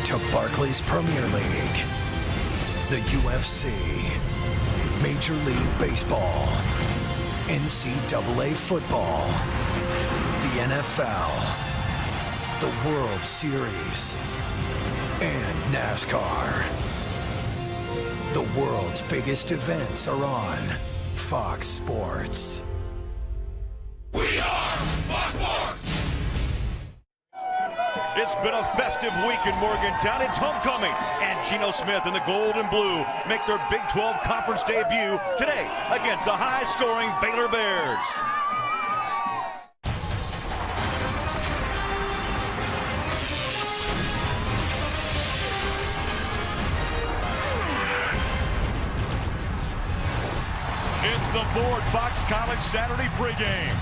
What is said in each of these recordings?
to Barclays Premier League, the UFC, Major League Baseball, NCAA football, the NFL, the World Series, and NASCAR. The world's biggest events are on Fox Sports. We are Fox Sports! It's been a festive week in Morgantown. It's homecoming, and Geno Smith and the gold and blue make their Big 12 Conference debut today against the high-scoring Baylor Bears. It's the Ford Fox College Saturday pregame.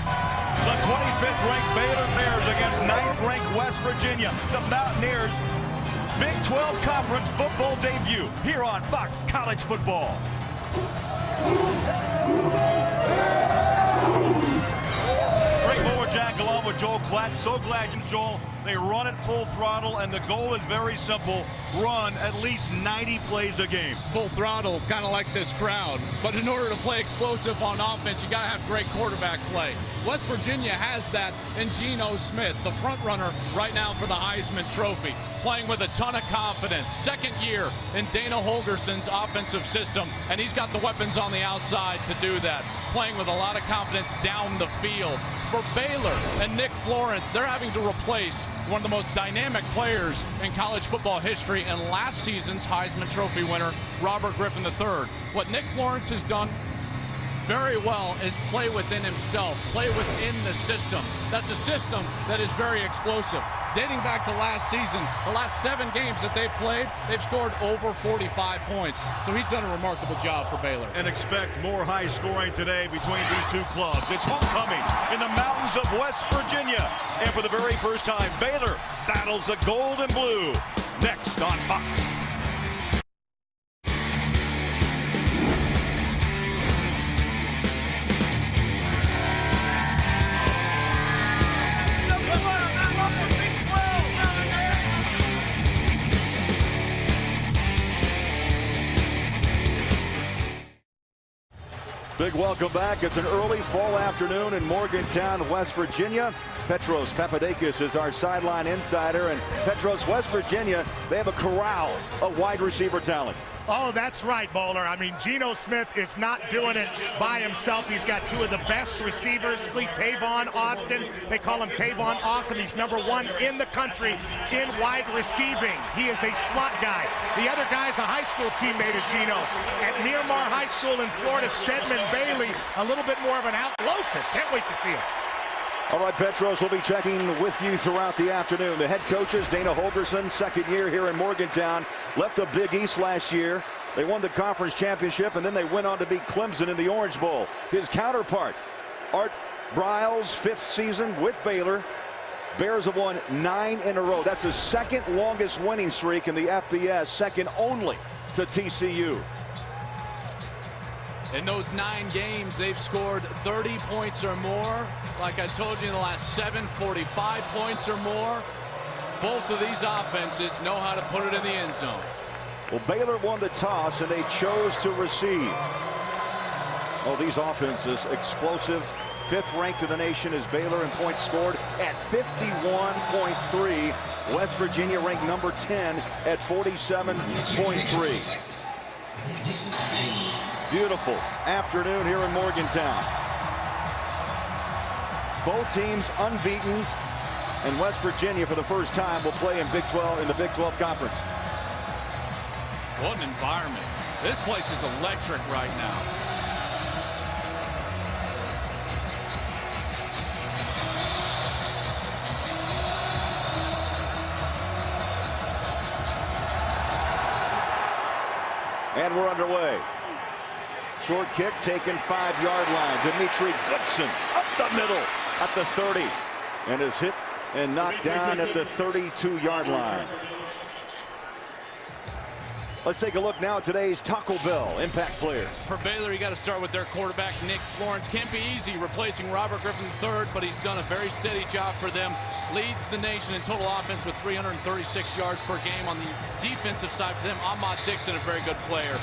The 25th ranked Baylor Bears against 9th ranked West Virginia. The Mountaineers' Big 12 Conference football debut here on Fox College Football. Greg Bowerjack along with Joel Klatt. So glad, Joel. They run at full throttle, and the goal is very simple. Run at least 90 plays a game. Full throttle, kind of like this crowd. But in order to play explosive on offense, you got to have great quarterback play. West Virginia has that in Geno Smith, the front runner right now for the Heisman Trophy. Playing with a ton of confidence. Second year in Dana Holgerson's offensive system, and he's got the weapons on the outside to do that. Playing with a lot of confidence down the field. For Baylor and Nick Florence, they're having to replace one of the most dynamic players in college football history and last season's Heisman Trophy winner, Robert Griffin III. What Nick Florence has done very well is play within himself, play within the system. That's a system that is very explosive. Dating back to last season, the last 7 games that they've played, they've scored over 45 points. So he's done a remarkable job for Baylor. And expect more high scoring today between these two clubs. It's homecoming in the mountains of West Virginia. And for the very first time, Baylor battles the gold and blue. Next on Fox. Big welcome back. It's an early fall afternoon in Morgantown, West Virginia. Petros Papadakis is our sideline insider. And Petros, West Virginia, they have a corral of wide receiver talent. Oh, that's right, Bowler. I mean, Geno Smith is not doing it by himself. He's got 2 of the best receivers, Tavon Austin. They call him Tavon Awesome. He's #1 in the country in wide receiving. He is a slot guy. The other guy's a high school teammate of Geno at Miramar High School in Florida, Stedman Bailey. A little bit more of an explosive. Can't wait to see him. All right, Petros, we'll be checking with you throughout the afternoon. The head coaches, Dana Holgerson, second year here in Morgantown, left the Big East last year. They won the conference championship, and then they went on to beat Clemson in the Orange Bowl. His counterpart, Art Briles, 5th season with Baylor. Bears have won 9 in a row. That's the second longest winning streak in the FBS, second only to TCU. In those 9 games, they've scored 30 points or more. Like I told you, in the last 7, 45 points or more. Both of these offenses know how to put it in the end zone. Well, Baylor won the toss, and they chose to receive. Oh, these offenses, explosive. 5th ranked in the nation is Baylor in points scored at 51.3. West Virginia ranked number 10 at 47.3. Beautiful afternoon here in Morgantown. Both teams unbeaten, and West Virginia for the first time will play in the Big 12 Conference. What an environment. This place is electric right now. And we're underway. Short kick taken 5-yard line. Dimitri Goodson up the middle at the 30. And is hit and knocked down at the 32-yard line. Let's take a look now at today's Taco Bell impact players. For Baylor, you got to start with their quarterback, Nick Florence. Can't be easy replacing Robert Griffin III, but he's done a very steady job for them. Leads the nation in total offense with 336 yards per game. On the defensive side for them, Ahmad Dixon, a very good player.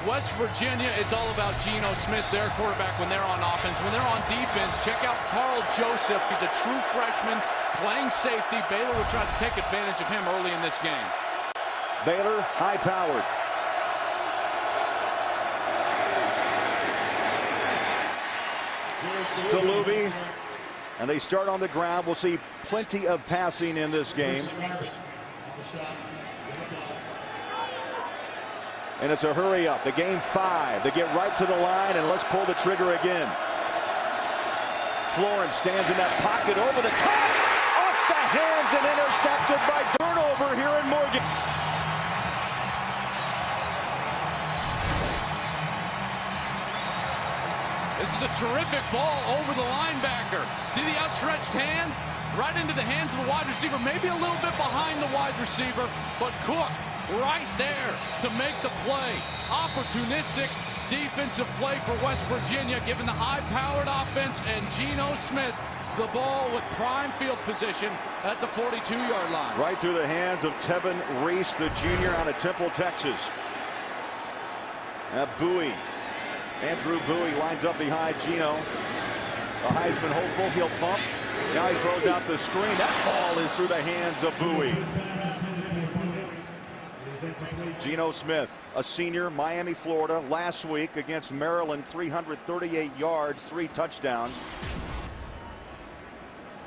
West Virginia, it's all about Geno Smith, their quarterback, when they're on offense. When they're on defense, check out Carl Joseph. He's a true freshman playing safety. Baylor will try to take advantage of him early in this game. Baylor, high-powered. Zalubi, and they start on the ground. We'll see plenty of passing in this game. And it's a hurry up. The game 5. They get right to the line, and let's pull the trigger again. Florence stands in that pocket over the top. Off the hands and intercepted by turnover here in Morgan. This is a terrific ball over the linebacker. See the outstretched hand? Right into the hands of the wide receiver. Maybe a little bit behind the wide receiver, but Cook right there to make the play. Opportunistic defensive play for West Virginia, given the high-powered offense, and Geno Smith the ball with prime field position at the 42-yard line. Right through the hands of Tevin Reese, the junior out of Temple, Texas. Bowie. Andrew Bowie lines up behind Geno. The Heisman hopeful, he'll pump. Now he throws out the screen. That ball is through the hands of Bowie. Geno Smith, a senior, Miami, Florida, last week against Maryland, 338 yards, 3 touchdowns.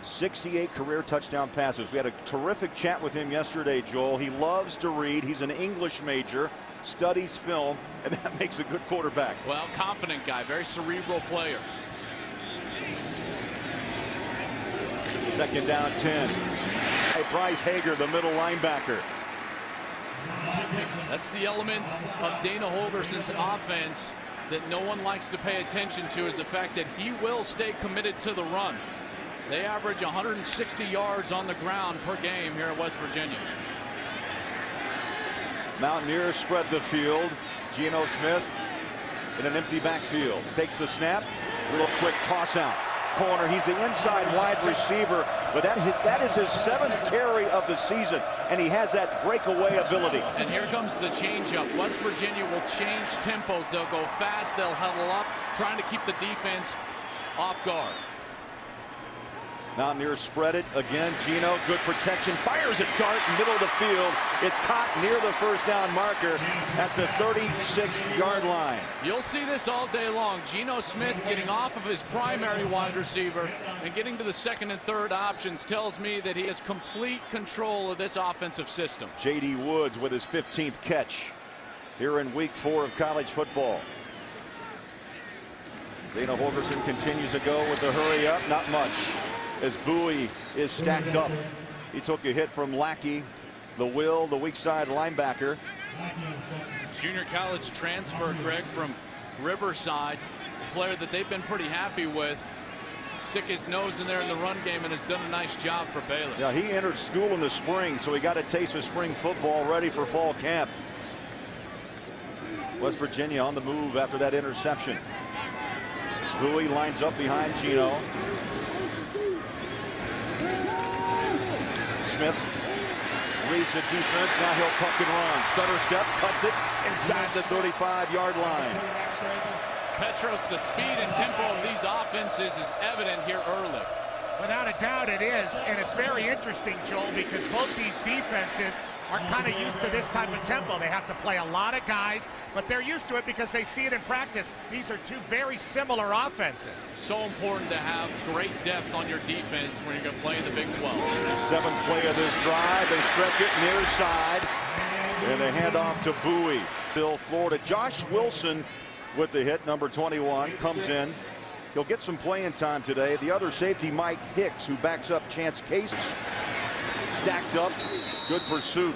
68 career touchdown passes. We had a terrific chat with him yesterday, Joel. He loves to read. He's an English major, studies film, and that makes a good quarterback. Well, confident guy, very cerebral player. Second down 10. Hey, Bryce Hager, the middle linebacker. That's the element of Dana Holgerson's offense that no one likes to pay attention to, is the fact that he will stay committed to the run. They average 160 yards on the ground per game here at West Virginia. Mountaineers spread the field. Geno Smith in an empty backfield. Takes the snap. Little quick toss out. Corner. He's the inside wide receiver, but that is his 7th carry of the season, and he has that breakaway ability. And here comes the changeup. West Virginia will change tempos. They'll go fast. They'll huddle up, trying to keep the defense off guard. Mountaineers spread it again. Geno, good protection, fires a dart in the middle of the field. It's caught near the first down marker at the 36-yard line. You'll see this all day long. Geno Smith getting off of his primary wide receiver and getting to the second and third options tells me that he has complete control of this offensive system. J.D. Woods with his 15th catch here in week 4 of college football. Dana Holgerson continues to go with the hurry up. Not much, as Bowie is stacked up. He took a hit from Lackey, the weak side linebacker. Junior college transfer, Greg, from Riverside, a player that they've been pretty happy with. Stick his nose in there in the run game and has done a nice job for Baylor. Yeah, he entered school in the spring, so he got a taste of spring football, ready for fall camp. West Virginia on the move after that interception. Bowie lines up behind Geno. Smith reads the defense. Now he'll tuck and run. Stutter step, cuts it inside the 35-yard line. Petros, the speed and tempo of these offenses is evident here early. Without a doubt it is, and it's very interesting, Joel, because both these defenses are kind of used to this type of tempo. They have to play a lot of guys, but they're used to it because they see it in practice. These are two very similar offenses. So important to have great depth on your defense when you're going to play in the Big 12. 7th play of this drive. They stretch it near side, and they hand off to Bowie. Bill, Florida. Josh Wilson with the hit, number 21, comes in. He'll get some playing time today. The other safety, Mike Hicks, who backs up Chance Case. Stacked up. Good pursuit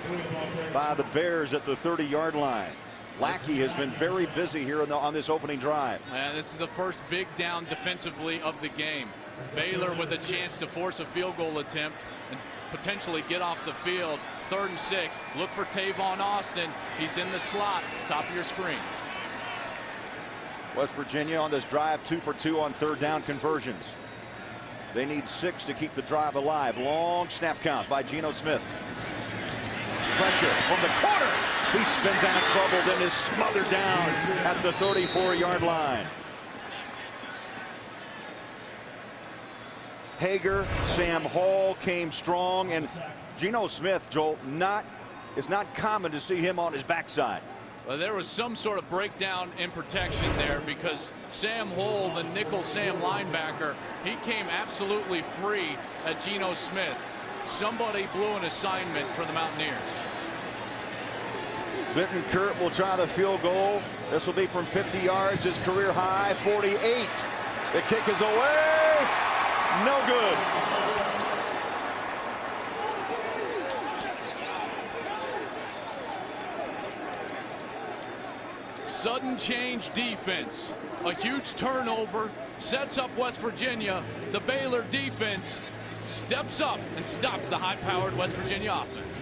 by the Bears at the 30-yard line. Lackey has been very busy here on this opening drive. And this is the first big down defensively of the game. Baylor with a chance to force a field goal attempt. And potentially get off the field. 3rd and 6. Look for Tavon Austin. He's in the slot, top of your screen. West Virginia on this drive 2 for 2 on 3rd down conversions. They need 6 to keep the drive alive. Long snap count by Geno Smith. Pressure from the corner. He spins out of trouble, then is smothered down at the 34-yard line. Hager, Sam Hall came strong, and Geno Smith, Joel, it's not common to see him on his backside. Well, there was some sort of breakdown in protection there because Sam Hall, the nickel Sam linebacker, he came absolutely free at Geno Smith. Somebody blew an assignment for the Mountaineers. Bittenkurt will try the field goal. This will be from 50 yards, his career high, 48. The kick is away. No good. Sudden change defense. A huge turnover sets up West Virginia. The Baylor defense steps up and stops the high-powered West Virginia offense.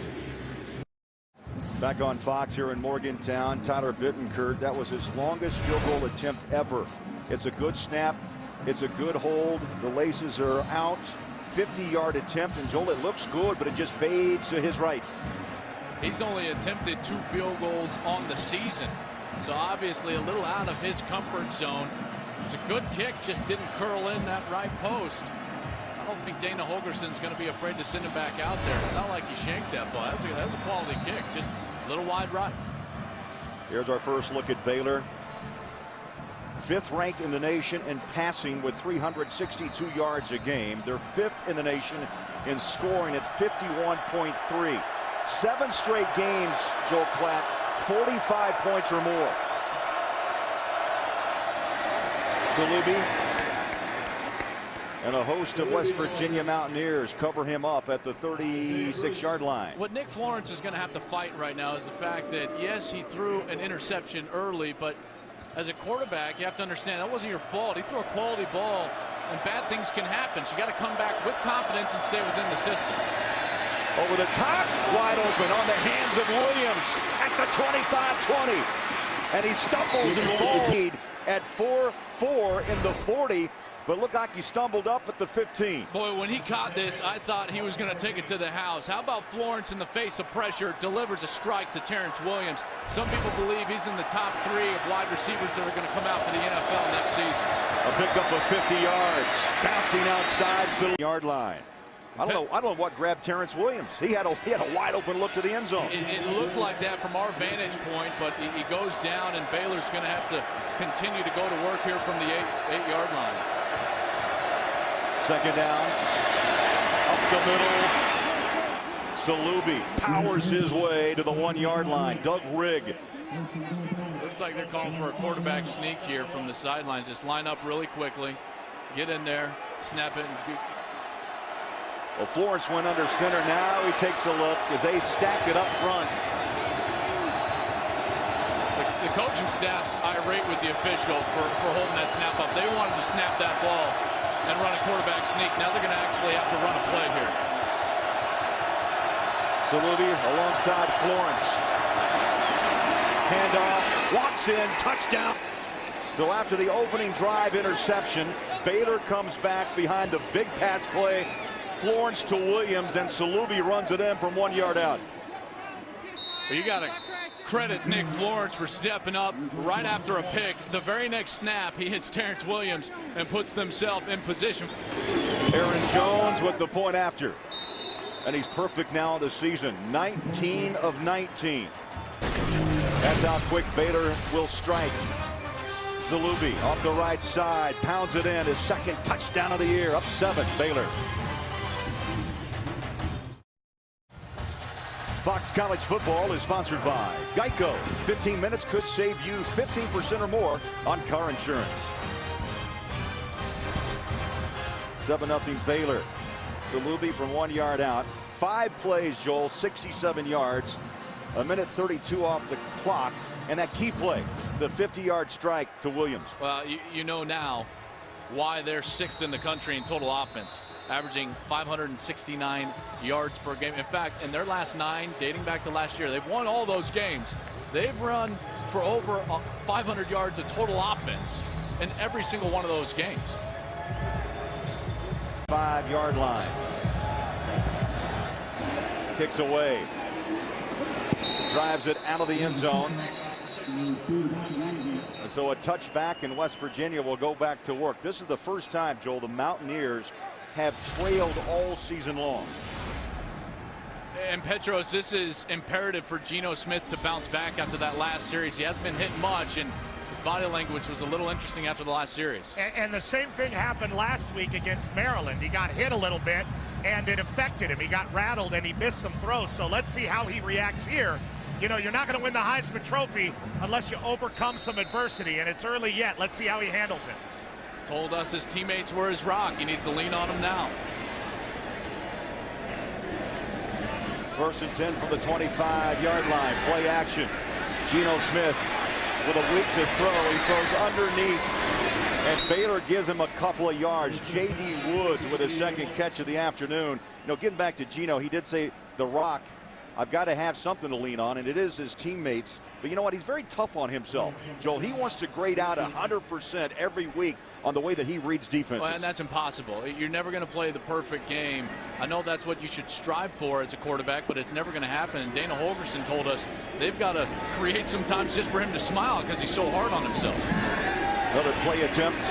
Back on Fox here in Morgantown, Tyler Bittenkurt, that was his longest field goal attempt ever. It's a good snap. It's a good hold. The laces are out. 50-yard attempt, and Joel, it looks good, but it just fades to his right. He's only attempted 2 field goals on the season, so obviously a little out of his comfort zone. It's a good kick, just didn't curl in that right post. I don't think Dana Holgerson's going to be afraid to send him back out there. It's not like he shanked that ball. That was a quality kick, just a little wide right. Here's our first look at Baylor. 5th ranked in the nation in passing with 362 yards a game. They're 5th in the nation in scoring at 51.3. 7 straight games, Joel Klatt, 45 points or more. Salubi and a host of West Virginia Mountaineers cover him up at the 36-yard line. What Nick Florence is going to have to fight right now is the fact that, yes, he threw an interception early, but as a quarterback, you have to understand that wasn't your fault. He threw a quality ball, and bad things can happen. So you got to come back with confidence and stay within the system. Over the top, wide open on the hands of Williams at the 25-20. And he stumbles and falls at 4-4 in the 40, but looked like he stumbled up at the 15. Boy, when he caught this, I thought he was going to take it to the house. How about Florence in the face of pressure delivers a strike to Terrence Williams? Some people believe he's in the top 3 of wide receivers that are going to come out for the NFL next season. A pickup of 50 yards, bouncing outside the yard line. I don't know what grabbed Terrence Williams. He had a wide open look to the end zone. It looked like that from our vantage point, but he goes down, and Baylor's going to have to continue to go to work here from the 8-yard line. 2nd down, up the middle. Salubi powers his way to the 1-yard line. Doug Rigg. Looks like they're calling for a quarterback sneak here from the sidelines. Just line up really quickly, get in there, snap it, and well, Florence went under center. Now he takes a look as they stack it up front. The coaching staff's irate with the official for holding that snap up. They wanted to snap that ball and run a quarterback sneak. Now they're going to actually have to run a play here. Salubi alongside Florence. Handoff, walks in, touchdown. So after the opening drive interception, Baylor comes back behind the big pass play. Florence to Williams, and Salubi runs it in from 1 yard out. Well, you got to credit Nick Florence for stepping up right after a pick. The very next snap, he hits Terrence Williams and puts themselves in position. Aaron Jones with the point after. And he's perfect now this season. 19 of 19. That's how quick Baylor will strike. Salubi off the right side, pounds it in, his 2nd touchdown of the year, up 7, Baylor. Fox College Football is sponsored by Geico. 15 minutes could save you 15% or more on car insurance. 7-0 Baylor. Salubi from 1 yard out. 5 plays, Joel, 67 yards. 1:32 off the clock. And that key play, the 50-yard strike to Williams. Well, you know now why they're 6th in the country in total offense. averaging 569 yards per game. In fact, in their last 9, dating back to last year, they've won all those games. They've run for over 500 yards of total offense in every single one of those games. 5-yard line. Kicks away. Drives it out of the end zone. And so a touchback, and West Virginia will go back to work. This is the first time, Joel, the Mountaineers have trailed all season long. And Petros, this is imperative for Geno Smith to bounce back after that last series. He hasn't been hit much, and his body language was a little interesting after the last series. And the same thing happened last week against Maryland. He got hit a little bit, and it affected him. He got rattled, and he missed some throws. So let's see how he reacts here. You know, you're not going to win the Heisman Trophy unless you overcome some adversity, and it's early yet. Let's see how he handles it. Told us his teammates were his rock. He needs to lean on them now. 1st and 10 from the 25-yard line. Play action. Geno Smith with a week to throw. He throws underneath, and Baylor gives him a couple of yards. J.D. Woods with his second catch of the afternoon. You know, getting back to Geno, he did say, the rock, I've got to have something to lean on, and it is his teammates. But you know what? He's very tough on himself. Joel, he wants to grade out 100% every week on the way that he reads defenses. Well, and that's impossible. You're never going to play the perfect game. I know that's what you should strive for as a quarterback, but it's never going to happen. And Dana Holgorsen told us they've got to create some times just for him to smile because he's so hard on himself. Another play attempt.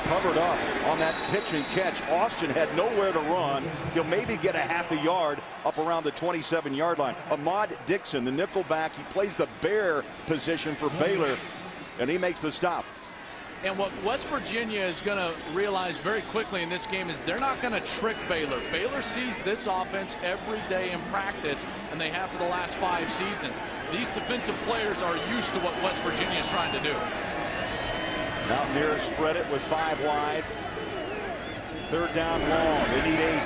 Covered up on that pitch and catch. Austin had nowhere to run. He'll maybe get a half a yard up around the 27-yard line. Ahmad Dixon, the nickel back, he plays the bear position for Baylor, and he makes the stop. And what West Virginia is going to realize very quickly in this game is they're not going to trick Baylor. Baylor sees this offense every day in practice, and they have for the last 5 seasons. These defensive players are used to what West Virginia is trying to do. Mountaineers spread it with 5 wide. 3rd down long. They need 8.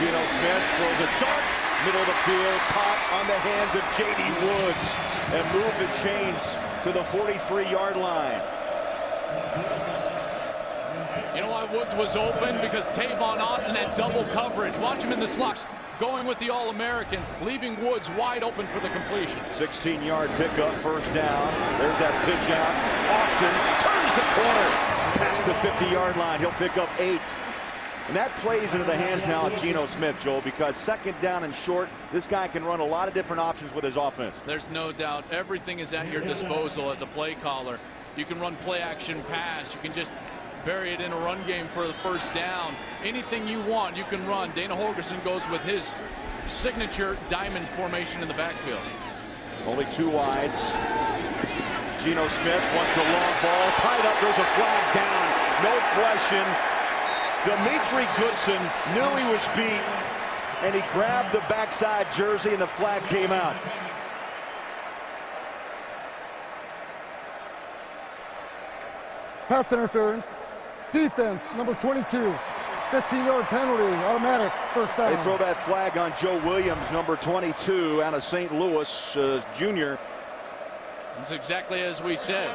Geno Smith throws a dart. Middle of the field. Caught on the hands of J.D. Woods. And moved the chains to the 43-yard line. You know why Woods was open? Because Tavon Austin had double coverage. Watch him in the slots. Going with the All-American, leaving Woods wide open for the completion. 16-yard pickup, 1st down. There's that pitch out. Austin turns the corner past the 50-yard line. He'll pick up 8. And that plays into the hands now of Geno Smith, Joel, because 2nd down and short, this guy can run a lot of different options with his offense. There's no doubt. Everything is at your disposal as a play caller. You can run play action pass. You can just bury it in a run game for the 1st down. Anything you want, you can run. Dana Holgorsen goes with his signature diamond formation in the backfield. Only 2 wides. Geno Smith wants the long ball. Tied up, there's a flag down. No question. Dimitri Goodson knew he was beat, and he grabbed the backside jersey, and the flag came out. Pass interference. Defense, number 22. 15-yard penalty, automatic, 1st down. They throw that flag on Joe Williams, number 22, out of St. Louis, junior. That's exactly as we said.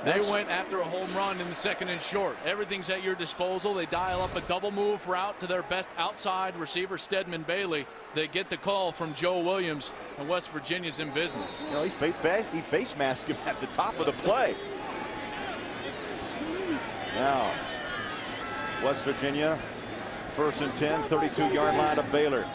They went after a home run in the 2nd and short. Everything's at your disposal. They dial up a double move route to their best outside receiver, Stedman Bailey. They get the call from Joe Williams, and West Virginia's in business. You know, he face masked him at the top of the play. Now, West Virginia, 1st and 10, 32-yard line of Baylor.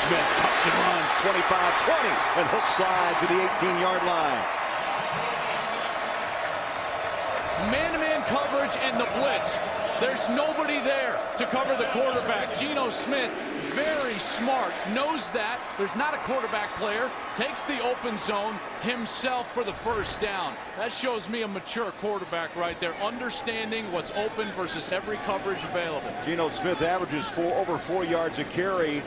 Smith tucks and runs, 25-20, and hook slides to the 18-yard line. Man-to-man coverage and the blitz. There's nobody there to cover the quarterback. Geno Smith, very smart, knows that. There's not a quarterback player. Takes the open zone himself for the 1st down. That shows me a mature quarterback right there, understanding what's open versus every coverage available. Geno Smith averages over 4 yards a carry.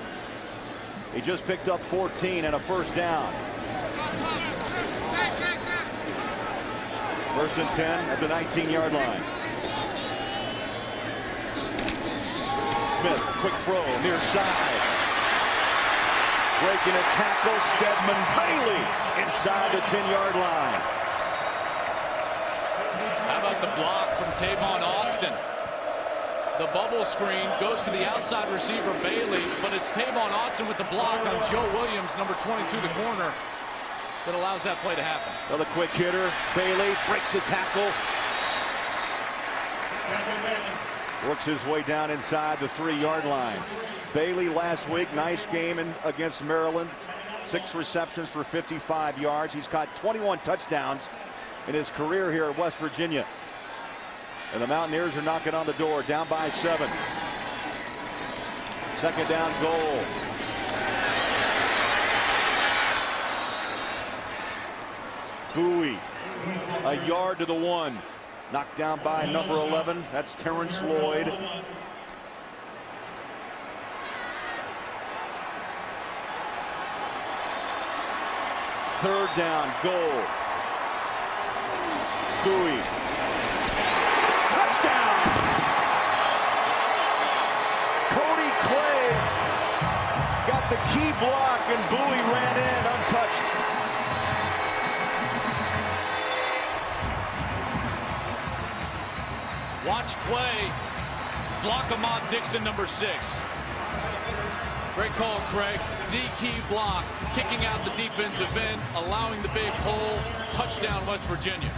He just picked up 14 and a 1st down. 1st and 10 at the 19-yard line. Smith, quick throw, near side. Breaking a tackle, Stedman Bailey inside the 10-yard line. with the block from Tavon Austin. The bubble screen goes to the outside receiver, Bailey, but it's Tavon Austin with the block on Joe Williams, number 22, the corner, that allows that play to happen. Another quick hitter. Bailey breaks the tackle. Works his way down inside the 3-yard line. Bailey last week, nice game against Maryland. 6 receptions for 55 yards. He's got 21 touchdowns in his career here at West Virginia. And the Mountaineers are knocking on the door, down by 7. Second down goal. Bowie, a yard to the 1. Knocked down by number 11. That's Terrence Lloyd. Third down, goal. Bowie. Touchdown! Cody Clay got the key block, and Bowie ran in untouched. Watch Clay block Ahmad Dixon, number 6. Great call, Craig. The key block, kicking out the defensive end, allowing the big hole. Touchdown, West Virginia.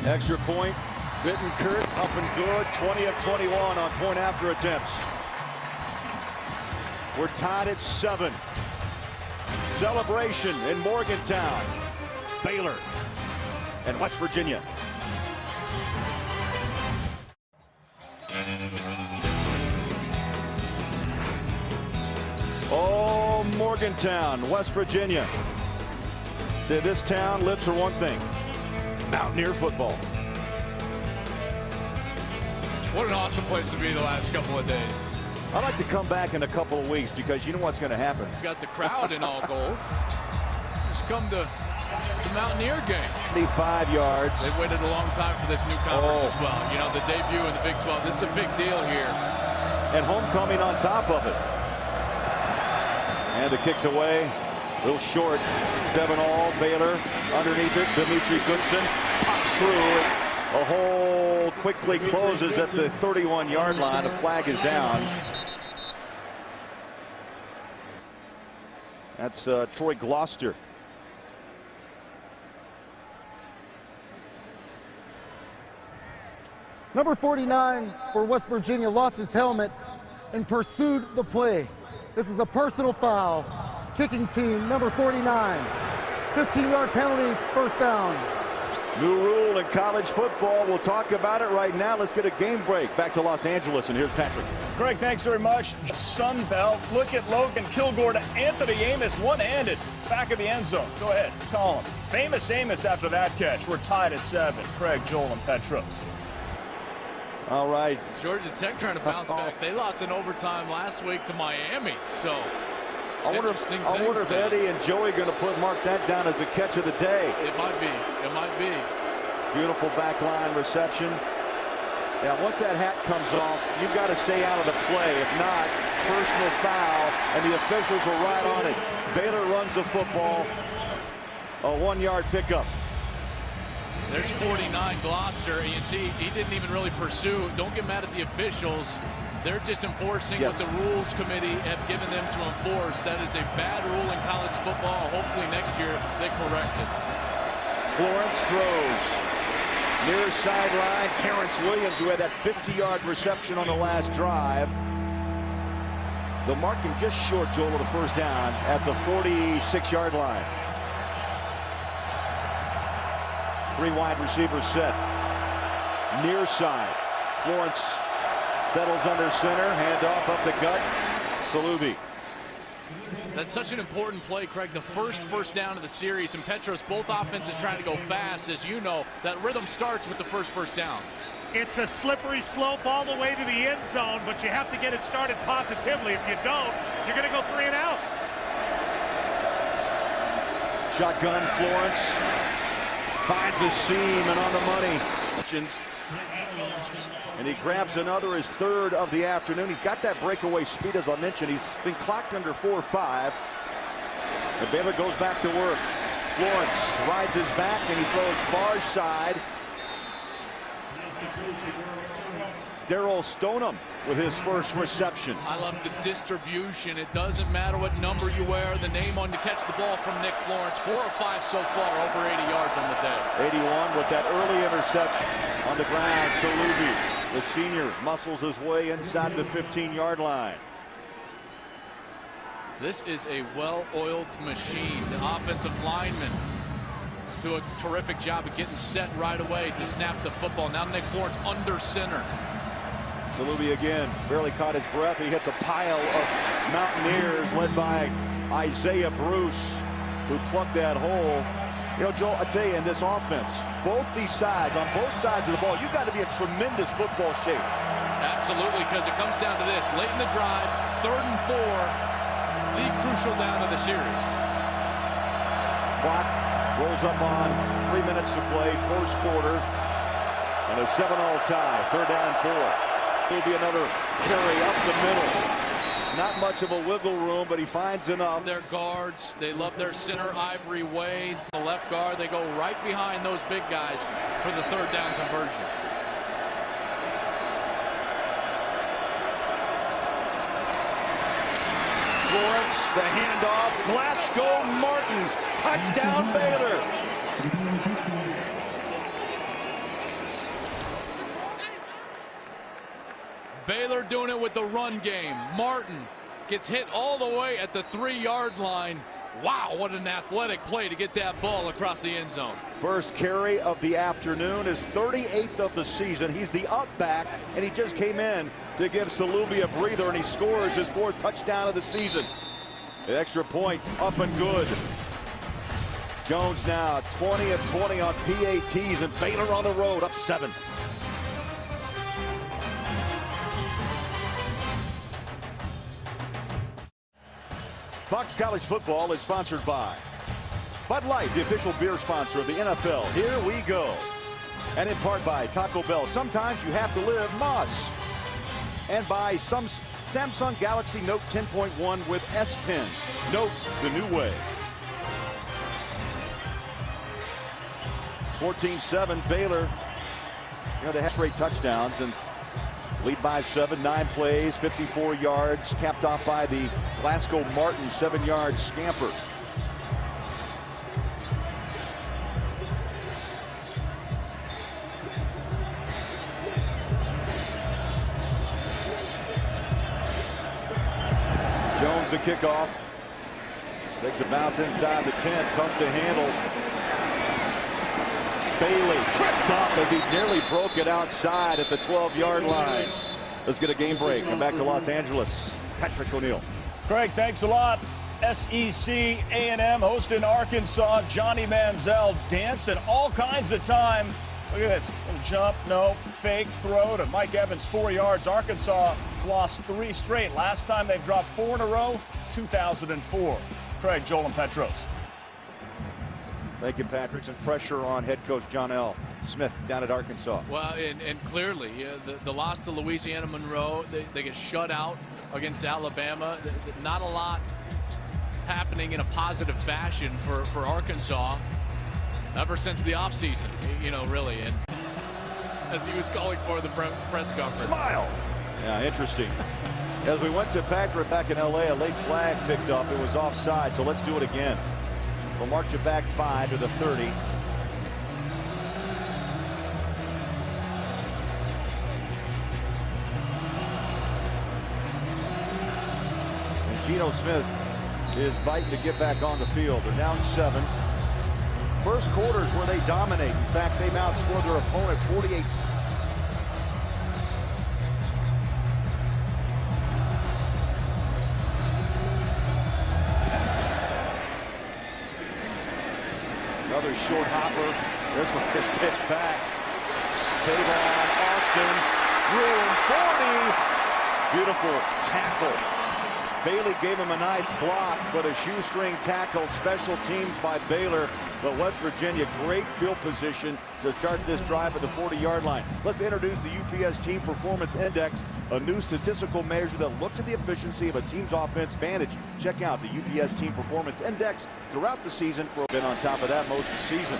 Extra point. Bittenkurt up and good. 20 of 21 on point after attempts. We're tied at 7. Celebration in Morgantown. Baylor and West Virginia. Oh, Morgantown, West Virginia. This town lives for one thing: Mountaineer football. What an awesome place to be the last couple of days. I'd like to come back in a couple of weeks because you know what's going to happen. Got the crowd in all gold. Just come to the Mountaineer game. 25 yards. They've waited a long time for this new conference as well. You know, the debut in the Big 12. This is a big deal here. And homecoming on top of it. And the kick's away. A little short. 7-all. Baylor underneath it. Dimitri Goodson pops through. A hole quickly closes at the 31-yard line. A flag is down. That's Troy Gloucester. Number 49 for West Virginia lost his helmet and pursued the play. This is a personal foul. Kicking team, number 49. 15-yard penalty, first down. New rule in college football. We'll talk about it right now. Let's get a game break. Back to Los Angeles, and here's Patrick. Greg, thanks very much. Sun Belt. Look at Logan Kilgore to Anthony Amos, one-handed, back of the end zone. Go ahead, call him. Famous Amos after that catch. We're tied at 7. Craig, Joel, and Petros. All right. Georgia Tech trying to bounce back. They lost in overtime last week to Miami. So, I wonder if Eddie and Joey are going to mark that down as the catch of the day. It might be. It might be. Beautiful backline reception. Now, once that hat comes off, you've got to stay out of the play. If not, personal foul, and the officials are right on it. Baylor runs the football. A 1-yard pickup. There's 49, Gloucester, and you see he didn't even really pursue. Don't get mad at the officials. They're just enforcing what the rules committee have given them to enforce. That is a bad rule in college football. Hopefully next year they correct it. Florence throws. Near sideline, Terrence Williams, who had that 50-yard reception on the last drive. The marking just short, Joel, of the first down at the 46-yard line. 3 wide receivers set. Near side. Florence settles under center. Handoff up the gut. Salubi. That's such an important play, Craig. The first down of the series, and Petros, both offenses trying to go fast. As you know, that rhythm starts with the first down. It's a slippery slope all the way to the end zone, but you have to get it started positively. If you don't, you're going to go 3 and out. Shotgun, Florence. Finds a seam and on the money. And he grabs another, his 3rd of the afternoon. He's got that breakaway speed, as I mentioned. He's been clocked under 4.5. And Baylor goes back to work. Florence rides his back and he throws far side. Darryl Stoneham with his first reception. I love the distribution. It doesn't matter what number you wear, the name on to catch the ball from Nick Florence. 4 or 5 so far, over 80 yards on the day. 81 with that early interception on the ground. Salubi, the senior, muscles his way inside the 15-yard line. This is a well-oiled machine. The offensive linemen do a terrific job of getting set right away to snap the football. Now Nick Florence under center. Salubi again, barely caught his breath. He hits a pile of Mountaineers led by Isaiah Bruce, who plugged that hole. You know, Joel, I tell you, in this offense, both these sides, on both sides of the ball, you've got to be in tremendous football shape. Absolutely, because it comes down to this. Late in the drive, 3rd and 4, the crucial down of the series. Clock rolls up on 3 minutes to play, first quarter, and a 7-all tie, 3rd down and 4. Will be another carry up the middle. Not much of a wiggle room, but he finds enough. Their guards, they love their center, Ivory Wade. The left guard, they go right behind those big guys for the 3rd down conversion. Florence, the handoff, Glasgow Martin, touchdown Baylor. Baylor doing it with the run game. Martin gets hit all the way at the 3-yard line. Wow, what an athletic play to get that ball across the end zone. First carry of the afternoon, his 38th of the season. He's the up back, and he just came in to give Salubi a breather, and he scores his 4th touchdown of the season. The extra point up and good. Jones now 20 of 20 on PATs, and Baylor on the road up 7. Fox College Football is sponsored by Bud Light, the official beer sponsor of the NFL. Here we go. And in part by Taco Bell. Sometimes you have to live Moss. And by Samsung Galaxy Note 10.1 with S Pen. Note the new way. 14-7 Baylor. You know, they have straight touchdowns and lead by 7, 9 plays, 54 yards, capped off by the Glasgow Martin 7-yard scamper. Jones the kickoff. Takes a bounce inside the 10, tough to handle. Bailey tripped up as he nearly broke it outside at the 12-yard line. Let's get a game break. Come back to Los Angeles. Patrick O'Neill. Craig, thanks a lot. SEC A&M hosting Arkansas. Johnny Manziel dancing all kinds of time. Look at this. Little jump, no, fake throw to Mike Evans, 4 yards. Arkansas has lost 3 straight. Last time they've dropped 4 in a row, 2004. Craig, Joel, and Petros. Thank you, Patrick. Some pressure on head coach Geno Smith down at Arkansas. Well, and clearly, the loss to Louisiana Monroe, they get shut out against Alabama. Not a lot happening in a positive fashion for Arkansas ever since the offseason, you know, really. And as he was calling for the press conference. Smile! Yeah, interesting. As we went to Patrick back in L.A., a late flag picked up. It was offside, so let's do it again. We'll march it back 5 to the 30. And Geno Smith is biting to get back on the field. They're down 7. First quarters where they dominate. In fact, they've outscored their opponent 48. Another short hopper. This one gets pitched back. Tavon Austin, room 40. Beautiful tackle Bailey gave him a nice block, but a shoestring tackle, special teams by Baylor. But West Virginia, great field position to start this drive at the 40-yard line. Let's introduce the UPS Team Performance Index, a new statistical measure that looks at the efficiency of a team's offense managed. Check out the UPS Team Performance Index throughout the season. Been on top of that most of the season.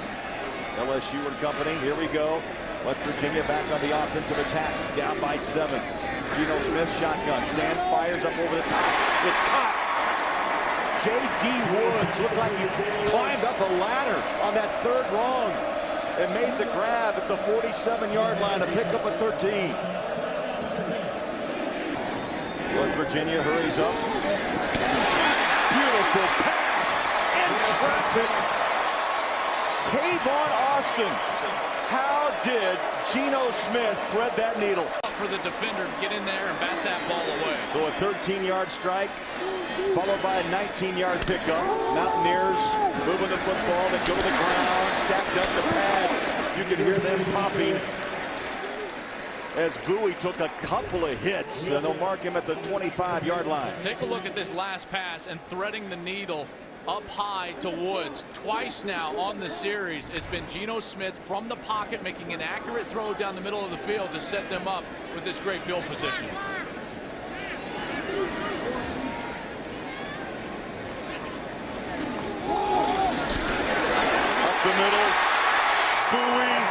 LSU and company, here we go. West Virginia back on the offensive attack, down by 7. Geno Smith shotgun, stands, fires up over the top. It's caught. J.D. Woods looked like he climbed up a ladder on that third rung and made the grab at the 47-yard line to pick up a 13. West Virginia hurries up. Beautiful pass in traffic. Tavon Austin. How did Geno Smith thread that needle? For the defender to get in there and bat that ball away. So a 13-yard strike, followed by a 19-yard pickup. Mountaineers moving the football. They go to the ground, stacked up the pads. You can hear them popping as Bowie took a couple of hits, and they'll mark him at the 25-yard line. Take a look at this last pass and threading the needle up high to Woods. Twice now on the series, it's been Geno Smith from the pocket making an accurate throw down the middle of the field to set them up with this great field position. Up the middle, Bowie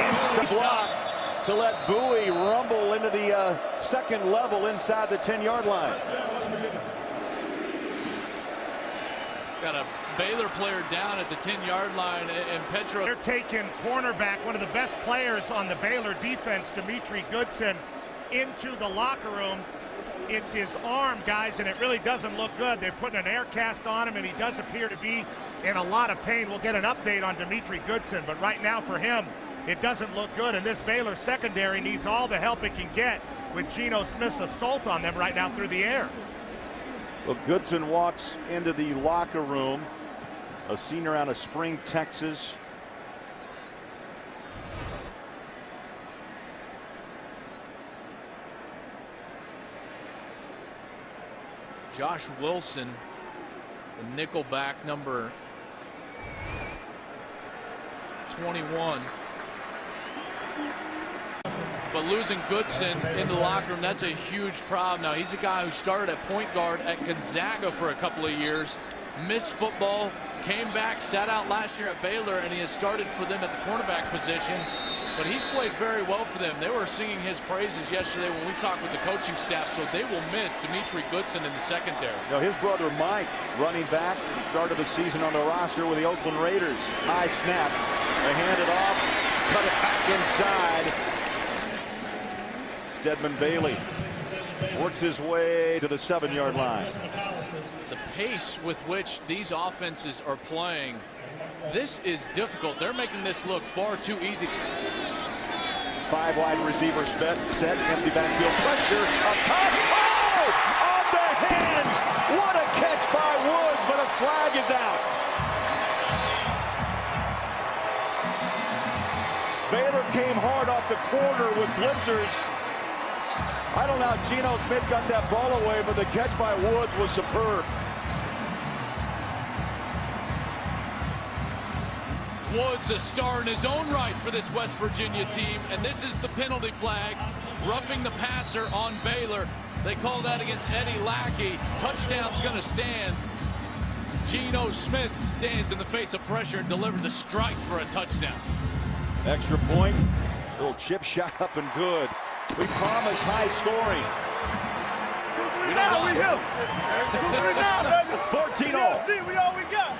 inside block to let Bowie rumble into the second level inside the 10-yard line. Got a Baylor player down at the 10-yard line, and Petro. They're taking cornerback, one of the best players on the Baylor defense, Demetri Goodson, into the locker room. It's his arm, guys, and it really doesn't look good. They're putting an air cast on him, and he does appear to be in a lot of pain. We'll get an update on Demetri Goodson, but right now for him, it doesn't look good, and this Baylor secondary needs all the help it can get with Geno Smith's assault on them right now through the air. Well, Goodson walks into the locker room, a senior out of Spring, Texas. Josh Wilson, the nickelback, number 21. But losing Goodson in the locker room, that's a huge problem. Now, he's a guy who started at point guard at Gonzaga for a couple of years, missed football, came back, sat out last year at Baylor, and he has started for them at the cornerback position. But he's played very well for them. They were singing his praises yesterday when we talked with the coaching staff, so they will miss Demetri Goodson in the secondary. Now, his brother Mike, running back, started the season on the roster with the Oakland Raiders. High snap, they hand it off, cut it back inside. Stedman Bailey works his way to the 7-yard line. The pace with which these offenses are playing, this is difficult. They're making this look far too easy. 5 wide receiver set, empty backfield pressure up top. Oh! On the hands! What a catch by Woods, but a flag is out. Baylor came hard off the corner with blitzers. I don't know how Geno Smith got that ball away, but the catch by Woods was superb. Woods, a star in his own right for this West Virginia team, and this is the penalty flag, roughing the passer on Baylor. They call that against Eddie Lackey. Touchdown's going to stand. Geno Smith stands in the face of pressure and delivers a strike for a touchdown. Extra point, little chip shot up and good. We promise high scoring. 2-3 now, we here. 2-3 now, baby. 14-all. See, we all we got.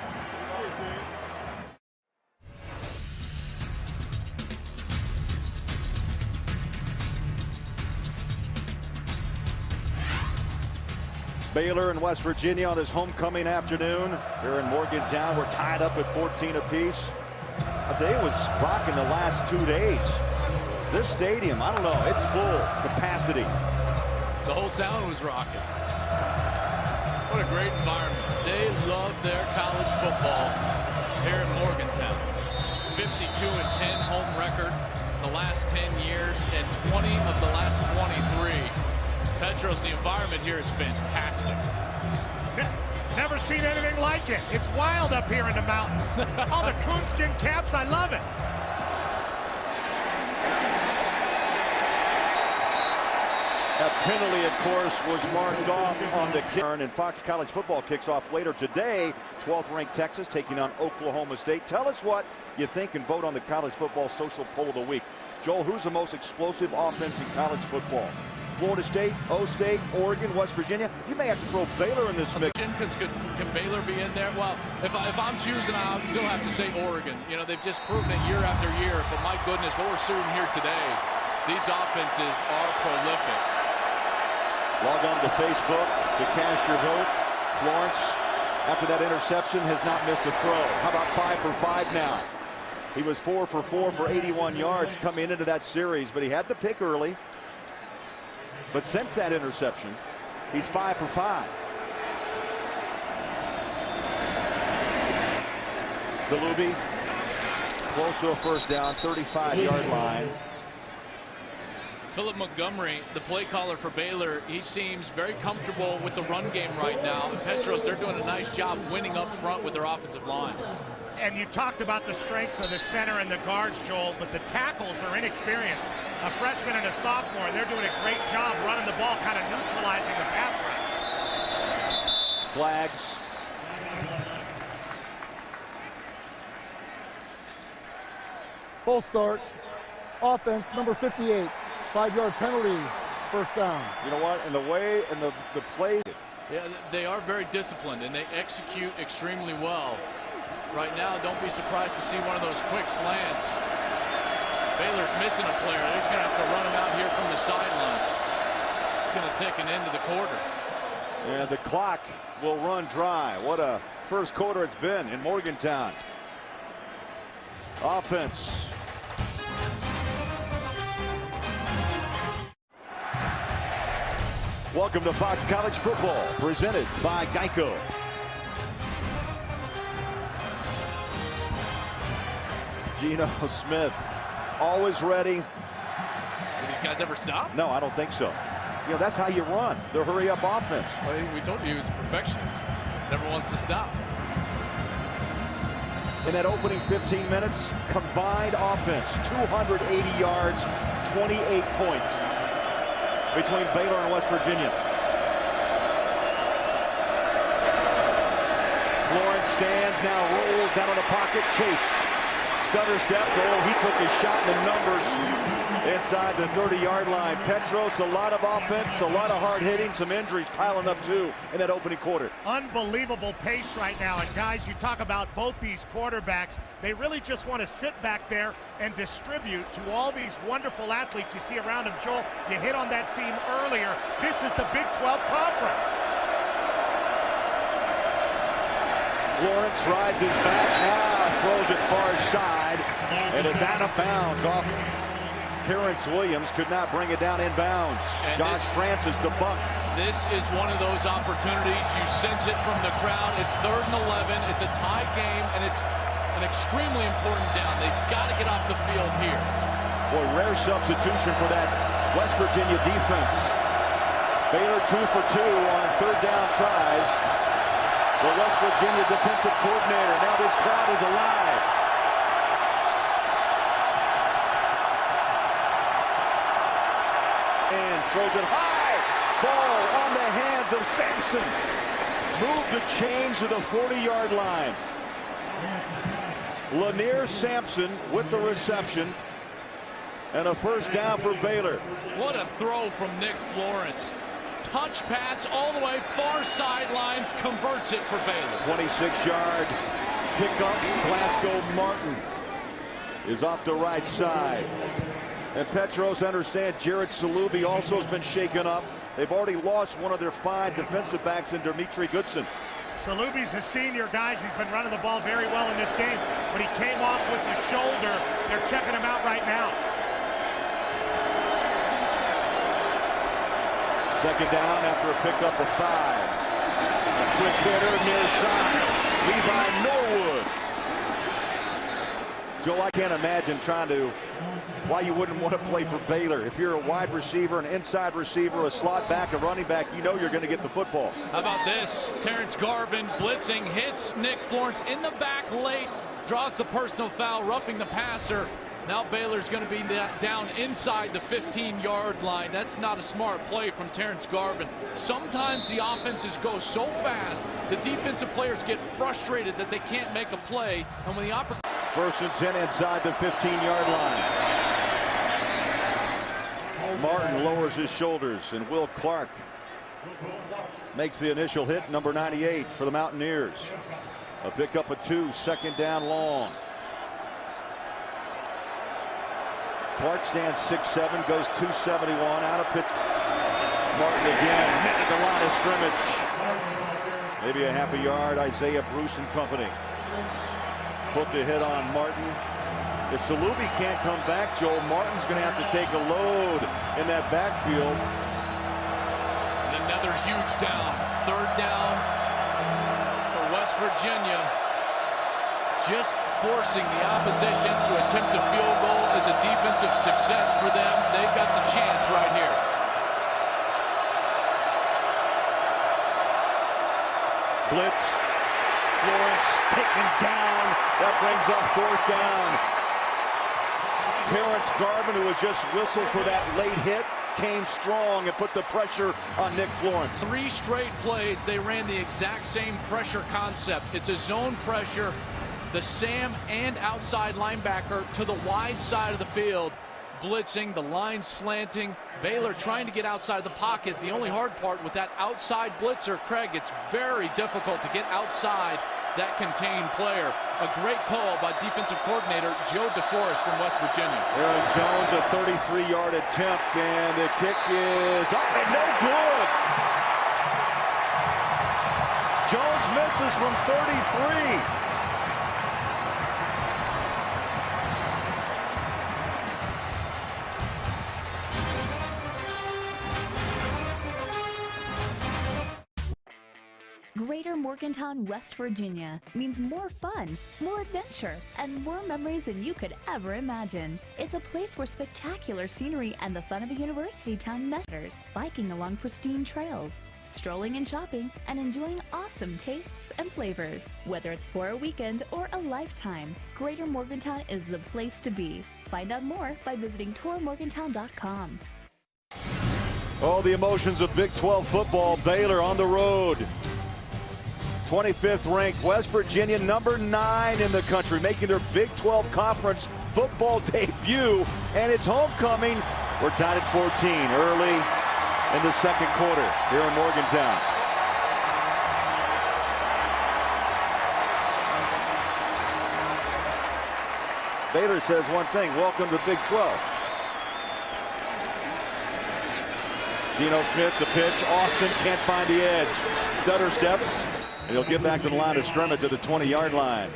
Baylor and West Virginia on this homecoming afternoon here in Morgantown. We're tied up at 14 apiece. I'll tell you, it was rocking the last 2 days. This stadium, I don't know, it's full capacity. The whole town was rocking. What a great environment. They love their college football here in Morgantown. 52-10 home record in the last 10 years and 20 of the last 23 Petros, the environment here is fantastic. Never seen anything like it. It's wild up here in the mountains. All the coonskin caps, I love it. That penalty, of course, was marked off on the kick. And Fox College football kicks off later today. 12th-ranked Texas taking on Oklahoma State. Tell us what you think and vote on the college football social poll of the week. Joel, who's the most explosive offense in college football? Florida State, O-State, Oregon, West Virginia. You may have to throw Baylor in this mix. Because can Baylor be in there? Well, if I'm choosing, I would still have to say Oregon. You know, they've just proven it year after year. But my goodness, what we're seeing here today, these offenses are prolific. Log on to Facebook to cast your vote. Florence, after that interception, has not missed a throw. How about 5 for 5 now? He was 4 for 4 for 81 yards coming into that series, but he had the pick early. But since that interception, he's 5 for 5. Zalubi, close to a first down, 35-yard line. Philip Montgomery, the play caller for Baylor, he seems very comfortable with the run game right now. And Petros, they're doing a nice job winning up front with their offensive line. And you talked about the strength of the center and the guards, Joel, but the tackles are inexperienced. A freshman and a sophomore, they're doing a great job running the ball, kind of neutralizing the pass rush. Flags. Full start. Offense, number 58. 5-yard penalty, first down. You know what? And the way and the play. Yeah, they are very disciplined and they execute extremely well. Right now, don't be surprised to see one of those quick slants. Baylor's missing a player. They're just going to have to run him out here from the sidelines. It's going to take an end to the quarter. And the clock will run dry. What a first quarter it's been in Morgantown. Offense. Welcome to Fox College Football, presented by Geico. Geno Smith, always ready. Do these guys ever stop? No, I don't think so. You know, that's how you run, the hurry-up offense. Well, we told you he was a perfectionist. Never wants to stop. In that opening 15 minutes, combined offense, 280 yards, 28 points between Baylor and West Virginia. Florence stands, now rolls down in the pocket, chased. Stutter steps, oh, he took his shot in the numbers inside the 30-yard line. Petros, a lot of offense, a lot of hard hitting, some injuries piling up too in that opening quarter. Unbelievable pace right now. And guys, you talk about both these quarterbacks, they really just want to sit back there and distribute to all these wonderful athletes you see around them. Joel, you hit on that theme earlier. This is the Big 12 Conference. Florence rides his back now, throws it far side, and it's out of bounds off. Terrence Williams could not bring it down in bounds. And Josh Francis, the buck. This is one of those opportunities. You sense it from the crowd. It's 3rd and 11. It's a tie game, and it's an extremely important down. They've got to get off the field here. Boy, rare substitution for that West Virginia defense. Baylor 2 for 2 on 3rd down tries. The West Virginia defensive coordinator. Now this crowd is alive. And throws it high. Ball on the hands of Sampson. Move the chains to the 40-yard line. Lanier Sampson with the reception. And a first down for Baylor. What a throw from Nick Florence. Touch pass all the way far sidelines, converts it for Baylor. 26-yard pickup. Glasgow Martin is off the right side. And Petros, understand Jared Salubi also has been shaken up. They've already lost one of their 5 defensive backs in Dimitri Goodson. Salubi's a senior, guys. He's been running the ball very well in this game, but he came off with the shoulder. They're checking him out right now. Second down after a pickup of 5. A quick hitter near side. Levi Norwood. Joe, I can't imagine why you wouldn't want to play for Baylor. If you're a wide receiver, an inside receiver, a slot back, a running back, you know you're going to get the football. How about this? Terrence Garvin blitzing, hits Nick Florence in the back late, draws the personal foul, roughing the passer. Now Baylor's going to be down inside the 15-yard line. That's not a smart play from Terrence Garvin. Sometimes the offenses go so fast, the defensive players get frustrated that they can't make a play. And when the opportunity... First and 10 inside the 15-yard line. Martin lowers his shoulders, and Will Clark makes the initial hit, number 98 for the Mountaineers. A pickup of 2, second down long. Clark stands 6'7", goes 271 out of Pittsburgh. Martin again, met at the line of scrimmage. Maybe a half a yard. Isaiah Bruce and company. Hooked a hit on Martin. If Salubi can't come back, Joel, Martin's going to have to take a load in that backfield. And another huge down. Third down for West Virginia. Just forcing the opposition to attempt a field goal is a defensive success for them. They've got the chance right here. Blitz. Florence taken down. That brings up fourth down. Terrence Garvin, who was just whistled for that late hit, came strong and put the pressure on Nick Florence. 3 straight plays, they ran the exact same pressure concept. It's a zone pressure. The Sam and outside linebacker to the wide side of the field, blitzing, the line slanting. Baylor trying to get outside the pocket. The only hard part with that outside blitzer, Craig, it's very difficult to get outside that contained player. A great call by defensive coordinator Joe DeForest from West Virginia. Aaron Jones, a 33-yard attempt, and the kick is up and no good. Jones misses from 33. Greater Morgantown, West Virginia means more fun, more adventure, and more memories than you could ever imagine. It's a place where spectacular scenery and the fun of a university town matters, biking along pristine trails, strolling and shopping, and enjoying awesome tastes and flavors. Whether it's for a weekend or a lifetime, Greater Morgantown is the place to be. Find out more by visiting tourmorgantown.com. Oh, the emotions of Big 12 football. Baylor on the road. 25th ranked West Virginia, number 9 in the country, making their Big 12 conference football debut, and it's homecoming. We're tied at 14 early in the second quarter here in Morgantown. Baylor says one thing: welcome to Big 12. Geno Smith, the pitch. Austin can't find the edge. Stutter steps. And he'll get back to the line of scrimmage at the 20-yard line.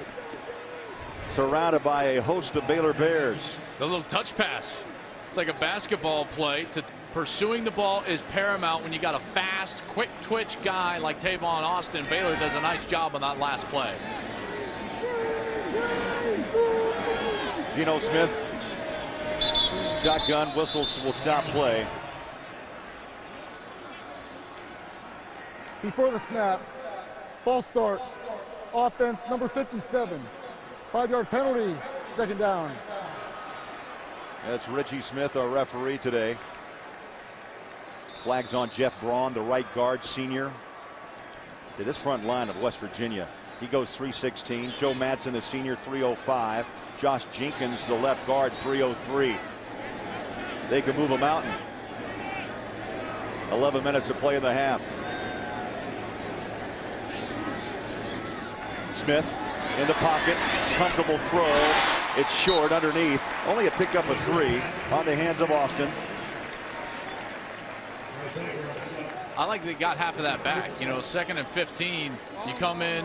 Surrounded by a host of Baylor Bears. The little touch pass. It's like a basketball play. Pursuing the ball is paramount when you got a fast, quick twitch guy like Tavon Austin. Baylor does a nice job on that last play. Geno Smith. Shotgun whistles will stop play. Before the snap, false start, offense number 57, 5-yard penalty, second down. That's Richie Smith, our referee today. Flags on Jeff Braun, the right guard, senior. To this front line of West Virginia, he goes 316. Joe Madsen, the senior, 305. Josh Jenkins, the left guard, 303. They can move a mountain. 11 minutes to play in the half. Smith in the pocket, comfortable throw. It's short underneath. Only a pickup of 3 on the hands of Austin. I like they got half of that back. You know, 2nd and 15. You come in,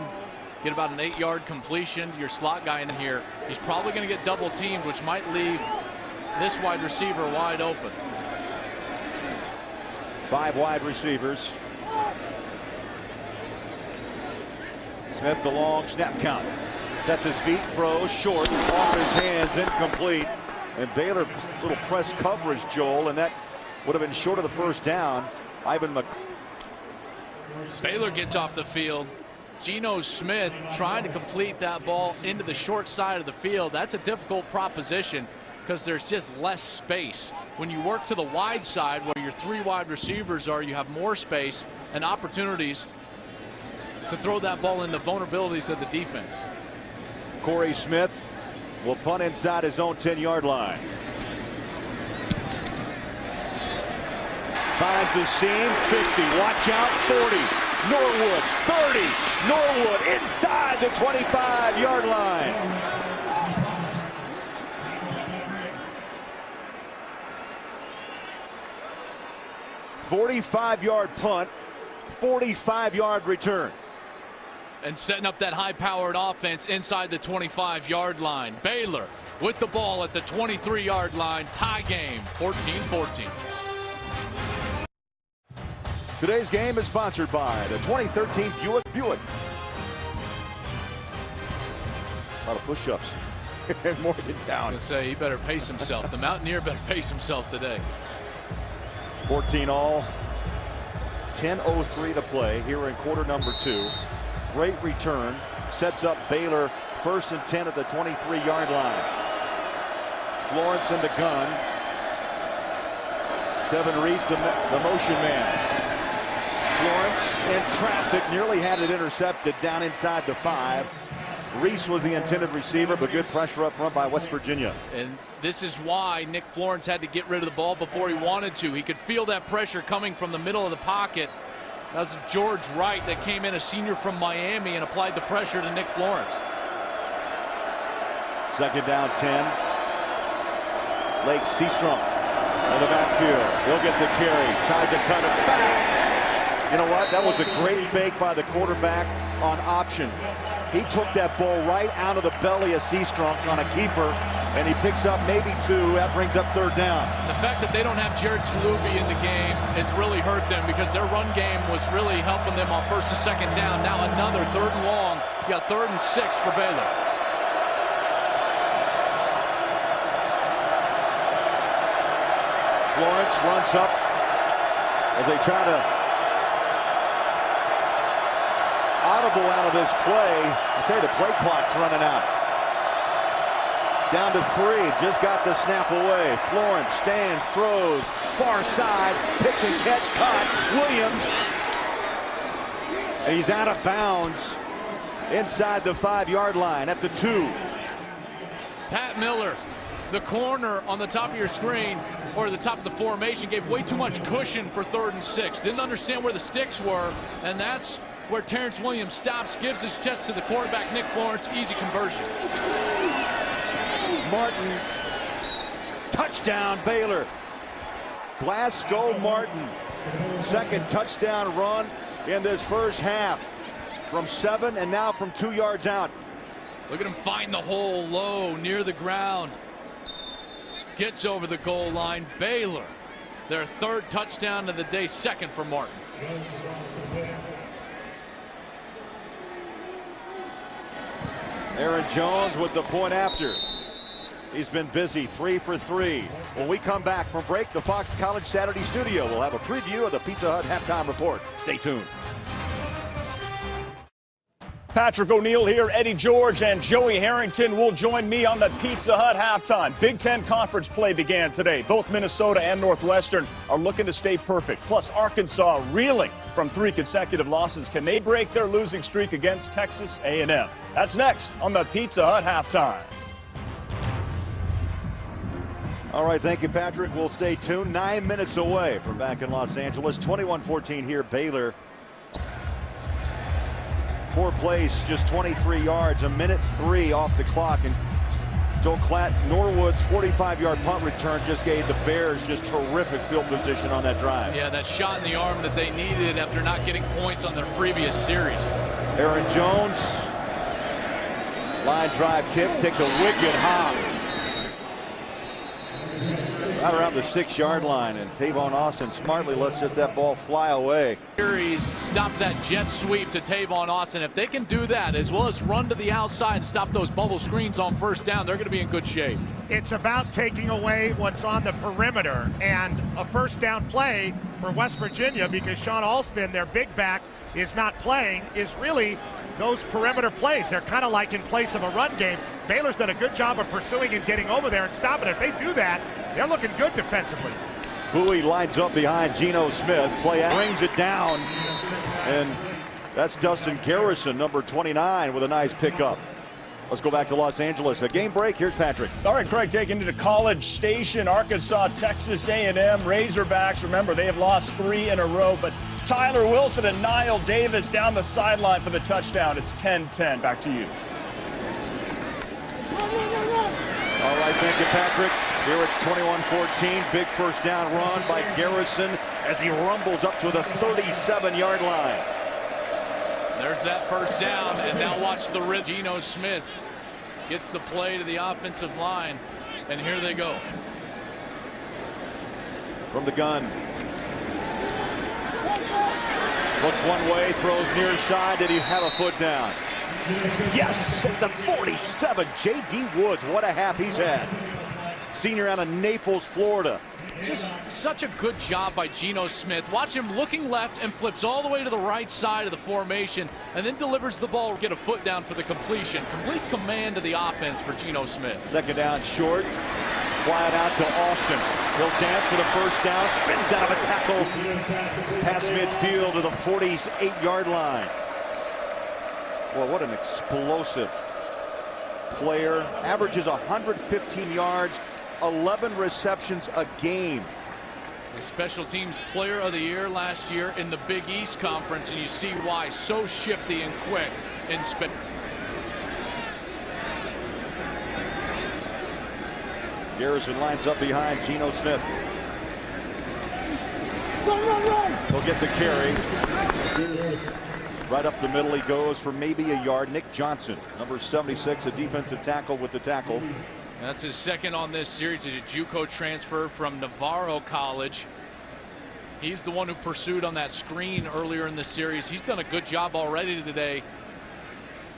get about an 8-yard completion. Your slot guy in here, he's probably going to get double teamed, which might leave this wide receiver wide open. 5 wide receivers. Smith, the long snap count. Sets his feet, throws short, off his hands, incomplete. And Baylor, little press coverage, Joel, and that would have been short of the first down. Baylor gets off the field. Geno Smith trying to complete that ball into the short side of the field. That's a difficult proposition because there's just less space. When you work to the wide side where your 3 wide receivers are, you have more space and opportunities to throw that ball in the vulnerabilities of the defense. Corey Smith will punt inside his own 10-yard line. Finds his seam, 50, watch out, 40, Norwood, 30, Norwood inside the 25-yard line. "45-yard punt, 45-yard return." And setting up that high-powered offense inside the 25-yard line. Baylor with the ball at the 23-yard line. Tie game, 14-14. Today's game is sponsored by the 2013 Buick. A lot of push-ups in Morgantown. I was gonna say he better pace himself. The Mountaineer better pace himself today. 14 all. 10:03 to play here in quarter number 2. Great return. Sets up Baylor 1st and 10 at the 23-yard line. Florence in the gun. Tevin Reese, the motion man. Florence in traffic, nearly had it intercepted down inside the 5. Reese was the intended receiver, but good pressure up front by West Virginia. And this is why Nick Florence had to get rid of the ball before he wanted to. He could feel that pressure coming from the middle of the pocket. That was George Wright that came in, a senior from Miami, and applied the pressure to Nick Florence. 2nd down 10. Lake Seastrom in the backfield. He'll get the carry. Tries to cut it back. You know what? That was a great fake by the quarterback on option. He took that ball right out of the belly of Seastrom on a keeper, and he picks up maybe 2. That brings up 3rd down. The fact that they don't have Jared Salubi in the game has really hurt them because their run game was really helping them on 1st and 2nd down. Now another 3rd and long. You got 3rd and 6 for Baylor. Florence runs up as they try to audible out of this play. I'll tell you, the play clock's running out. Down to 3, just got the snap away. Florence stands, throws, far side, pitch and catch, caught. Williams, and he's out of bounds inside the 5-yard line at the 2. Pat Miller, the corner on the top of your screen, or the top of the formation, gave way too much cushion for 3rd and 6. Didn't understand where the sticks were, and that's where Terrence Williams stops, gives his chest to the quarterback, Nick Florence. Easy conversion. Martin, touchdown Baylor. Glasgow Martin, 2nd touchdown run in this first half. From 7 and now from 2 yards out. Look at him find the hole low near the ground. Gets over the goal line. Baylor, their 3rd touchdown of the day, 2nd for Martin. Aaron Jones with the point after. He's been busy, 3 for 3. When we come back from break, the Fox College Saturday studio will have a preview of the Pizza Hut halftime report. Stay tuned. Patrick O'Neill here, Eddie George and Joey Harrington will join me on the Pizza Hut halftime. Big Ten Conference play began today. Both Minnesota and Northwestern are looking to stay perfect. Plus, Arkansas reeling from 3 consecutive losses. Can they break their losing streak against Texas A&M? That's next on the Pizza Hut halftime. All right, thank you, Patrick. We'll stay tuned. 9 minutes away from back in Los Angeles. 21-14 here, Baylor. 4 plays, just 23 yards, 1:03 off the clock. And Joe Klatt, Norwood's 45-yard punt return just gave the Bears just terrific field position on that drive. Yeah, that shot in the arm that they needed after not getting points on their previous series. Aaron Jones, line drive kick, takes a wicked hop. Right around the 6-yard line, and Tavon Austin smartly lets just that ball fly away. Series stop that jet sweep to Tavon Austin. If they can do that, as well as run to the outside and stop those bubble screens on first down, they're going to be in good shape. It's about taking away what's on the perimeter, and a first down play for West Virginia, because Sean Alston, their big back, is not playing, is really those perimeter plays. They're kind of like in place of a run game. Baylor's done a good job of pursuing and getting over there and stopping it. If they do that, they're looking good defensively. Bowie lines up behind Geno Smith. Brings it down, and that's Dustin Garrison, number 29, with a nice pickup. Let's go back to Los Angeles. A game break. Here's Patrick. All right, Craig, taking you to College Station, Arkansas, Texas A&M, Razorbacks. Remember, they have lost 3 in a row, but Tyler Wilson and Niall Davis down the sideline for the touchdown. It's 10-10. Back to you. All right, thank you, Patrick. Here it's 21-14. Big first down run by Garrison as he rumbles up to the 37-yard line. There's that first down, and now watch the rip. Geno Smith gets the play to the offensive line, and here they go. From the gun. Looks one way, throws near side. Did he have a foot down? Yes, at the 47. J.D. Woods, what a half he's had. Senior out of Naples, Florida. Just such a good job by Geno Smith. Watch him looking left and flips all the way to the right side of the formation, and then delivers the ball, get a foot down for the completion. Complete command of the offense for Geno Smith. Second down short. Fly it out to Austin. He'll dance for the first down. Spins out of a tackle. Past midfield to the 48-yard line. Well, what an explosive player. Averages 115 yards. 11 receptions a game. He's the special teams player of the year last year in the Big East Conference, and you see why. So shifty and quick in spin. Garrison lines up behind Geno Smith. He'll get the carry. Right up the middle he goes for maybe a yard. Nick Johnson, number 76, a defensive tackle with the tackle. That's his second on this series. He's a JUCO transfer from Navarro College. He's the one who pursued on that screen earlier in the series. He's done a good job already today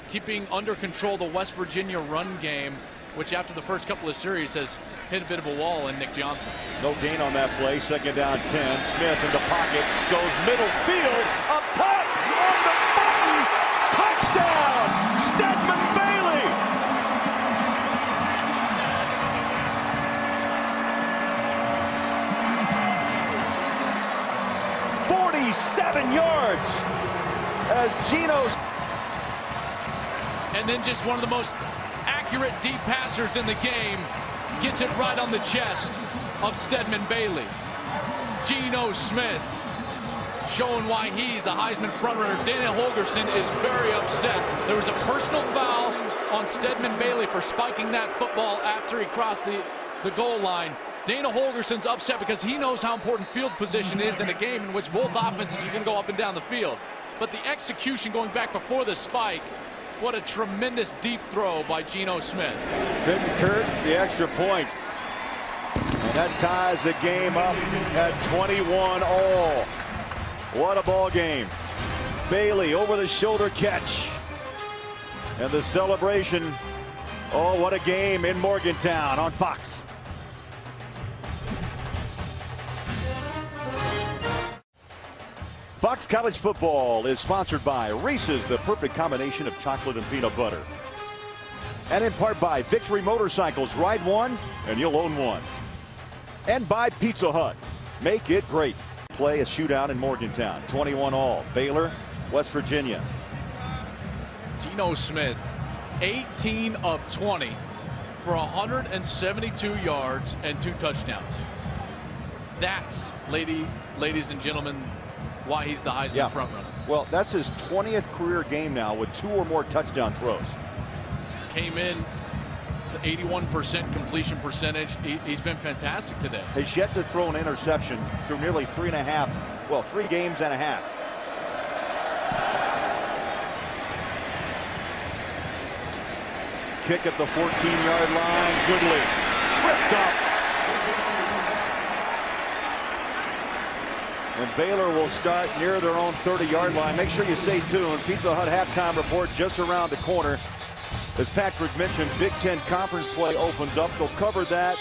keeping under control the West Virginia run game, which after the first couple of series has hit a bit of a wall in Nick Johnson. No gain on that play. Second down 10. Smith in the pocket. Goes middle field. Up top. On the button. Touchdown. Stedman Bailey. .47 yards as Geno's. And then just one of the most accurate deep passers in the game gets it right on the chest of Stedman Bailey. Geno Smith showing why he's a Heisman frontrunner. Dana Holgorsen is very upset. There was a personal foul on Stedman Bailey for spiking that football after he crossed the goal line. Dana Holgorsen's upset because he knows how important field position is in a game in which both offenses are going to go up and down the field. But the execution going back before the spike, what a tremendous deep throw by Geno Smith. Couldn't Kurt the extra point. And that ties the game up at 21 all. What a ball game. Bailey over the shoulder catch. And the celebration. Oh, what a game in Morgantown on Fox. Fox College Football is sponsored by Reese's, the perfect combination of chocolate and peanut butter. And in part by Victory Motorcycles. Ride one and you'll own one. And by Pizza Hut. Make it great. Play a shootout in Morgantown. 21 all. Baylor, West Virginia. Geno Smith, 18 of 20 for 172 yards and 2 touchdowns. That's, ladies and gentlemen, why he's the Heisman frontrunner. Well, that's his 20th career game now with 2 or more touchdown throws. Came in to 81% completion percentage. He's been fantastic today. Has yet to throw an interception through nearly 3 games and a half. Kick at the 14-yard line. Goodley tripped up. And Baylor will start near their own 30-yard line. Make sure you stay tuned. Pizza Hut halftime report just around the corner. As Patrick mentioned, Big Ten Conference play opens up. They'll cover that.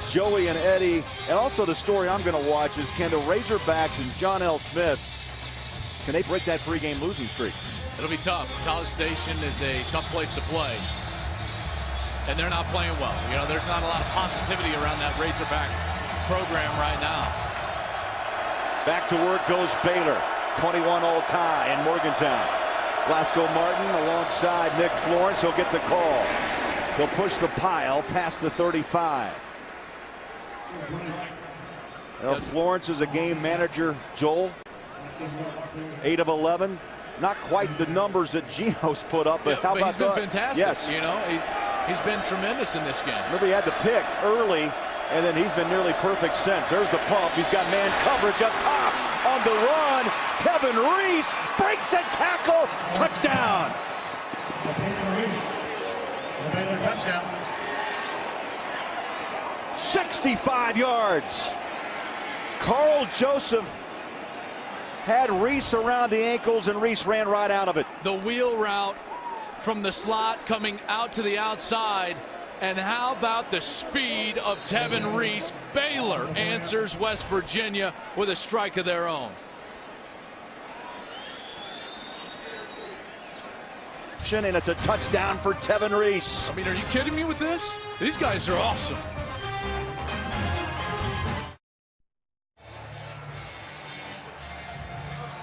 Joey and Eddie. And also the story I'm going to watch is, can the Razorbacks and Geno Smith, can they break that 3-game losing streak? It'll be tough. College Station is a tough place to play. And they're not playing well. You know, there's not a lot of positivity around that Razorback program right now. Back to work goes Baylor. 21-all tie in Morgantown. Glasgow Martin alongside Nick Florence. He'll get the call. He'll push the pile past the 35. Well, Florence is a game manager, Joel. 8 of 11. Not quite the numbers that Geno's put up, but how about he's been fantastic. Yes. You know, he's been tremendous in this game. Remember, he had the pick early, and then he's been nearly perfect since. There's the pump. He's got man coverage up top. On the run, Tevin Reese breaks a tackle. Touchdown. Touchdown. 65 yards. Carl Joseph had Reese around the ankles, and Reese ran right out of it. The wheel route from the slot coming out to the outside. And how about the speed of Tevin Reese? Baylor answers West Virginia with a strike of their own. And it's a touchdown for Tevin Reese. I mean, are you kidding me with this? These guys are awesome.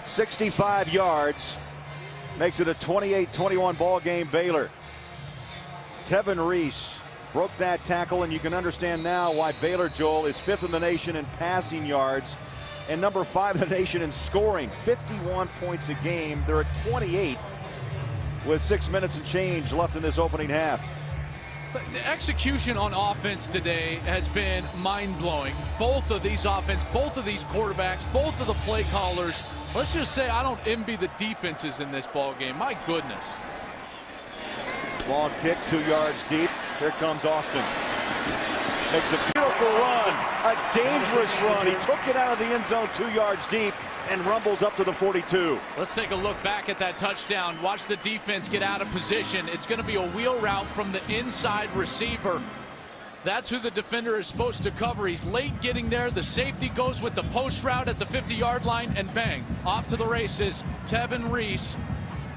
.65 yards. Makes it a 28-21 ball game, Baylor. Tevin Reese broke that tackle, and you can understand now why Baylor, Joel, is 5th in the nation in passing yards and number 5 in the nation in scoring. 51 points a game. They're at 28 with 6 minutes and change left in this opening half. The execution on offense today has been mind-blowing. Both of these offense, both of these quarterbacks, both of the play callers. Let's just say I don't envy the defenses in this ball game. My goodness. Long kick, 2 yards deep. Here comes Austin. Makes a beautiful run, a dangerous run. He took it out of the end zone 2 yards deep and rumbles up to the 42. Let's take a look back at that touchdown. Watch the defense get out of position. It's going to be a wheel route from the inside receiver. That's who the defender is supposed to cover. He's late getting there. The safety goes with the post route at the 50-yard line, and bang, off to the races. Tevin Reese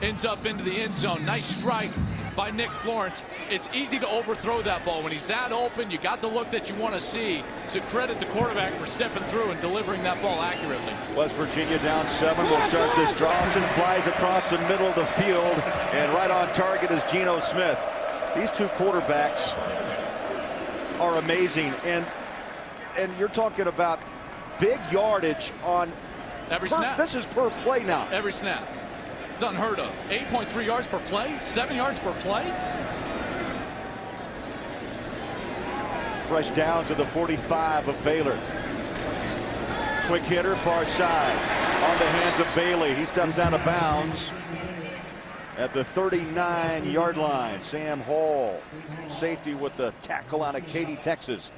ends up into the end zone. Nice strike by Nick Florence. It's easy to overthrow that ball. When he's that open, you got the look that you want to see. So credit the quarterback for stepping through and delivering that ball accurately. West Virginia down 7. We'll start this draw. Austin flies across the middle of the field, and right on target is Geno Smith. These two quarterbacks are amazing, and you're talking about big yardage on every snap. This is per play now. Every snap. It's unheard of. 8.3 yards per play, 7 yards per play. Fresh down to the 45 of Baylor. Quick hitter, far side. On the hands of Bailey. He steps out of bounds at the 39-yard line. Sam Hall, safety with the tackle out of Katy, Texas.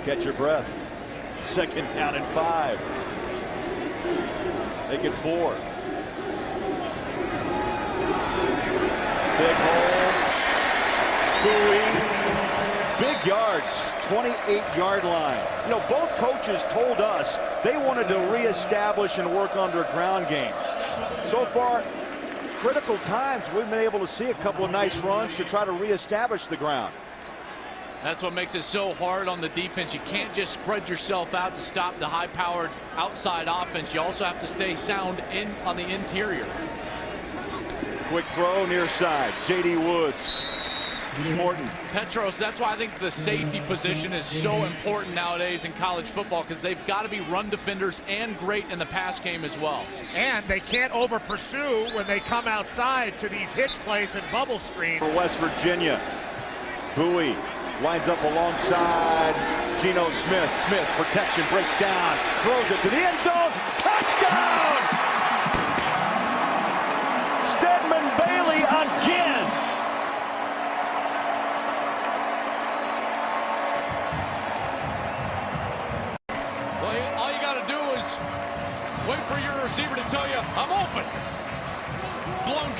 Catch your breath. 2nd down and 5. Make it 4. Big hole. Bowie. Big yards. 28-yard line. You know, both coaches told us they wanted to reestablish and work on their ground game. So far, critical times, we've been able to see a couple of nice runs to try to reestablish the ground. That's what makes it so hard on the defense. You can't just spread yourself out to stop the high-powered outside offense. You also have to stay sound in on the interior. Quick throw near side. J.D. Woods. Morton. Petros, that's why I think the safety position is so important nowadays in college football, because they've got to be run defenders and great in the pass game as well. And they can't over-pursue when they come outside to these hitch plays and bubble screen. For West Virginia, Bowie lines up alongside Geno Smith. Smith, protection, breaks down, throws it to the end zone. Touchdown! Stedman Bailey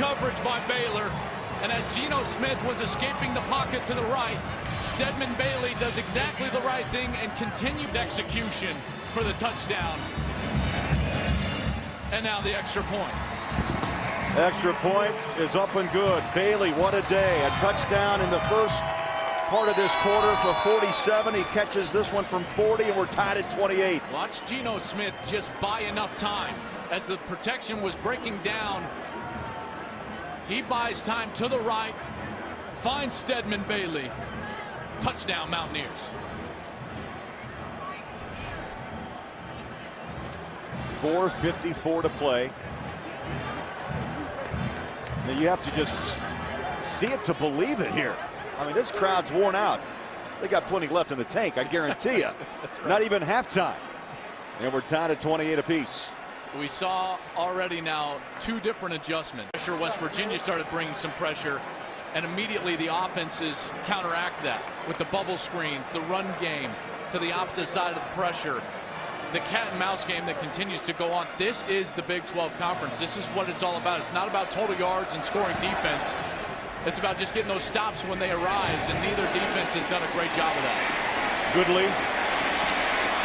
coverage by Baylor. And as Geno Smith was escaping the pocket to the right, Stedman Bailey does exactly the right thing and continued execution for the touchdown. And now the extra point. Extra point is up and good. Bailey, what a day. A touchdown in the first part of this quarter for 47. He catches this one from 40, and we're tied at 28. Watch Geno Smith just buy enough time. As the protection was breaking down, he buys time to the right, finds Stedman Bailey. Touchdown, Mountaineers. .454 to play. Now you have to just see it to believe it here. I mean, this crowd's worn out. They got plenty left in the tank, I guarantee you. Right. Not even halftime. And we're tied at 28 apiece. We saw already now two different adjustments. Sure, West Virginia started bringing some pressure, and immediately the offenses counteract that with the bubble screens, the run game to the opposite side of the pressure. The cat and mouse game that continues to go on. This is the Big 12 Conference. This is what it's all about. It's not about total yards and scoring defense. It's about just getting those stops when they arise, and neither defense has done a great job of that. Goodley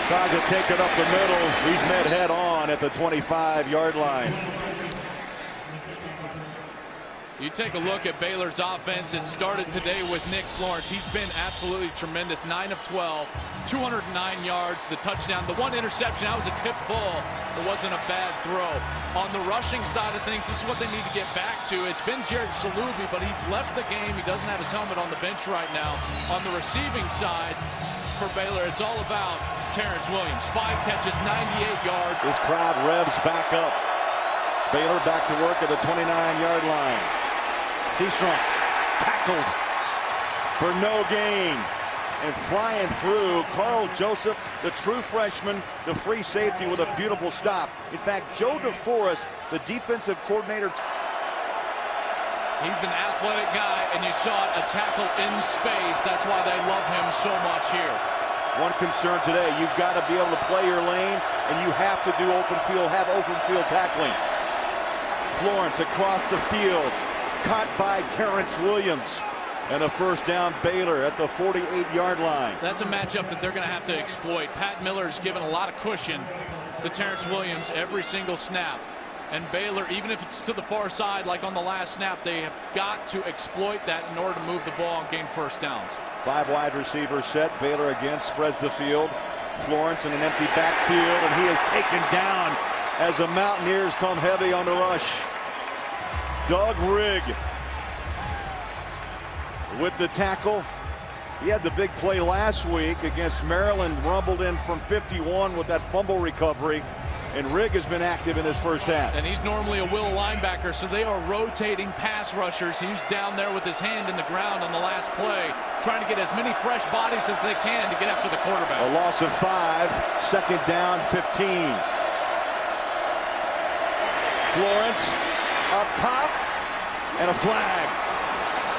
tries to take it up the middle. He's met head on at the 25-yard line. You take a look at Baylor's offense. It started today with Nick Florence. He's been absolutely tremendous. 9 of 12, 209 yards, the touchdown. The one interception, that was a tipped ball. It wasn't a bad throw. On the rushing side of things, this is what they need to get back to. It's been Jared Salubi, but he's left the game. He doesn't have his helmet on the bench right now. On the receiving side for Baylor, it's all about Terrence Williams. 5 catches, 98 yards. This crowd revs back up. Baylor back to work at the 29-yard line. Seastrunk tackled for no gain, and flying through, Carl Joseph, the true freshman, the free safety with a beautiful stop. In fact, Joe DeForest, the defensive coordinator. He's an athletic guy, and you saw it, a tackle in space. That's why they love him so much here. One concern today, you've got to be able to play your lane, and you have to do open field, have open field tackling. Florence across the field, caught by Terrence Williams, and a first down. Baylor at the 48-yard line. That's a matchup that they're going to have to exploit. Pat Miller's given a lot of cushion to Terrence Williams every single snap. And Baylor, even if it's to the far side like on the last snap, they have got to exploit that in order to move the ball and gain first downs. 5 wide receivers set. Baylor again spreads the field. Florence in an empty backfield, and he is taken down as the Mountaineers come heavy on the rush. Doug Rigg with the tackle. He had the big play last week against Maryland, rumbled in from 51 with that fumble recovery, and Rigg has been active in this first half. And he's normally a will linebacker, so they are rotating pass rushers. He's down there with his hand in the ground on the last play, trying to get as many fresh bodies as they can to get after the quarterback. A loss of 5, second down, 15. Florence up top, and a flag.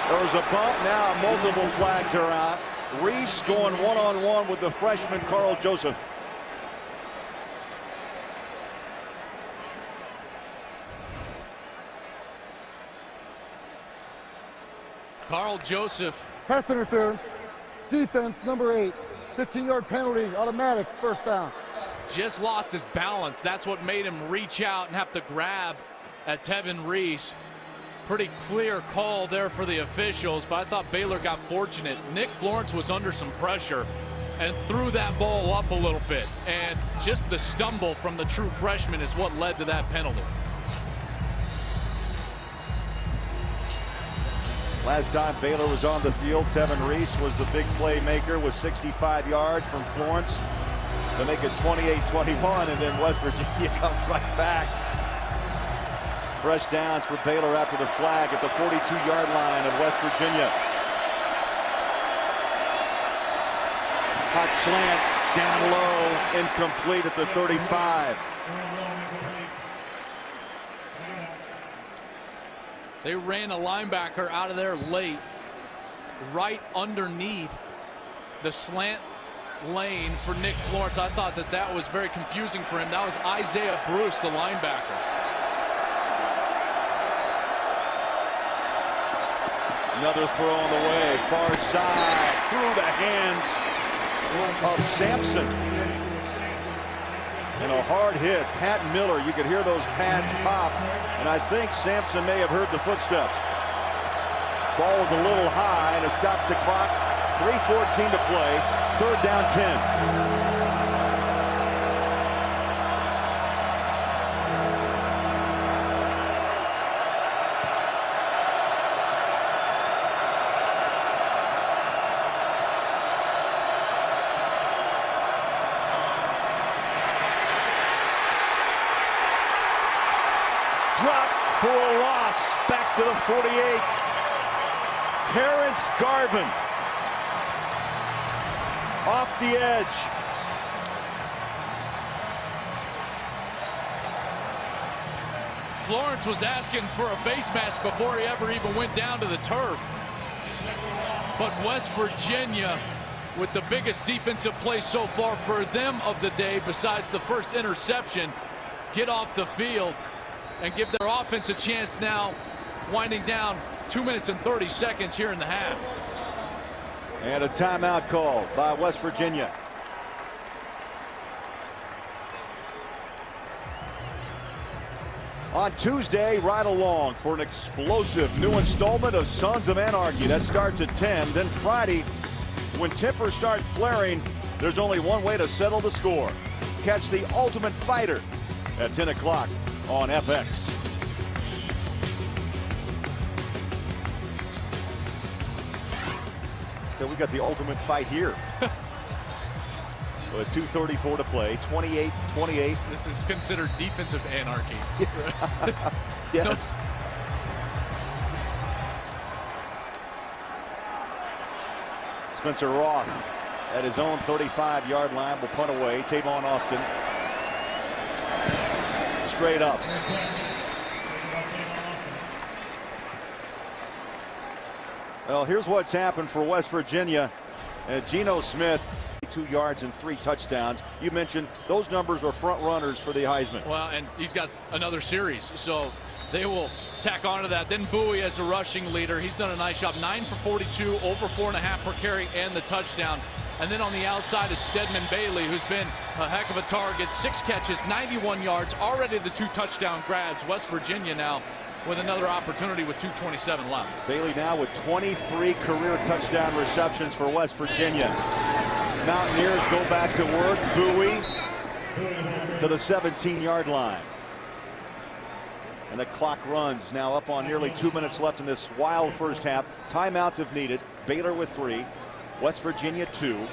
There was a bump, now multiple flags are out. Reese going one-on-one with the freshman Carl Joseph. Carl Joseph. Pass interference. Defense, number 8. 15-yard penalty, automatic, first down. Just lost his balance. That's what made him reach out and have to grab at Tevin Reese. Pretty clear call there for the officials, but I thought Baylor got fortunate. Nick Florence was under some pressure and threw that ball up a little bit. And just the stumble from the true freshman is what led to that penalty. Last time Baylor was on the field, Tevin Reese was the big playmaker with 65 yards from Florence to make it 28-21, and then West Virginia comes right back. Fresh downs for Baylor after the flag at the 42-yard line of West Virginia. Hot slant down low, incomplete at the 35. They ran a linebacker out of there late, right underneath the slant lane for Nick Florence. I thought that was very confusing for him. That was Isaiah Bruce, the linebacker. Another throw on the way, far side, through the hands of Sampson. And a hard hit. Pat Miller, you could hear those pads pop, and I think Sampson may have heard the footsteps. Ball was a little high, and it stops the clock. 3:14 to play, 3rd down 10. Drop for a loss, back to the 48. Terrence Garvin off the edge. Florence was asking for a face mask before he ever even went down to the turf. But West Virginia, with the biggest defensive play so far for them of the day, besides the first interception, get off the field and give their offense a chance now, winding down 2 minutes and 30 seconds here in the half. And a timeout called by West Virginia. On Tuesday, ride along for an explosive new installment of Sons of Anarchy. That starts at 10. Then Friday, when tempers start flaring, there's only one way to settle the score. Catch The Ultimate Fighter at 10 o'clock on FX. So we got the ultimate fight here. With 2:34 to play, 28-28. This is considered defensive anarchy. Yes. Spencer Roth at his own 35-yard line will punt away. Tavon Austin straight up. Well, here's what's happened for West Virginia. Geno Smith, 2 yards and 3 touchdowns. You mentioned those numbers are front runners for the Heisman. Well, and he's got another series, so they will tack onto that. Then Bowie as a rushing leader. He's done a nice job. 9 for 42, over 4.5 per carry, and the touchdown. And then on the outside, it's Stedman Bailey, who's been a heck of a target. 6 catches, 91 yards, already the 2 touchdown grabs. West Virginia now with another opportunity with 2:27 left. Bailey now with 23 career touchdown receptions for West Virginia. Mountaineers go back to work. Bowie to the 17-yard line. And the clock runs now up on nearly 2 minutes left in this wild first half. Timeouts if needed. Baylor with 3. West Virginia 2.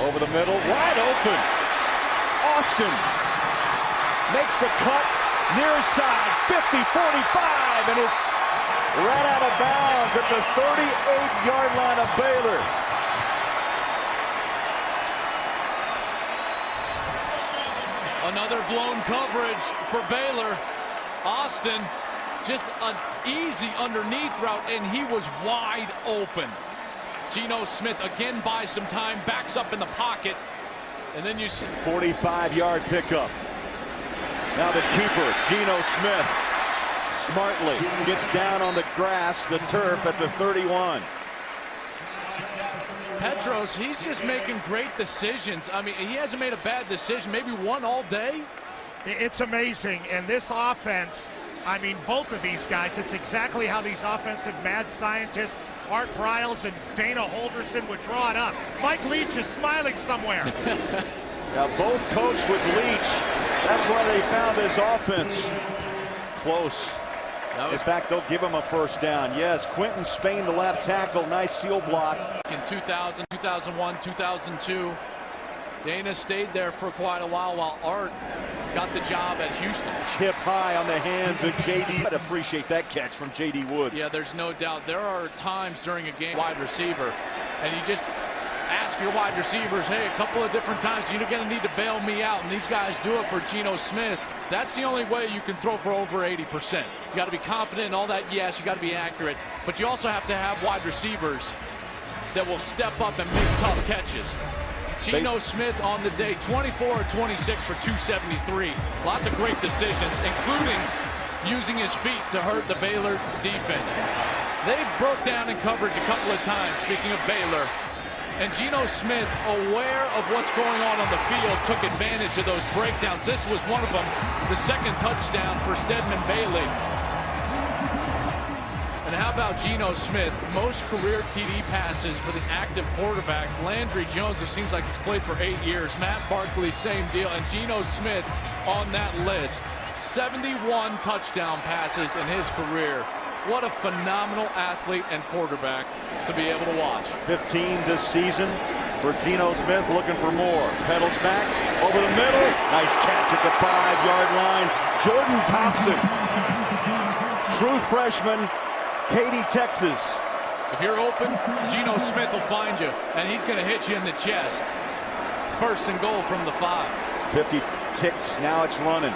Over the middle, wide open. Austin makes a cut near side, 50-45, and is right out of bounds at the 38-yard line of Baylor. Another blown coverage for Baylor. Austin, just an easy underneath route, and he was wide open. Geno Smith again buys some time, backs up in the pocket, and then you see 45-yard pickup. Now the keeper, Geno Smith, smartly gets down on the grass, the turf at the 31. Petros, he's just making great decisions. I mean, he hasn't made a bad decision, maybe one all day. It's amazing, and this offense, I mean, both of these guys, it's exactly how these offensive mad scientists, Art Briles and Dana Holgerson, would draw it up. Mike Leach is smiling somewhere. Now both coached with Leach. That's why they found this offense close. In fact, they'll give him a first down. Yes, Quentin Spain, the left tackle, nice seal block. In 2000, 2001, 2002, Dana stayed there for quite a while Art got the job at Houston. Hip high on the hands of J.D. I'd appreciate that catch from J.D. Woods. Yeah, there's no doubt. There are times during a game, wide receiver, and you just ask your wide receivers, hey, a couple of different times, you're going to need to bail me out, and these guys do it for Geno Smith. That's the only way you can throw for over 80%. You got to be confident in all that. Yes, you got to be accurate, but you also have to have wide receivers that will step up and make tough catches. Geno Smith on the day, 24 or 26 for 273. Lots of great decisions, including using his feet to hurt the Baylor defense. They broke down in coverage a couple of times, speaking of Baylor. And Geno Smith, aware of what's going on the field, took advantage of those breakdowns. This was one of them, the second touchdown for Stedman Bailey. And how about Geno Smith? Most career TD passes for the active quarterbacks. Landry Jones, it seems like he's played for 8 years. Matt Barkley, same deal. And Geno Smith on that list. 71 touchdown passes in his career. What a phenomenal athlete and quarterback to be able to watch. 15 this season for Geno Smith, looking for more. Pedals back over the middle. Nice catch at the 5-yard line. Jordan Thompson, true freshman, Katy, Texas. If you're open, Geno Smith will find you, and he's going to hit you in the chest. First and goal from the 5. 50 ticks, now it's running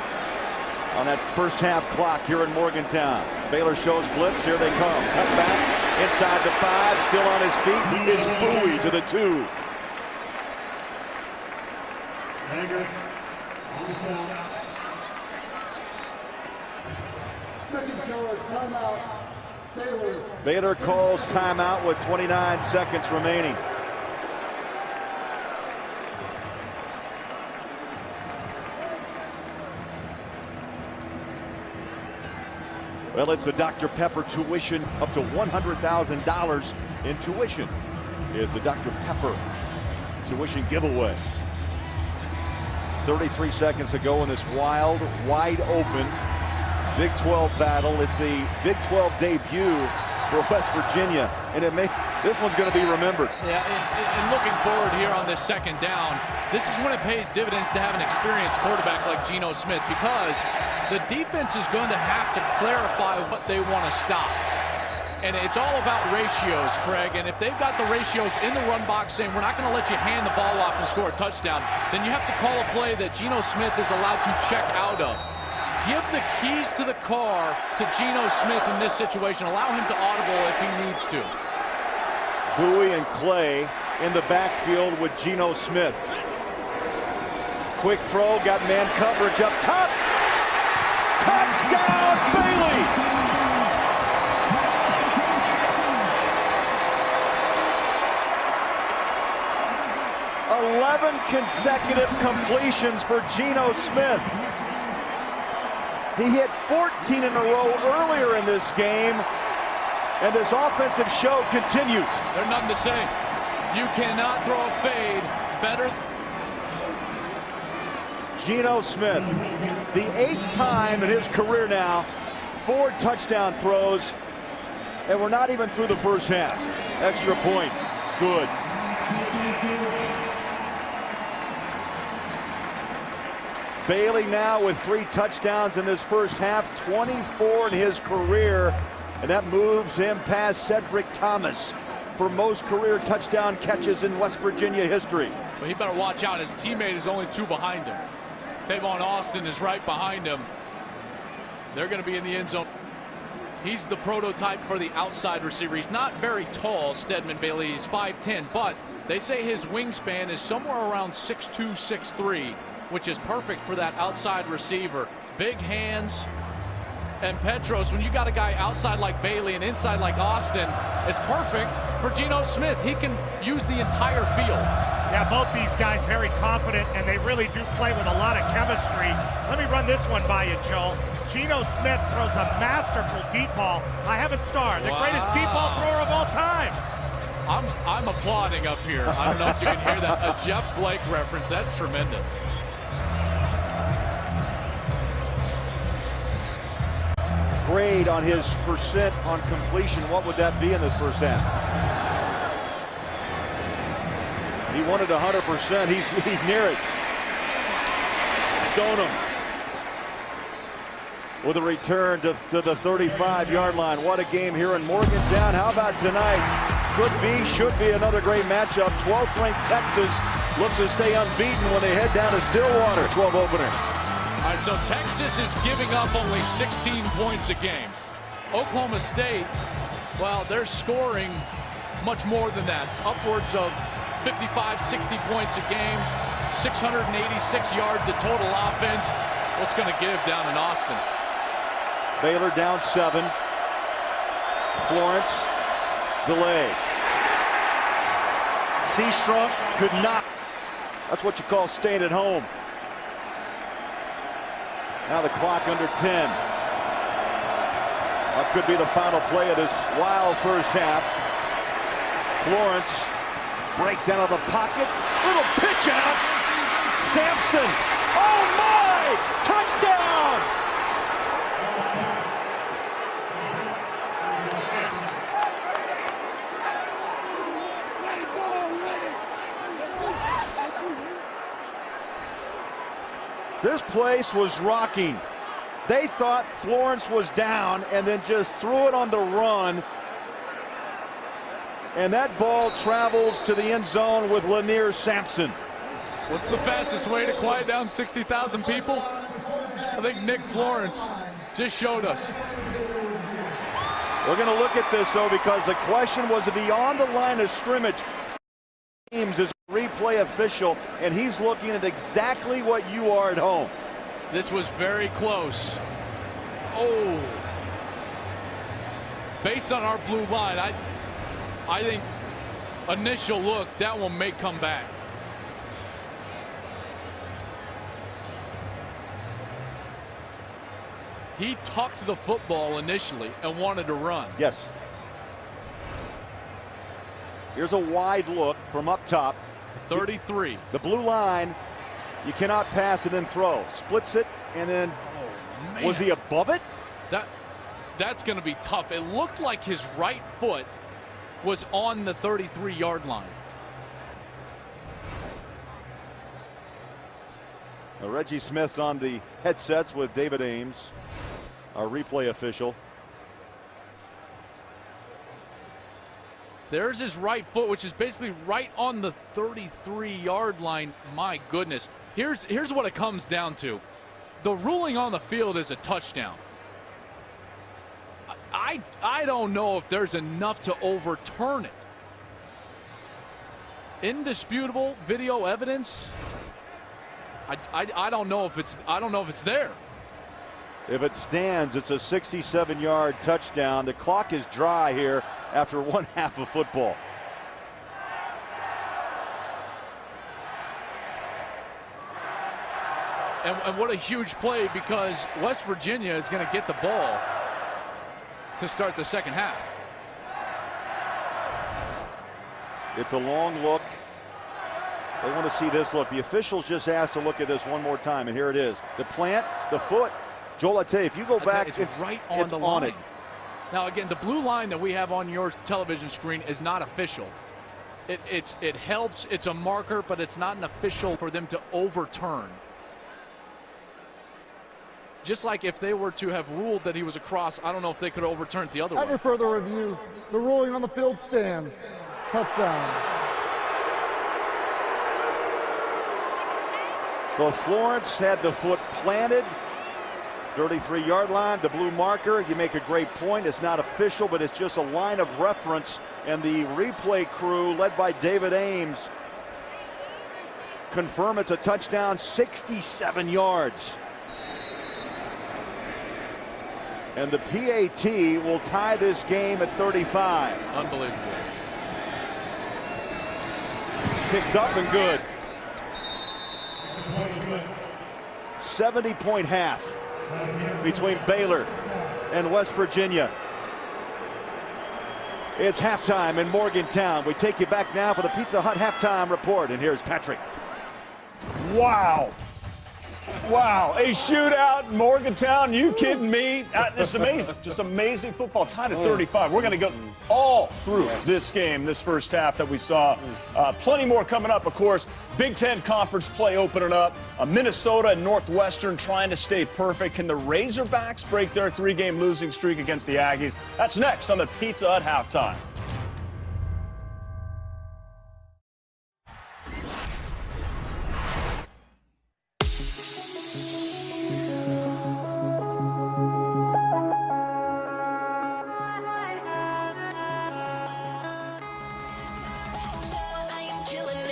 on that first half clock here in Morgantown. Baylor shows blitz, here they come. Cut back, inside the 5, still on his feet. He is Bowie to the 2. Baylor calls timeout with 29 seconds remaining. Well, it's the Dr. Pepper tuition, up to $100,000 in tuition is the Dr. Pepper tuition giveaway. 33 seconds to go in this wild, wide open Big 12 battle. It's the Big 12 debut for West Virginia, and this one's going to be remembered. Yeah, and looking forward here on this second down, this is when it pays dividends to have an experienced quarterback like Geno Smith, because the defense is going to have to clarify what they want to stop. And it's all about ratios, Craig. And if they've got the ratios in the run box saying we're not going to let you hand the ball off and score a touchdown, then you have to call a play that Geno Smith is allowed to check out of. Give the keys to the car to Geno Smith in this situation. Allow him to audible if he needs to. Bowie and Clay in the backfield with Geno Smith. Quick throw, got man coverage up top. Touchdown, Bailey! Consecutive completions for Geno Smith. He hit 14 in a row earlier in this game, and this offensive show continues. There's nothing to say. You cannot throw a fade better. Geno Smith, the 8th time in his career now, 4 touchdown throws, and we're not even through the first half. Extra point, good. Bailey now with 3 touchdowns in this first half, 24 in his career, and that moves him past Cedric Thomas for most career touchdown catches in West Virginia history. But he better watch out. His teammate is only 2 behind him. Tavon Austin is right behind him. They're going to be in the end zone. He's the prototype for the outside receiver. He's not very tall, Stedman Bailey. He's 5'10", but they say his wingspan is somewhere around 6'2", 6'3", which is perfect for that outside receiver. Big hands. And Petros, when you got a guy outside like Bailey and inside like Austin, it's perfect for Geno Smith. He can use the entire field. Yeah, both these guys very confident, and they really do play with a lot of chemistry. Let me run this one by you, Joel. Geno Smith throws a masterful deep ball. I haven't starred, the greatest deep ball thrower of all time. I'm applauding up here. I don't know if you can hear that. A Jeff Blake reference. That's tremendous. Grade on his percent on completion, what would that be in this first half? He wanted 100%. He's near it. Stoneham with a return to the 35-yard line. What a game here in Morgantown. How about tonight? Should be another great matchup. 12th ranked Texas looks to stay unbeaten when they head down to Stillwater. 12 opener. All right, so Texas is giving up only 16 points a game. Oklahoma State, well, they're scoring much more than that, upwards of 55, 60 points a game, 686 yards of total offense. What's going to give down in Austin? Baylor down 7. Florence, delay. Seastrunk could not. That's what you call staying at home. Now the clock under 10. That could be the final play of this wild first half. Florence breaks out of the pocket. Little pitch out. Sampson. Oh my! Touchdown! This place was rocking. They thought Florence was down and then just threw it on the run. And that ball travels to the end zone with Lanier Sampson. What's the fastest way to quiet down 60,000 people? I think Nick Florence just showed us. We're going to look at this, though, because the question was beyond the line of scrimmage. James is a replay official, and he's looking at exactly what you are at home. This was very close. Oh. Based on our blue line, I think initial look, that one may come back. He tucked the football initially and wanted to run. Yes. Here's a wide look from up top. 33. The blue line, you cannot pass and then throw. Splits it, and then was he above it? That's going to be tough. It looked like his right foot was on the 33-yard line. Now, Reggie Smith's on the headsets with David Ames, our replay official. There's his right foot, which is basically right on the 33-yard line. My goodness. Here's what it comes down to. The ruling on the field is a touchdown. I don't know if there's enough to overturn it. Indisputable video evidence. I don't know if it's there. If it stands, it's a 67-yard touchdown. The clock is dry here after one half of football. And what a huge play, because West Virginia is going to get the ball to start the second half. It's a long look. They want to see this look. The officials just asked to look at this one more time, and here it is. The plant, the foot. Joel, I tell you, if you go back, it's right on the line. Now, again, the blue line that we have on your television screen is not official. It helps. It's a marker, but it's not an official for them to overturn. Just like if they were to have ruled that he was across, I don't know if they could have overturned the other way. After further review, the ruling on the field stands. Touchdown. So Florence had the foot planted. 33-yard line, the blue marker. You make a great point. It's not official, but it's just a line of reference. And the replay crew, led by David Ames, confirm it's a touchdown, 67 yards. And the PAT will tie this game at 35. Unbelievable. Picks up and good. 70-point half between Baylor and West Virginia. It's halftime in Morgantown. We take you back now for the Pizza Hut halftime report, and here's Patrick. Wow. Wow, a shootout in Morgantown. You kidding me? It's amazing. Just amazing football. Tied at 35. We're going to go all through this game, this first half that we saw. Plenty more coming up, of course. Big Ten Conference play opening up. Minnesota and Northwestern trying to stay perfect. Can the Razorbacks break their 3-game losing streak against the Aggies? That's next on the Pizza Hut halftime. I am killing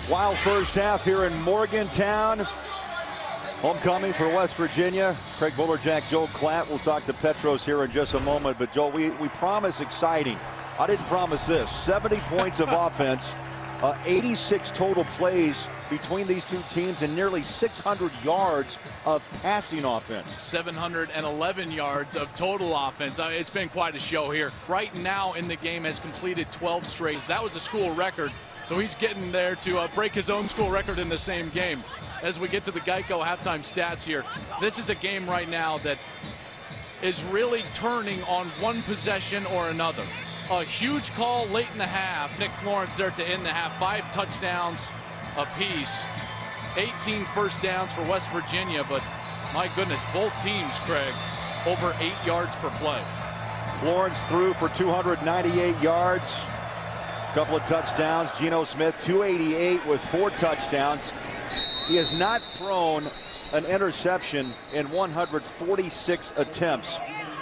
Wild first half here in Morgantown. Homecoming for West Virginia. Craig Bolerjack, Joel Klatt. We'll talk to Petros here in just a moment. But Joel, we promise exciting. I didn't promise this. 70 points of offense, 86 total plays between these two teams, and nearly 600 yards of passing offense. 711 yards of total offense. It's been quite a show here. Right now in the game has completed 12 straight. That was a school record. So he's getting there to break his own school record in the same game. As we get to the Geico halftime stats here, this is a game right now that is really turning on one possession or another. A huge call late in the half. Nick Florence there to end the half. 5 touchdowns apiece. 18 first downs for West Virginia, but my goodness, both teams, Craig, over 8 yards per play. Florence threw for 298 yards. A couple of touchdowns. Geno Smith, 288 with 4 touchdowns. He has not thrown an interception in 146 attempts.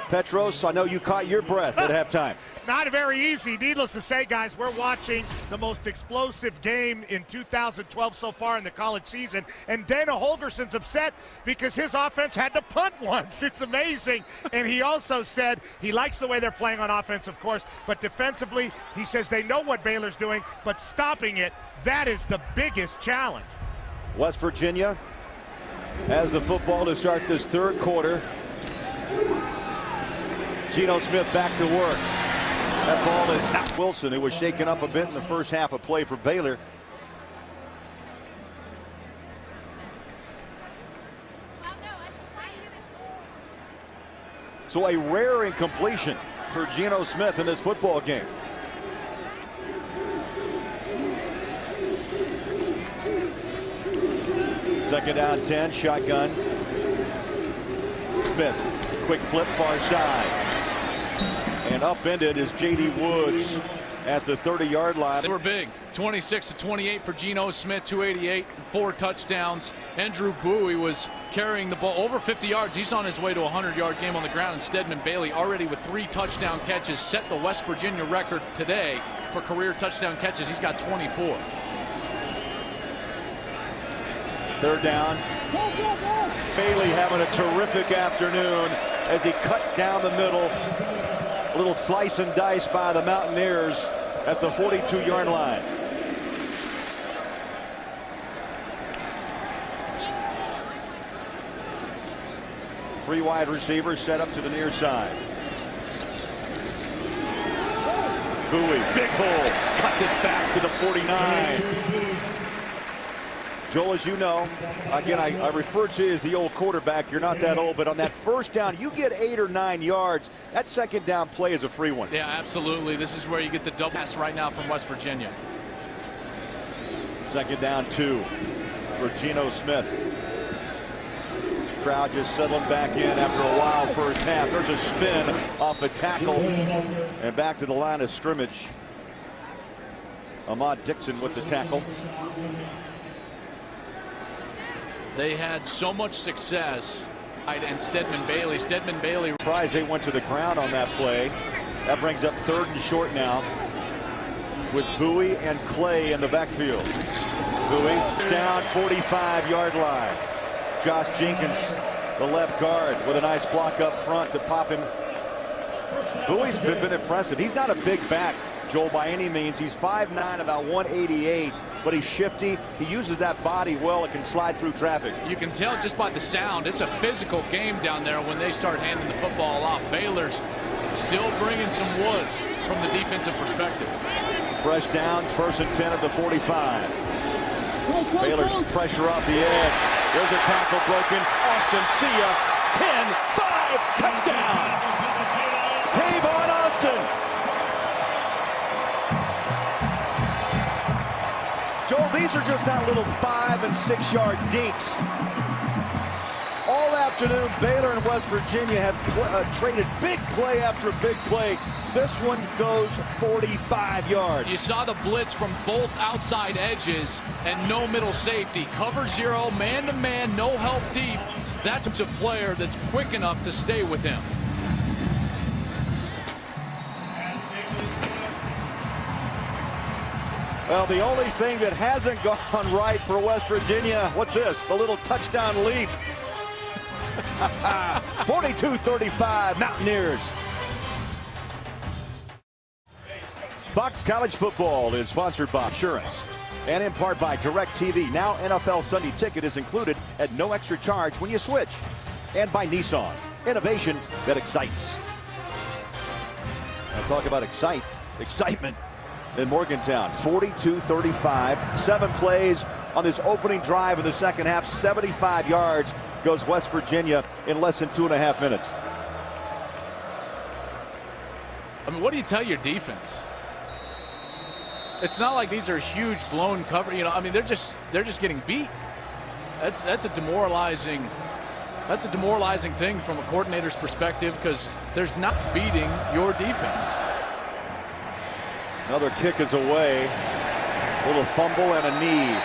Petros, I know you caught your breath at halftime. Not very easy. Needless to say, guys, we're watching the most explosive game in 2012 so far in the college season. And Dana Holgerson's upset because his offense had to punt once. It's amazing. And he also said he likes the way they're playing on offense, of course, but defensively, he says they know what Baylor's doing, but stopping it, that is the biggest challenge. West Virginia has the football to start this third quarter. Geno Smith back to work. That ball is not Wilson, who was shaken up a bit in the first half of play for Baylor. So a rare incompletion for Geno Smith in this football game. Second down 10, shotgun. Smith, quick flip far side. And upended is J.D. Woods at the 30-yard line. They were big. 26-28 for Geno Smith, 288, 4 touchdowns. Andrew Bowie was carrying the ball over 50 yards. He's on his way to a 100-yard game on the ground. And Stedman Bailey already with 3 touchdown catches set the West Virginia record today for career touchdown catches. He's got 24. Third down. Bailey having a terrific afternoon as he cut down the middle. A little slice and dice by the Mountaineers at the 42-yard line. Three wide receivers set up to the near side. Bowie, big hole, cuts it back to the 49. Joel, as you know, again, I refer to you as the old quarterback. You're not that old, but on that first down, you get 8 or 9 yards. That second down play is a free one. Yeah, absolutely. This is where you get the double pass right now from West Virginia. Second down 2 for Geno Smith. Crowd just settling back in after a wild first half. There's a spin off a tackle and back to the line of scrimmage. Ahmad Dixon with the tackle. They had so much success, and Stedman Bailey. Surprised they went to the ground on that play. That brings up 3rd and short now with Bowie and Clay in the backfield. Bowie down 45-yard line. Josh Jenkins, the left guard, with a nice block up front to pop him. Bowie's been impressive. He's not a big back, Joel, by any means. He's 5'9", about 188. But he's shifty. He uses that body well. It can slide through traffic. You can tell just by the sound. It's a physical game down there when they start handing the football off. Baylor's still bringing some wood from the defensive perspective. Fresh downs, 1st and 10 at the 45. Baylor's pressure off the edge. There's a tackle broken. Austin, see ya. 10-5, touchdown. Tavon Austin. Joel, these are just not little 5- and 6-yard dinks. All afternoon, Baylor and West Virginia have traded big play after big play. This one goes 45 yards. You saw the blitz from both outside edges and no middle safety. Cover 0, man-to-man, no help deep. That's a player that's quick enough to stay with him. Well, the only thing that hasn't gone right for West Virginia, what's this? The little touchdown leap. 42-35, Mountaineers. Fox College Football is sponsored by Insurance and in part by DirecTV. Now NFL Sunday Ticket is included at no extra charge when you switch. And by Nissan, innovation that excites. Now talk about excitement in Morgantown. 42-35, 7 plays on this opening drive in the second half. 75 yards goes West Virginia in less than 2.5 minutes. I mean, what do you tell your defense? It's not like these are huge blown cover. You know, I mean, they're just getting beat. That's a demoralizing thing from a coordinator's perspective, because there's not beating your defense. Another kick is away. A little fumble and a knee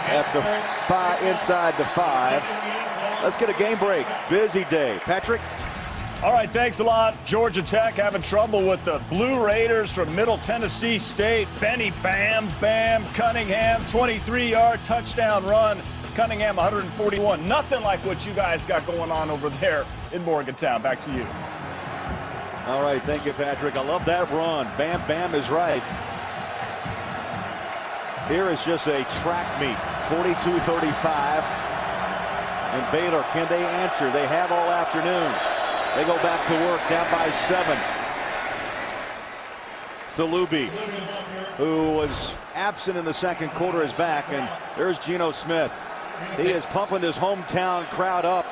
at the 5, inside the 5. Let's get a game break. Busy day. Patrick? All right, thanks a lot. Georgia Tech having trouble with the Blue Raiders from Middle Tennessee State. Benny Bam Cunningham, 23-yard touchdown run. Cunningham, 141. Nothing like what you guys got going on over there in Morgantown. Back to you. All right, thank you, Patrick. I love that run. Bam is right. Here is just a track meet. 42-35. And Baylor, can they answer? They have all afternoon. They go back to work, down by 7. Salubi, who was absent in the second quarter, is back, and there's Geno Smith. He is pumping this hometown crowd up.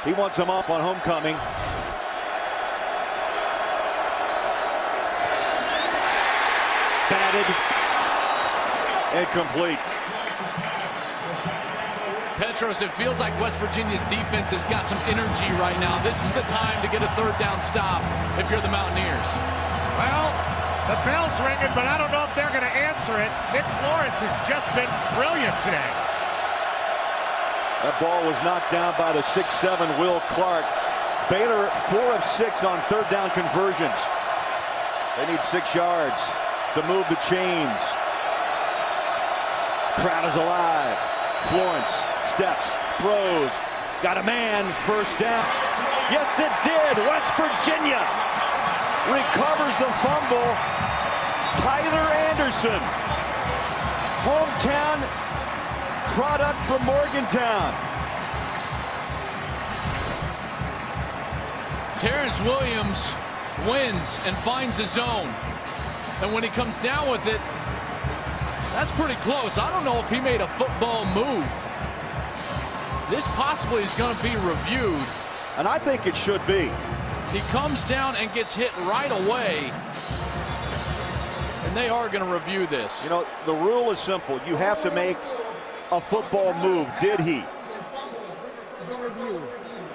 He wants them up on homecoming. Batted. Incomplete. Petros, it feels like West Virginia's defense has got some energy right now. This is the time to get a third down stop if you're the Mountaineers. Well, the bell's ringing, but I don't know if they're going to answer it. Nick Florence has just been brilliant today. That ball was knocked down by the 6'7" Will Clark. Baylor 4 of 6 on third down conversions. They need 6 yards to move the chains. Crowd is alive. Florence steps, throws, got a man, first down. Yes, it did. West Virginia recovers the fumble. Tyler Anderson, hometown product from Morgantown. Terrence Williams wins and finds his zone. And when he comes down with it, that's pretty close. I don't know if he made a football move. This possibly is going to be reviewed. And I think it should be. He comes down and gets hit right away. And they are going to review this. You know, the rule is simple. You have to make a football move. Did he?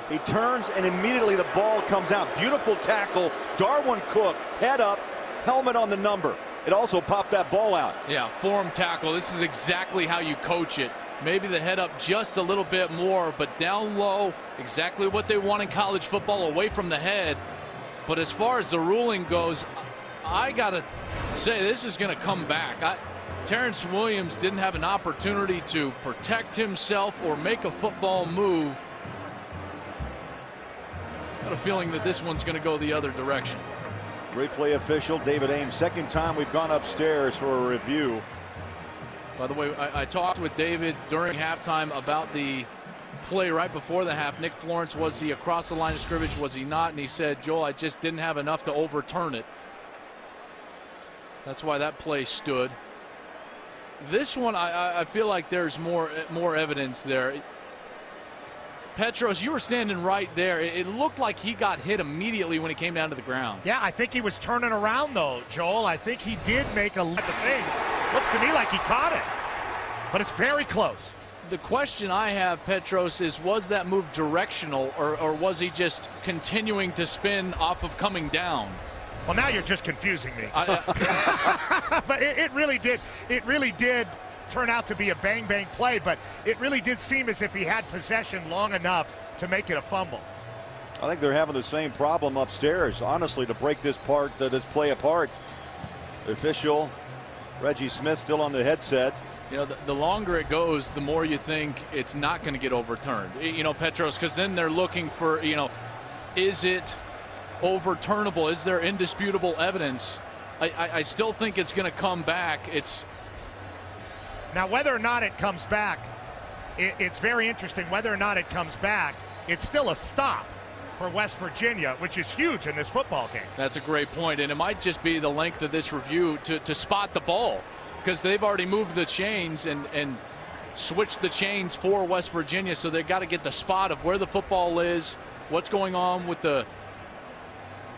He turns and immediately the ball comes out. Beautiful tackle. Darwin Cook, head up, helmet on the number. It also popped that ball out. Yeah, form tackle. This is exactly how you coach it. Maybe the head up just a little bit more, but down low, exactly what they want in college football, away from the head. But as far as the ruling goes, I got to say this is going to come back. Terrence Williams didn't have an opportunity to protect himself or make a football move. Got a feeling that this one's going to go the other direction. Replay official David Ames. Second time we've gone upstairs for a review. By the way, I talked with David during halftime about the play right before the half. Nick Florence, was he across the line of scrimmage? Was he not? And he said, Joel, I just didn't have enough to overturn it. That's why that play stood. This one, I feel like there's more evidence there. Petros, you were standing right there. It looked like he got hit immediately when he came down to the ground. Yeah, I think he was turning around, though, Joel. I think he did make a lot of things. Looks to me like he caught it, but it's very close. The question I have, Petros, is was that move directional, or was he just continuing to spin off of coming down? Well, now you're just confusing me. But it really did turn out to be a bang-bang play, but it really did seem as if he had possession long enough to make it a fumble. I think they're having the same problem upstairs, honestly, to break this play apart. The official Reggie Smith still on the headset. You know, the longer it goes, the more you think it's not going to get overturned. You know, Petros, because then they're looking for, you know, is it overturnable? Is there indisputable evidence? I still think it's going to come back. It's now whether or not it comes back, it's very interesting. Whether or not it comes back, it's still a stop for West Virginia, which is huge in this football game. That's a great point, and it might just be the length of this review to spot the ball, because they've already moved the chains and switched the chains for West Virginia, so they've got to get the spot of where the football is, what's going on with the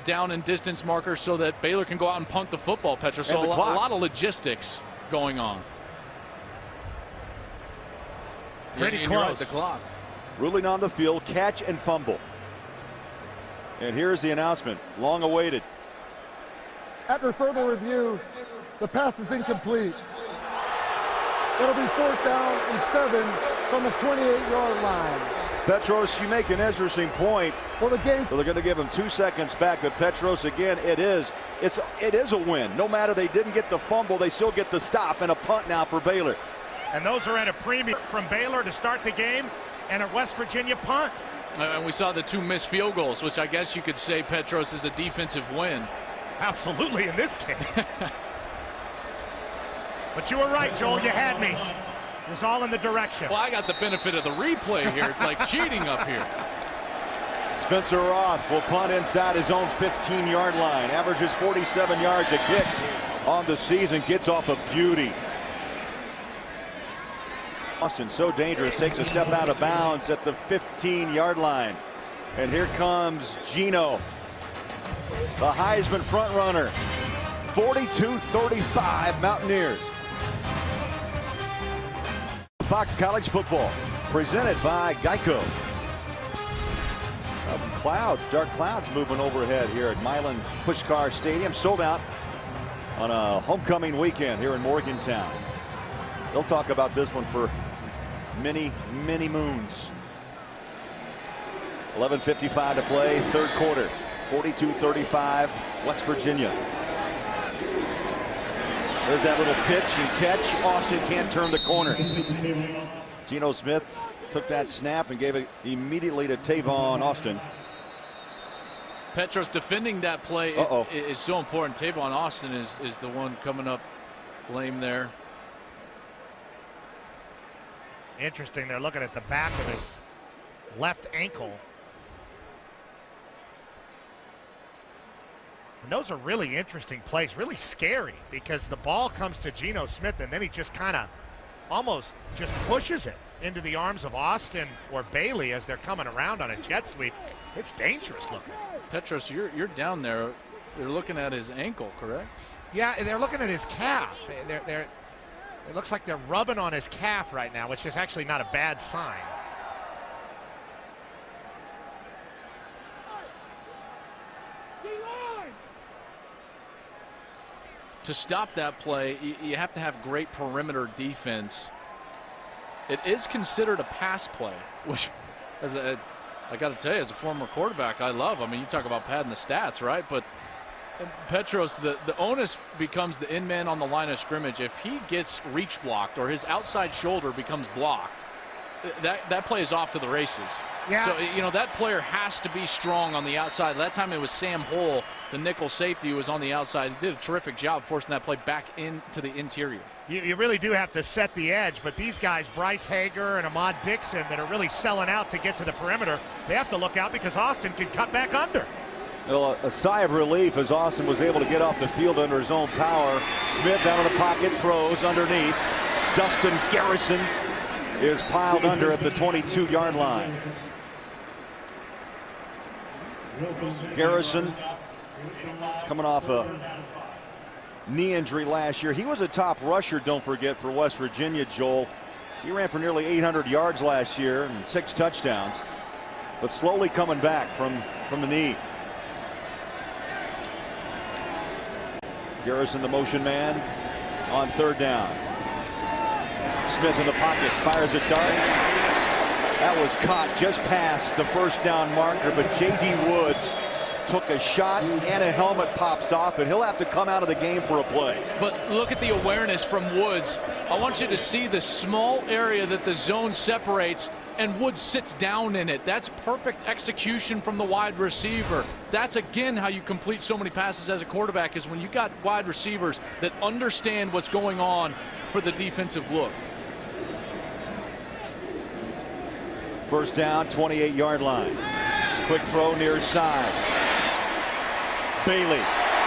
down and distance markers, so that Baylor can go out and punt the football, Petra. So a lot of logistics going on. Pretty close. Right, the clock. Ruling on the field, catch and fumble. And here's the announcement, long awaited. After further review, the pass is incomplete. It'll be 4th down and 7 from the 28-yard line. Petros, you make an interesting point. Well, the game. So they're going to give him 2 seconds back, but Petros, again, it is a win. No matter they didn't get the fumble, they still get the stop and a punt now for Baylor. And those are at a premium from Baylor to start the game, and a West Virginia punt. And we saw the 2 missed field goals, which I guess you could say, Petros, is a defensive win. Absolutely, in this game. But you were right, Joel. You had me. It was all in the direction. Well, I got the benefit of the replay here. It's like cheating up here. Spencer Roth will punt inside his own 15-yard line. Averages 47 yards a kick on the season. Gets off a beauty. Austin, so dangerous, takes a step out of bounds at the 15-yard line. And here comes Geno, the Heisman front runner. 42-35 Mountaineers. Fox College Football, presented by Geico. Some clouds, dark clouds moving overhead here at Milan Puskar Stadium. Sold out on a homecoming weekend here in Morgantown. They'll talk about this one for many, many moons. 11:55 to play, 3rd quarter. 42-35, West Virginia. There's that little pitch and catch. Austin can't turn the corner. Geno Smith took that snap and gave it immediately to Tavon Austin. Petros defending that play is so important. Tavon Austin is the one coming up lame there. Interesting, they're looking at the back of his left ankle. And those are really interesting plays, really scary, because the ball comes to Geno Smith and then he just kind of almost just pushes it into the arms of Austin or Bailey as they're coming around on a jet sweep. It's dangerous looking. Petros, you're down there. They're looking at his ankle, correct? Yeah, they're looking at his calf. It looks like they're rubbing on his calf right now, which is actually not a bad sign. To stop that play, you have to have great perimeter defense. It is considered a pass play, which, I got to tell you, as a former quarterback, I love. I mean, you talk about padding the stats, right? But Petros, the onus becomes the in man on the line of scrimmage. If he gets reach blocked or his outside shoulder becomes blocked, that play is off to the races. Yeah. So, you know, that player has to be strong on the outside. That time it was Sam Hull, the nickel safety, who was on the outside. He did a terrific job forcing that play back into the interior. You really do have to set the edge, but these guys, Bryce Hager and Ahmad Dixon, that are really selling out to get to the perimeter, they have to look out because Austin can cut back under. Well, a sigh of relief as Austin was able to get off the field under his own power. Smith out of the pocket, throws underneath. Dustin Garrison is piled under at the 22-yard line. Garrison coming off a knee injury last year. He was a top rusher, don't forget, for West Virginia, Joel. He ran for nearly 800 yards last year and 6 touchdowns, but slowly coming back from the knee. Garrison, the motion man, on 3rd down. Smith in the pocket, fires a dart. That was caught just past the 1st down marker, but J.D. Woods took a shot and a helmet pops off, and he'll have to come out of the game for a play. But look at the awareness from Woods. I want you to see the small area that the zone separates, and Woods sits down in it. That's perfect execution from the wide receiver. That's, again, how you complete so many passes as a quarterback, is when you got wide receivers that understand what's going on for the defensive look. First down, 28-yard line. Quick throw near side. Bailey,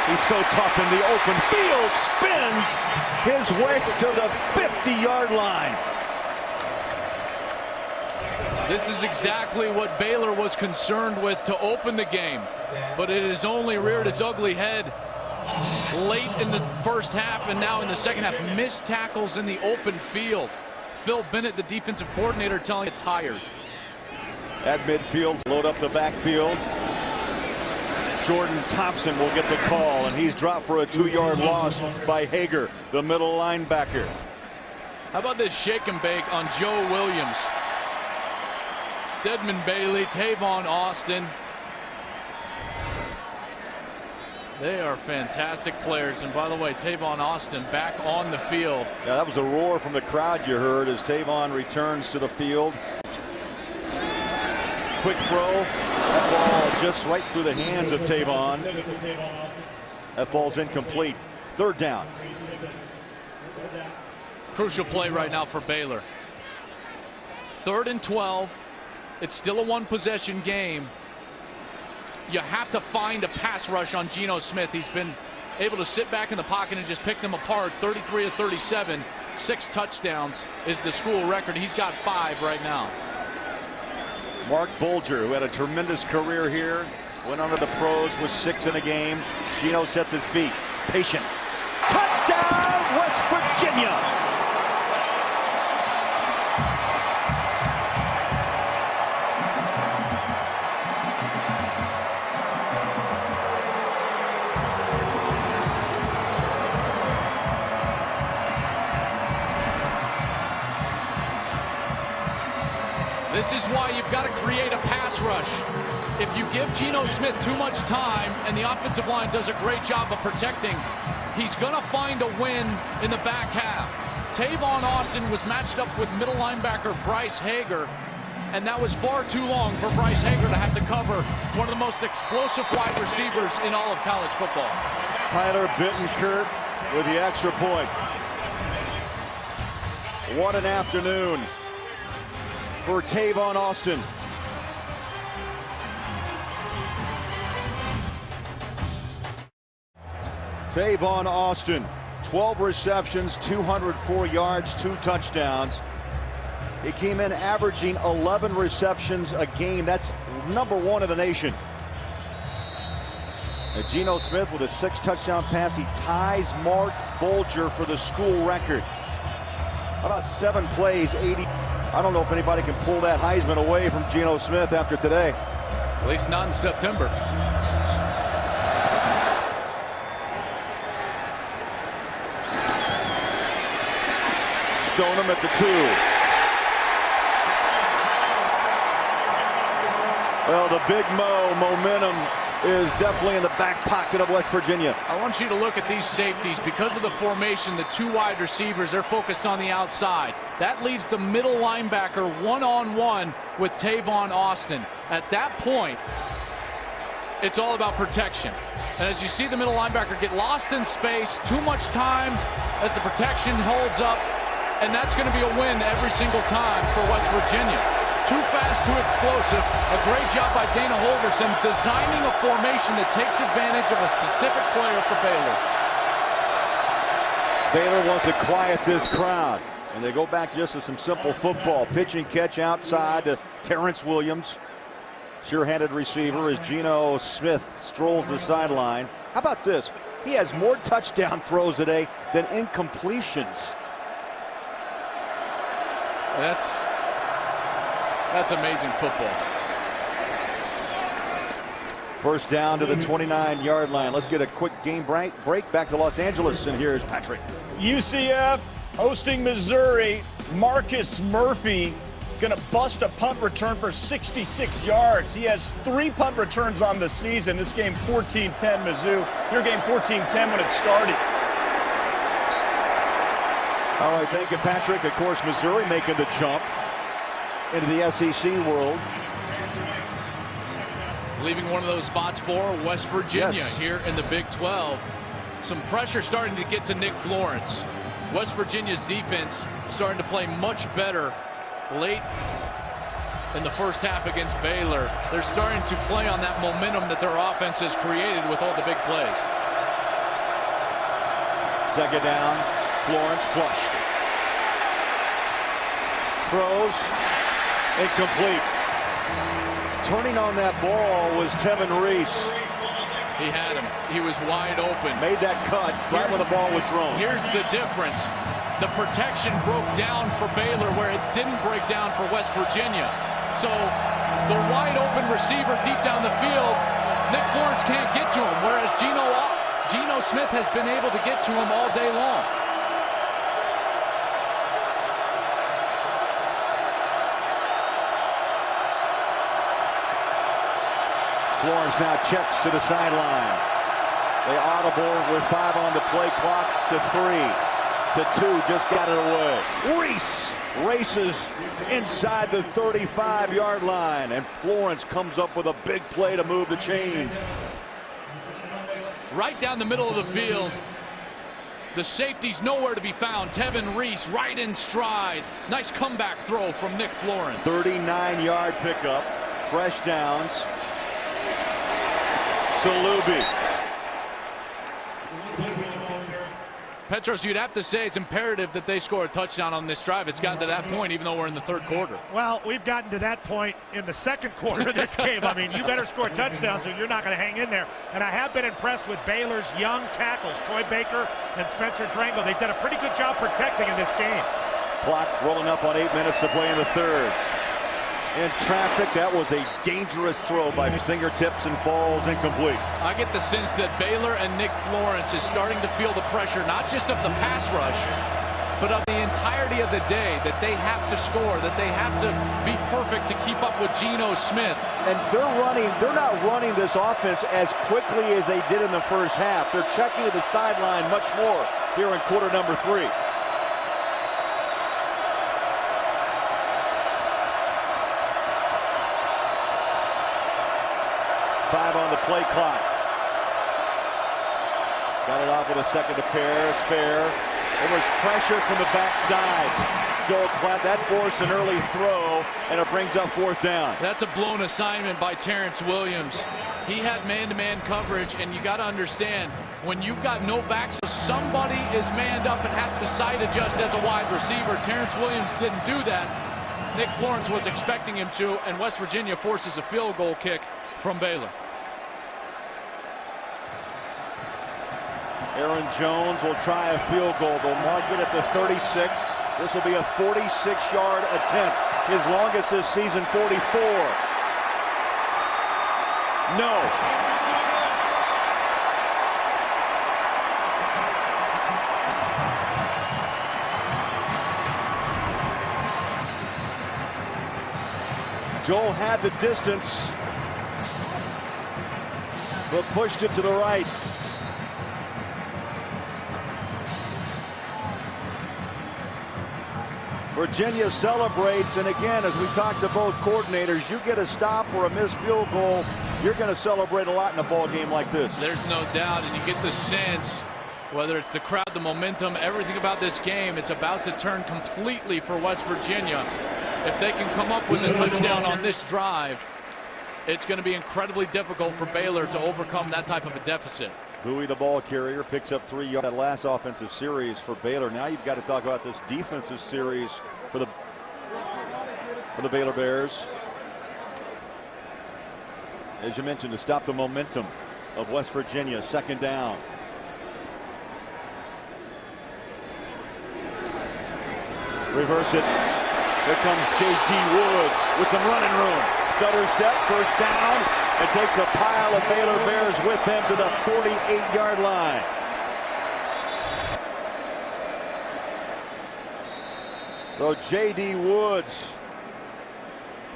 he's so tough in the open field, spins his way to the 50-yard line. This is exactly what Baylor was concerned with to open the game, but it has only reared its ugly head late in the first half and now in the second half. Missed tackles in the open field. Phil Bennett, the defensive coordinator, telling it tired. At midfield, load up the backfield. Jordan Thompson will get the call, and he's dropped for a 2-yard loss by Hager, the middle linebacker. How about this shake and bake on Joe Williams? Stedman Bailey, Tavon Austin. They are fantastic players. And by the way, Tavon Austin back on the field. Yeah, that was a roar from the crowd you heard as Tavon returns to the field. Quick throw. That ball just right through the hands of Tavon. That falls incomplete. Third down. Crucial play right now for Baylor. 3rd and 12. It's still a one-possession game. You have to find a pass rush on Geno Smith. He's been able to sit back in the pocket and just pick them apart. 33 of 37. 6 touchdowns is the school record. He's got 5 right now. Mark Bulger, who had a tremendous career here, went on to the pros with 6 in a game. Geno sets his feet. Patient. Touchdown, West Virginia! This is why you've got to create a pass rush. If you give Geno Smith too much time and the offensive line does a great job of protecting, he's going to find a win in the back half. Tavon Austin was matched up with middle linebacker Bryce Hager, and that was far too long for Bryce Hager to have to cover one of the most explosive wide receivers in all of college football. Tyler Bittenkurt with the extra point. What an afternoon for Tavon Austin. Tavon Austin, 12 receptions, 204 yards, 2 touchdowns. He came in averaging 11 receptions a game. That's #1 in the nation. And Geno Smith with a 6-touchdown pass. He ties Mark Bulger for the school record. How about 7 plays, 80? I don't know if anybody can pull that Heisman away from Geno Smith after today. At least not in September. Stoneham at the 2. Well, the Big Mo momentum is definitely in the back pocket of West Virginia. I want you to look at these safeties. Because of the formation, the 2 wide receivers, they're focused on the outside. That leaves the middle linebacker one-on-one with Tavon Austin. At that point, it's all about protection. And as you see the middle linebacker get lost in space, too much time as the protection holds up, and that's going to be a win every single time for West Virginia. Too fast, too explosive. A great job by Dana Holgorsen designing a formation that takes advantage of a specific player for Baylor. Baylor wants to quiet this crowd, and they go back just to some simple football. Pitch and catch outside to Terrence Williams. Sure-handed receiver as Geno Smith strolls the sideline. How about this? He has more touchdown throws today than incompletions. That's amazing football. First down to the 29-yard line. Let's get a quick game break. Back to Los Angeles, and here's Patrick. UCF hosting Missouri. Marcus Murphy Going to bust a punt return for 66 yards. He has 3 punt returns on the season. This game 14-10 Mizzou. Your game 14-10 when it started. All right, thank you, Patrick. Of course, Missouri making the jump into the SEC world. Leaving one of those spots for West Virginia Yes. here in the Big 12. Some pressure starting to get to Nick Florence. West Virginia's defense starting to play much better late in the first half against Baylor. They're starting to play on that momentum that their offense has created with all the big plays. Second down, Florence flushed. Throws, incomplete. Turning on that ball was Tevin Reese. He had him. He was wide open. Made that cut right when the ball was thrown. Here's the difference. The protection broke down for Baylor where it didn't break down for West Virginia. So the wide open receiver deep down the field, Nick Florence can't get to him, whereas Geno Smith has been able to get to him all day long. Florence now checks to the sideline. They audible with 5 on the play clock to 3 to 2. Just got it away. Reese races inside the 35-yard line, and Florence comes up with a big play to move the chains. Right down the middle of the field. The safety's nowhere to be found. Tevin Reese right in stride. Nice comeback throw from Nick Florence. 39-yard pickup. Fresh downs. Salubi. Petros, you'd have to say it's imperative that they score a touchdown on this drive. It's gotten to that point even though we're in the third quarter. Well, we've gotten to that point in the second quarter of this game. I mean, you better score touchdowns or you're not going to hang in there. And I have been impressed with Baylor's young tackles, Troy Baker and Spencer Drangle. They've done a pretty good job protecting in this game. Clock rolling up on 8 minutes to play in the third. In traffic, that was a dangerous throw by fingertips and falls incomplete. I get the sense that Baylor and Nick Florence is starting to feel the pressure, not just of the pass rush, but of the entirety of the day, that they have to score, that they have to be perfect to keep up with Geno Smith. And they're not running this offense as quickly as they did in the first half. They're checking to the sideline much more here in quarter number 3. Five on the play clock. Got it off with a second to spare. There was pressure from the backside. Joel Klatt, that forced an early throw, and it brings up fourth down. That's a blown assignment by Terrence Williams. He had man-to-man coverage, and you got to understand, when you've got no backs, so somebody is manned up and has to side adjust as a wide receiver. Terrence Williams didn't do that. Nick Florence was expecting him to, and West Virginia forces a field goal kick from Baylor. Aaron Jones will try a field goal. They'll mark it at the 36. This will be a 46-yard attempt. His longest this season, 44. No. Joel had the distance, but pushed it to the right. Virginia celebrates, and again, as we talked to both coordinators, you get a stop or a missed field goal, you're going to celebrate a lot in a ball game like this. There's no doubt, and you get the sense, whether it's the crowd, the momentum, everything about this game, it's about to turn completely for West Virginia. If they can come up with a touchdown on this drive, it's going to be incredibly difficult for Baylor to overcome that type of a deficit. Bowie, the ball carrier, picks up 3 yards. That last offensive series for Baylor. Now you've got to talk about this defensive series for the Baylor Bears. As you mentioned, to stop the momentum of West Virginia. Second down. Reverse it. Here comes J.D. Woods with some running room. Stutter step, first down, and takes a pile of Baylor Bears with him to the 48-yard line. So J.D. Woods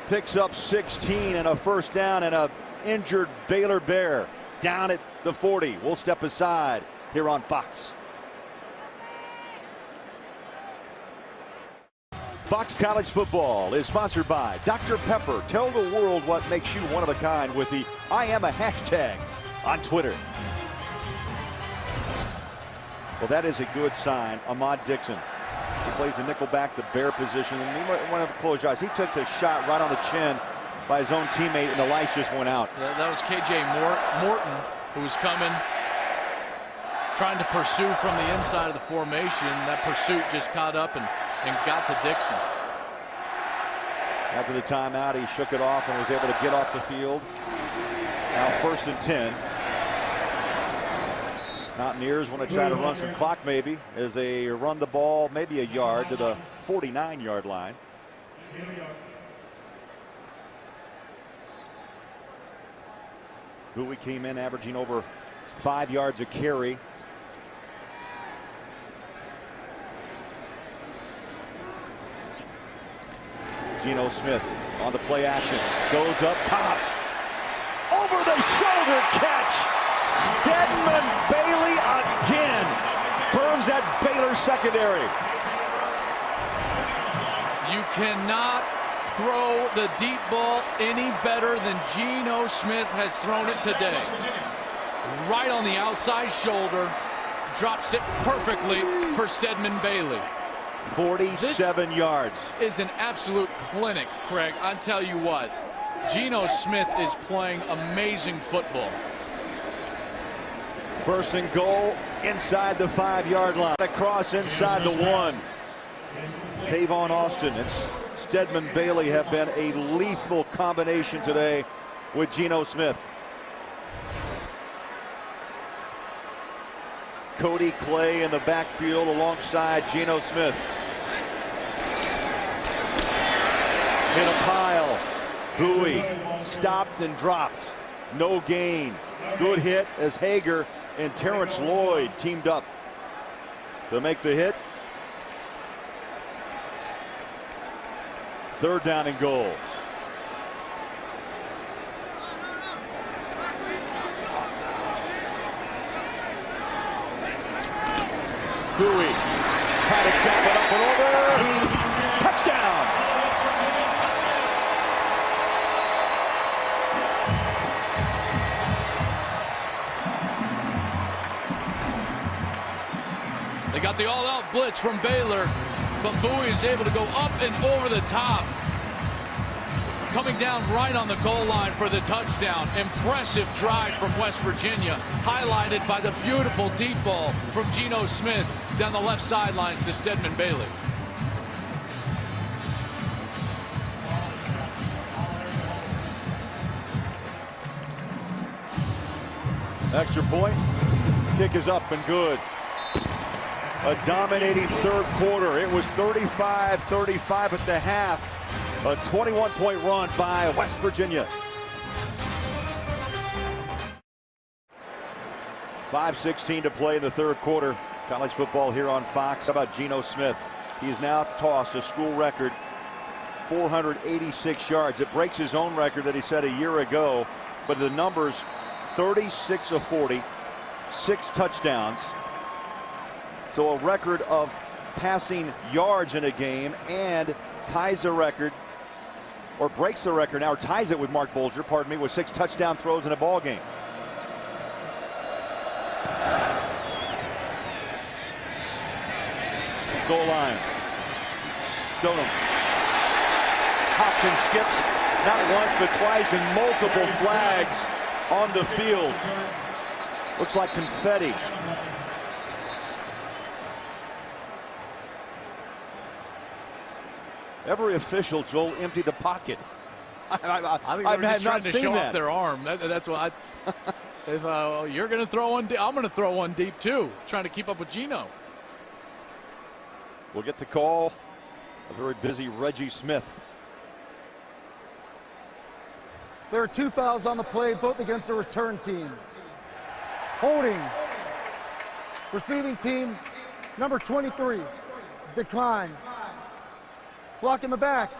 picks up 16 and a first down, and a injured Baylor Bear down at the 40. We'll step aside here on Fox. Fox College Football is sponsored by Dr. Pepper. Tell the world what makes you one of a kind with the I Am a hashtag on Twitter. Well, that is a good sign. Ahmad Dixon. He plays the nickel back, the Bear position. And you might want to close your eyes. He took a shot right on the chin by his own teammate, and the lights just went out. That was KJ Morton, who was coming, trying to pursue from the inside of the formation. That pursuit just caught up and got to Dixon. After the timeout, he shook it off and was able to get off the field. Now 1st and 10. Mountaineers want to try to run some clock maybe as they run the ball maybe a yard to the 49-yard line. Bowie came in averaging over 5 yards a carry. Geno Smith on the play action. Goes up top. Over the shoulder catch. Stedman Bailey again. Burns that Baylor secondary. You cannot throw the deep ball any better than Geno Smith has thrown it today. Right on the outside shoulder. Drops it perfectly for Stedman Bailey. 47 yards. Is an absolute clinic, Craig. I tell you what, Geno Smith is playing amazing football. 1st and goal inside the 5-yard line. Across inside the 1. Tavon Austin and Stedman Bailey have been a lethal combination today with Geno Smith. Cody Clay in the backfield alongside Geno Smith. Hit a pile. Bowie stopped and dropped. No gain. Good hit as Hager and Terrence Lloyd teamed up to make the hit. 3rd down and goal. Bowie trying to jump it up and over. Touchdown. They got the all-out blitz from Baylor, but Bowie is able to go up and over the top. Coming down right on the goal line for the touchdown. Impressive drive from West Virginia, highlighted by the beautiful deep ball from Geno Smith down the left sidelines to Stedman Bailey. Extra point. Kick is up and good. A dominating 3rd quarter. It was 35-35 at the half. A 21-point run by West Virginia. 5:16 to play in the 3rd quarter. College football here on Fox. How about Geno Smith? He's now tossed a school record 486 yards. It breaks his own record that he set a year ago. But the numbers, 36 of 40, 6 touchdowns. So a record of passing yards in a game, and ties the record, or breaks the record now, or ties it with Mark Bolger, pardon me, with 6 touchdown throws in a ball game. Goal line. Stoneham hops and skips, not once but twice, and multiple flags on the field. Looks like confetti. Every official, Joel, emptied the pockets. I think they're just trying to show off their arm. That's what if you're going to throw one deep, I'm going to throw one deep too, trying to keep up with Geno. We'll get the call. A very busy Reggie Smith. There are 2 fouls on the play, both against the return team. Holding. Receiving team, number 23, is declined. Block in the back.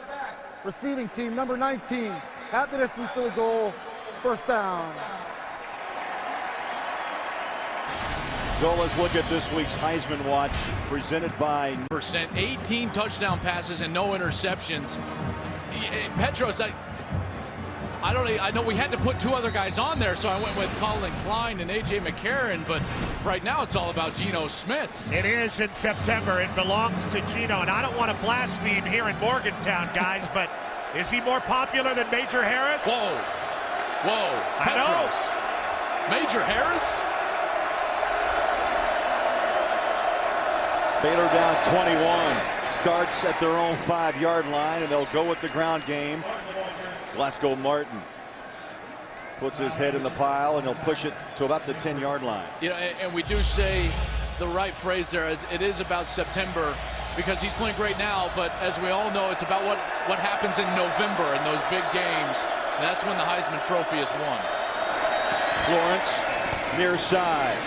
Receiving team number 19, at the distance to the goal, first down. So let's look at this week's Heisman Watch presented by 18 touchdown passes and no interceptions. Petros, I know we had to put two other guys on there, so I went with Colin Klein and A.J. McCarron, but right now it's all about Geno Smith. It is in September. It belongs to Geno, and I don't want to blaspheme here in Morgantown, guys, but is he more popular than Major Harris? Whoa. Petros. Major Harris? Baylor down 21. Starts at their own 5-yard line, and they'll go with the ground game. Glasgow Martin puts his head in the pile, and he'll push it to about the 10-yard line. You know, and we do say the right phrase there. It is about September because he's playing great now, but as we all know, it's about what happens in November in those big games, and that's when the Heisman Trophy is won. Florence, near side.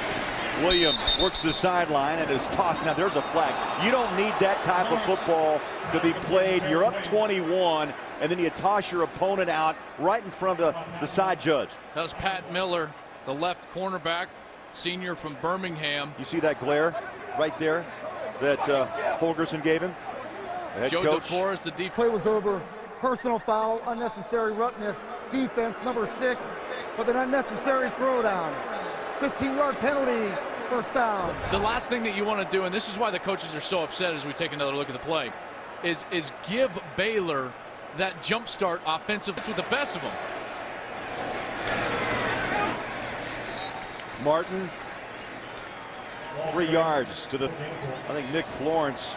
Williams works the sideline and is tossed. Now there's a flag. You don't need that type of football to be played. You're up 21, and then you toss your opponent out right in front of the side judge. That was Pat Miller, the left cornerback, senior from Birmingham. You see that glare right there that Holgerson gave him? The head Joe coach. DeForest, the deep. Play was over. Personal foul, unnecessary roughness. Defense number 6 with an unnecessary throwdown. 15-yard penalty, first down. The last thing that you want to do, and this is why the coaches are so upset as we take another look at the play, is give Baylor that jump start offensive to the best of them. Martin, 3 yards to the, I think, Nick Florence.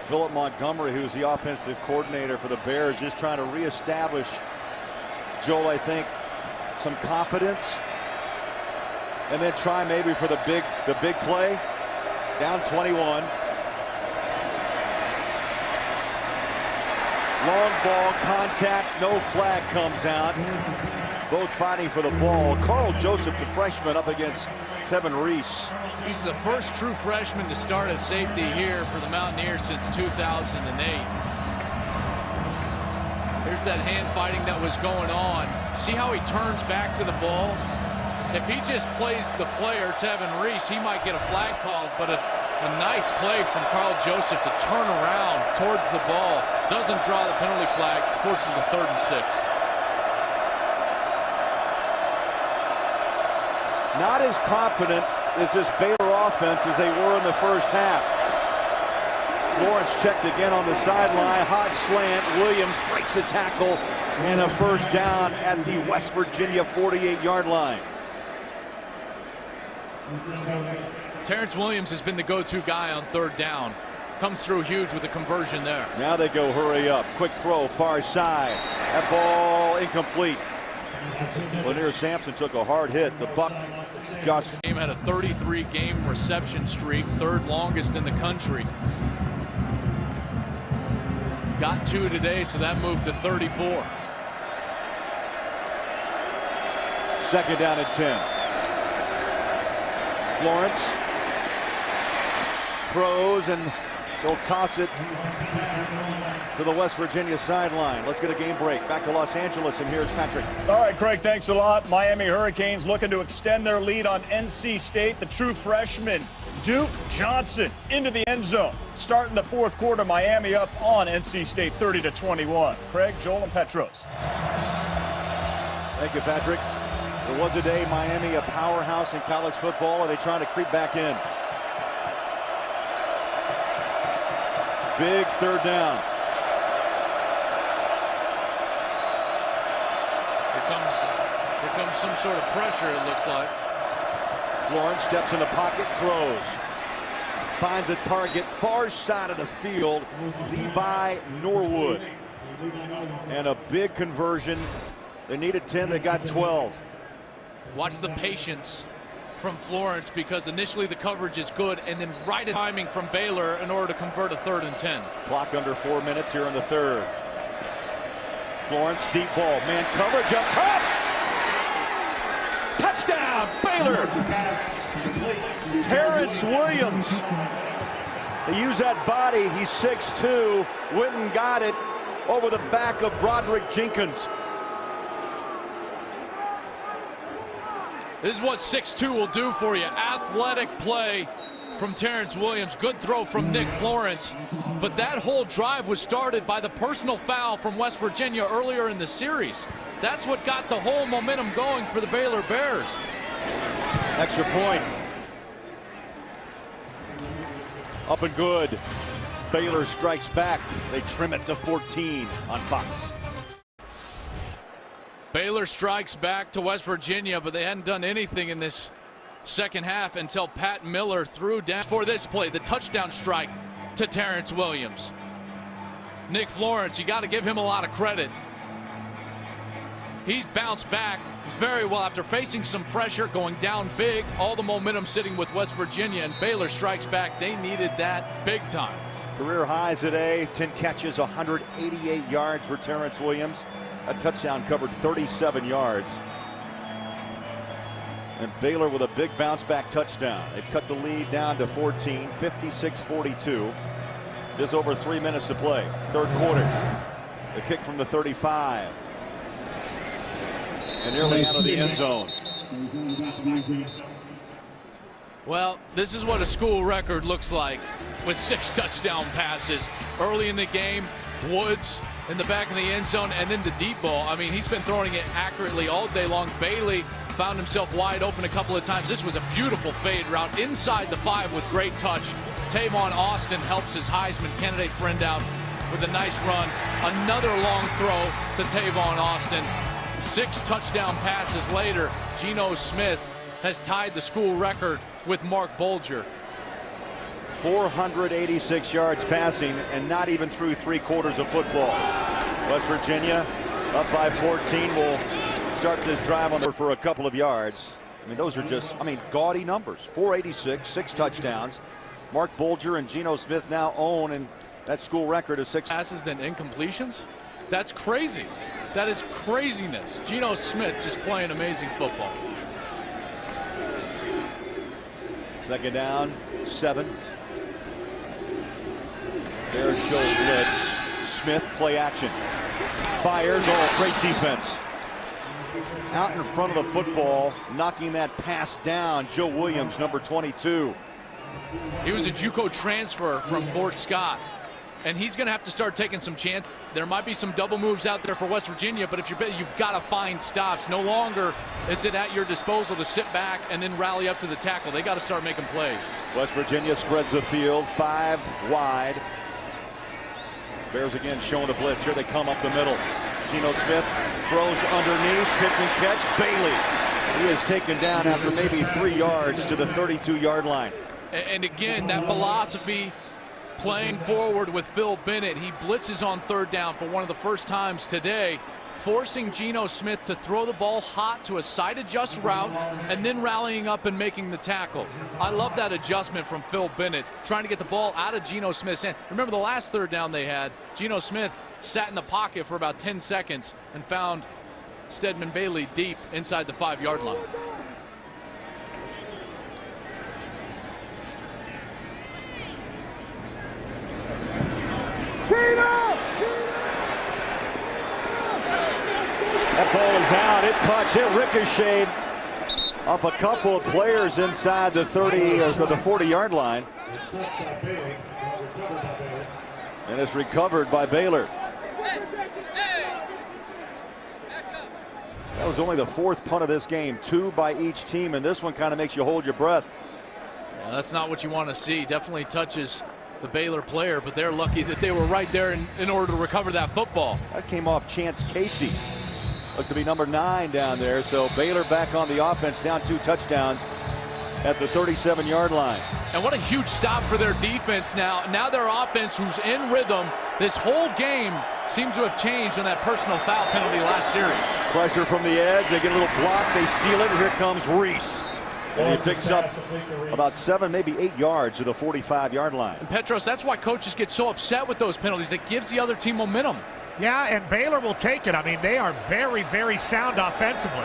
Philip Montgomery, who's the offensive coordinator for the Bears, just trying to reestablish, Joel, I think, some confidence. And then try maybe for the big play. Down 21. Long ball, contact, no flag comes out. Both fighting for the ball. Carl Joseph, the freshman, up against Tevin Reese. He's the first true freshman to start at safety here for the Mountaineers since 2008. Here's that hand fighting that was going on. See how he turns back to the ball? If he just plays the player, Tevin Reese, he might get a flag called, but a nice play from Carl Joseph to turn around towards the ball. Doesn't draw the penalty flag, forces a 3rd and 6. Not as confident as this Baylor offense as they were in the first half. Florence checked again on the sideline. Hot slant. Williams breaks a tackle, and a first down at the West Virginia 48-yard line. Terrence Williams has been the go-to guy on 3rd down. Comes through huge with a conversion there. Now they go hurry up. Quick throw, far side. That ball incomplete. Lanier Sampson took a hard hit. The Buck, Josh. Game had a 33-game reception streak, 3rd longest in the country. Got 2 today, so that moved to 34. 2nd down and 10. Florence throws, and they'll toss it to the West Virginia sideline. Let's get a game break. Back to Los Angeles, and here's Patrick. All right, Craig, thanks a lot. Miami Hurricanes looking to extend their lead on NC State. The true freshman, Duke Johnson, into the end zone. Starting the 4th quarter, Miami up on NC State 30-21. Craig, Joel, and Petros. Thank you, Patrick. There was a day Miami a powerhouse in college football. Are they trying to creep back in? Big 3rd down. Here comes some sort of pressure, it looks like. Florence steps in the pocket, throws. Finds a target far side of the field, Levi Norwood. And a big conversion. They needed 10, they got 12. Watch the patience from Florence, because initially the coverage is good, and then right at timing from Baylor in order to convert a 3rd and 10. Clock under 4 minutes here in the 3rd. Florence, deep ball, man coverage up top. Touchdown, Baylor. Terrence Williams. They use that body. He's 6'2", went and got it, over the back of Broderick Jenkins. This is what 6'2" will do for you. Athletic play from Terrence Williams. Good throw from Nick Florence. But that whole drive was started by the personal foul from West Virginia earlier in the series. That's what got the whole momentum going for the Baylor Bears. Extra point. Up and good. Baylor strikes back. They trim it to 14 on Fox. Baylor strikes back to West Virginia, but they hadn't done anything in this second half until Pat Miller threw down for this play, the touchdown strike to Terrence Williams. Nick Florence, you got to give him a lot of credit. He's bounced back very well after facing some pressure, going down big, all the momentum sitting with West Virginia, and Baylor strikes back. They needed that big time. Career highs today, 10 catches, 188 yards for Terrence Williams. A touchdown covered 37 yards. And Baylor with a big bounce back touchdown. They've cut the lead down to 14, 56-42. Just over 3 minutes to play. Third quarter. The kick from the 35. And nearly out of the end zone. Well, this is what a school record looks like with 6 touchdown passes. Early in the game, Woods in the back of the end zone, and then the deep ball. I mean, he's been throwing it accurately all day long. Bailey found himself wide open a couple of times. This was a beautiful fade route inside the 5 with great touch. Tavon Austin helps his Heisman candidate friend out with a nice run. Another long throw to Tavon Austin. 6 touchdown passes later, Geno Smith has tied the school record with Mark Bulger. 486 yards passing, and not even through 3/4 of football. West Virginia up by 14 will start this drive on there for a couple of yards. I mean, those are just, gaudy numbers. 486, 6 touchdowns. Mark Bulger and Geno Smith now own, and that school record is 6 passes than incompletions. That's crazy. That is craziness. Geno Smith just playing amazing football. Second down, 7. There's Joe blitz. Smith play action. Fires. Oh, great defense. Out in front of the football, knocking that pass down. Joe Williams, number 22. He was a JUCO transfer from Fort Scott, and he's going to have to start taking some chances. There might be some double moves out there for West Virginia, but if you've got to find stops. No longer is it at your disposal to sit back and then rally up to the tackle. They got to start making plays. West Virginia spreads the field, 5 wide. Bears again showing a blitz. Here they come up the middle. Geno Smith throws underneath, pitch and catch. Bailey. He is taken down after maybe 3 yards to the 32-yard line. And again, that philosophy playing forward with Phil Bennett. He blitzes on third down for one of the first times today, forcing Geno Smith to throw the ball hot to a side adjust route and then rallying up and making the tackle. I love that adjustment from Phil Bennett, trying to get the ball out of Geno Smith's hand. Remember the last third down they had, Geno Smith sat in the pocket for about 10 seconds and found Stedman Bailey deep inside the 5-yard line. That ball is out. It touched. It ricocheted off a couple of players inside the 30 or the 40-yard line. And it's recovered by Baylor. That was only the 4th punt of this game. 2 by each team, and this one kind of makes you hold your breath. Well, that's not what you want to see. Definitely touches the Baylor player, but they're lucky that they were right there in order to recover that football. That came off Chance Casey. Looked to be number 9 down there. So Baylor back on the offense, down 2 touchdowns at the 37-yard line. And what a huge stop for their defense now. Now their offense, who's in rhythm, this whole game seems to have changed on that personal foul penalty last series. Pressure from the edge. They get a little block. They seal it. And here comes Reese. And he picks up about 7, maybe 8 yards to the 45-yard line. And Petros, that's why coaches get so upset with those penalties. It gives the other team momentum. Yeah, and Baylor will take it. I mean, they are very, very sound offensively.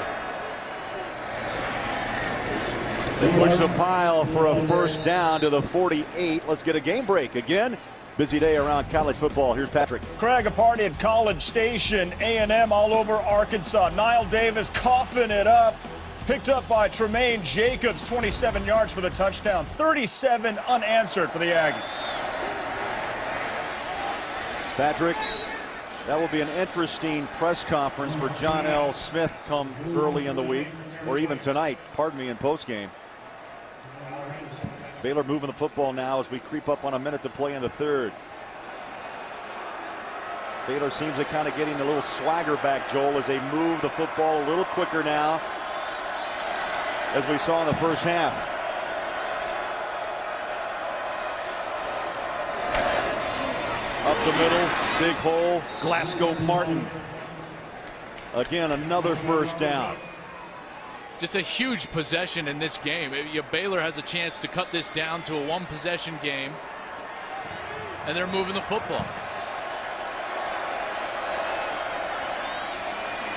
They push the pile for a first down to the 48. Let's get a game break again. Busy day around college football. Here's Patrick. Craig, a party at College Station, A&M all over Arkansas. Niall Davis coughing it up. Picked up by Tremaine Jacobs, 27 yards for the touchdown. 37 unanswered for the Aggies. Patrick, that will be an interesting press conference for Geno Smith come early in the week, or even tonight, pardon me, in postgame. Baylor moving the football now as we creep up on a minute to play in the third. Baylor seems to kind of getting a little swagger back, Joel, as they move the football a little quicker now, as we saw in the first half. Up the middle, big hole, Glasgow Martin. Again, another first down. Just a huge possession in this game. Baylor has a chance to cut this down to a one-possession game, and they're moving the football.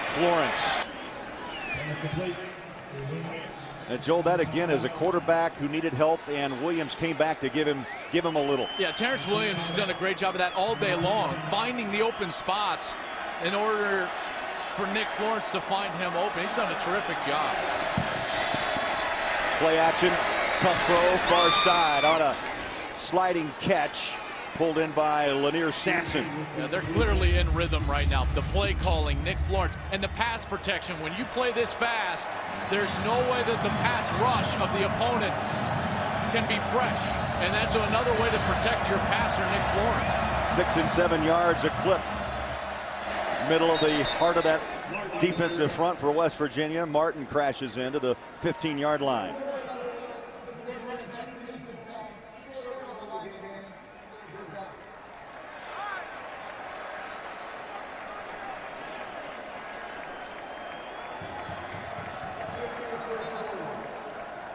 Florence. And Joel, that again is a quarterback who needed help, and Williams came back to give him a little. Yeah, Terrence Williams has done a great job of that all day long, finding the open spots in order for Nick Florence to find him open. He's done a terrific job. Play action, tough throw, far side on a sliding catch, pulled in by Lanier Sampson. Yeah, they're clearly in rhythm right now. The play calling, Nick Florence, and the pass protection. When you play this fast, there's no way that the pass rush of the opponent can be fresh. And that's another way to protect your passer, Nick Florence. 6 and 7 yards a clip. Middle of the heart of that defensive front for West Virginia. Martin crashes into the 15-yard line.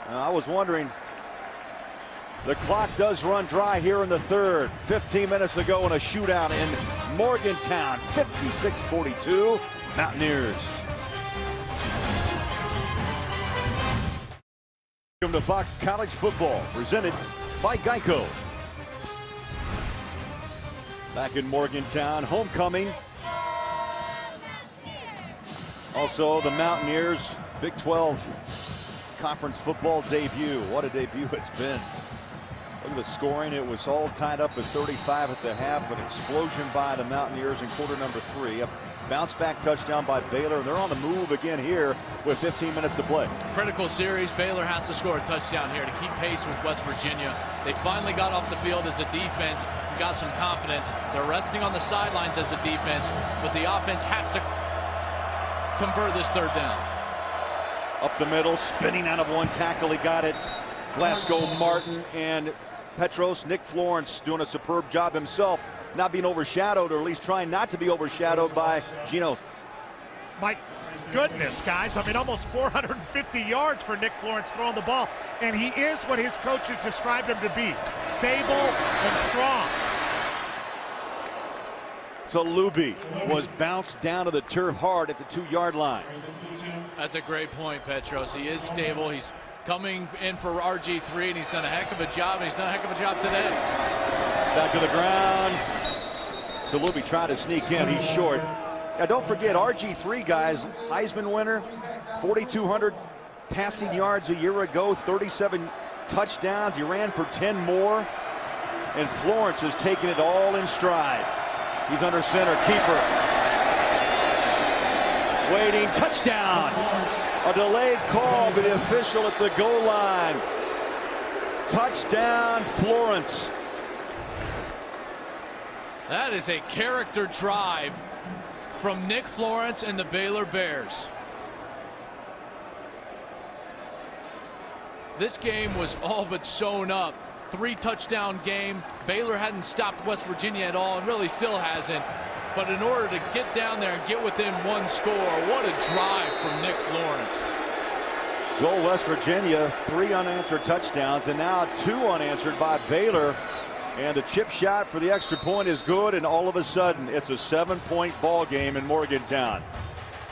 I was wondering, the clock does run dry here in the third. 15 minutes to go in a shootout in Morgantown. 56-42, Mountaineers. Welcome to Fox College Football, presented by Geico. Back in Morgantown, homecoming. Also, the Mountaineers, Big 12 Conference football debut. What a debut it's been. Look at the scoring. It was all tied up at 35 at the half. An explosion by the Mountaineers in quarter number 3. A bounce back touchdown by Baylor. They're on the move again here with 15 minutes to play. Critical series. Baylor has to score a touchdown here to keep pace with West Virginia. They finally got off the field as a defense, got some confidence. They're resting on the sidelines as a defense, but the offense has to convert this third down. Up the middle, spinning out of one tackle. He got it. Glasgow Martin and Petros. Nick Florence doing a superb job himself, not being overshadowed, or at least trying not to be overshadowed by Geno. My goodness, guys. I mean, almost 450 yards for Nick Florence throwing the ball. And he is what his coaches described him to be. Stable and strong. So Luby was bounced down to the turf hard at the 2-yard line. That's a great point, Petros. He is stable. He's coming in for RG3, and he's done a heck of a job, and he's done a heck of a job today. Back to the ground. So Luby tried to sneak in. He's short. Now, don't forget, RG3, guys, Heisman winner, 4,200 passing yards a year ago, 37 touchdowns. He ran for 10 more. And Florence has taken it all in stride. He's under center, keeper. Waiting, touchdown. A delayed call by the official at the goal line. Touchdown, Florence. That is a character drive from Nick Florence and the Baylor Bears. This game was all but sewn up. 3-touchdown game. Baylor hadn't stopped West Virginia at all, and really still hasn't. But in order to get down there and get within one score, what a drive from Nick Florence. Joel, West Virginia, 3 unanswered touchdowns, and now 2 unanswered by Baylor. And the chip shot for the extra point is good, and all of a sudden, it's a 7-point ball game in Morgantown.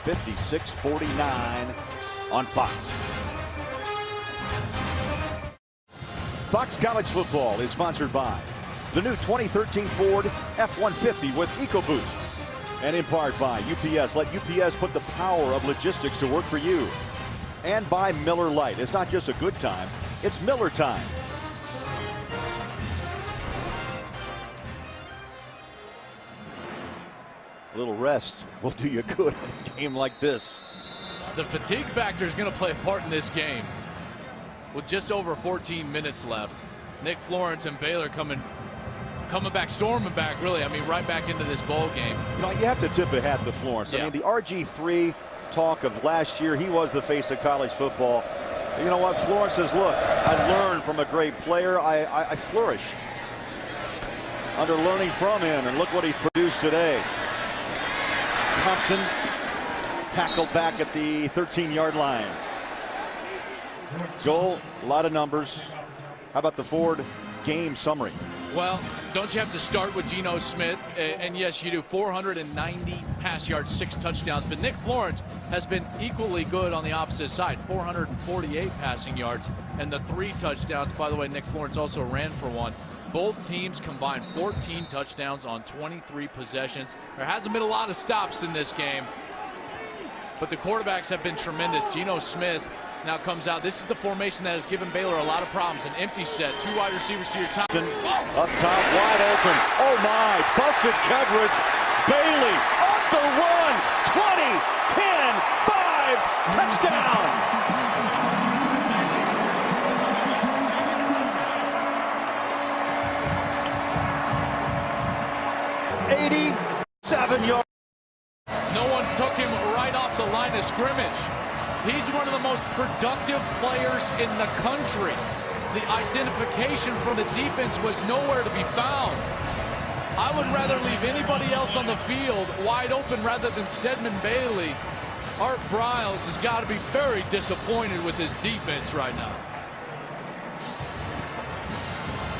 56-49 on Fox. Fox College Football is sponsored by the new 2013 Ford F-150 with EcoBoost. And in part by UPS. Let UPS put the power of logistics to work for you. And by Miller Lite. It's not just a good time, it's Miller time. A little rest will do you good in a game like this. The fatigue factor is going to play a part in this game. With just over 14 minutes left, Nick Florence and Baylor coming back, storming back, really. I mean, right back into this bowl game. You know, you have to tip a hat to Florence. Yeah. I mean, the RG3 talk of last year, he was the face of college football. You know what? Florence says, look, I learned from a great player. I flourish under learning from him, and look what he's produced today. Thompson tackled back at the 13-yard line. Joel, a lot of numbers. How about the Ford game summary? Well, don't you have to start with Geno Smith? And yes, you do. 490 pass yards, 6 touchdowns. But Nick Florence has been equally good on the opposite side. 448 passing yards and the 3 touchdowns. By the way, Nick Florence also ran for 1. Both teams combined 14 touchdowns on 23 possessions. There hasn't been a lot of stops in this game, but the quarterbacks have been tremendous. Geno Smith now comes out. This is the formation that has given Baylor a lot of problems. An empty set, 2 wide receivers to your top. Up top, wide open. Oh my, busted coverage. Bailey on the run. 20, 10, 5, touchdown. yards. No one took him right off the line of scrimmage. He's one of the most productive players in the country. The identification from the defense was nowhere to be found. I would rather leave anybody else on the field wide open rather than Stedman Bailey. Art Briles has got to be very disappointed with his defense right now.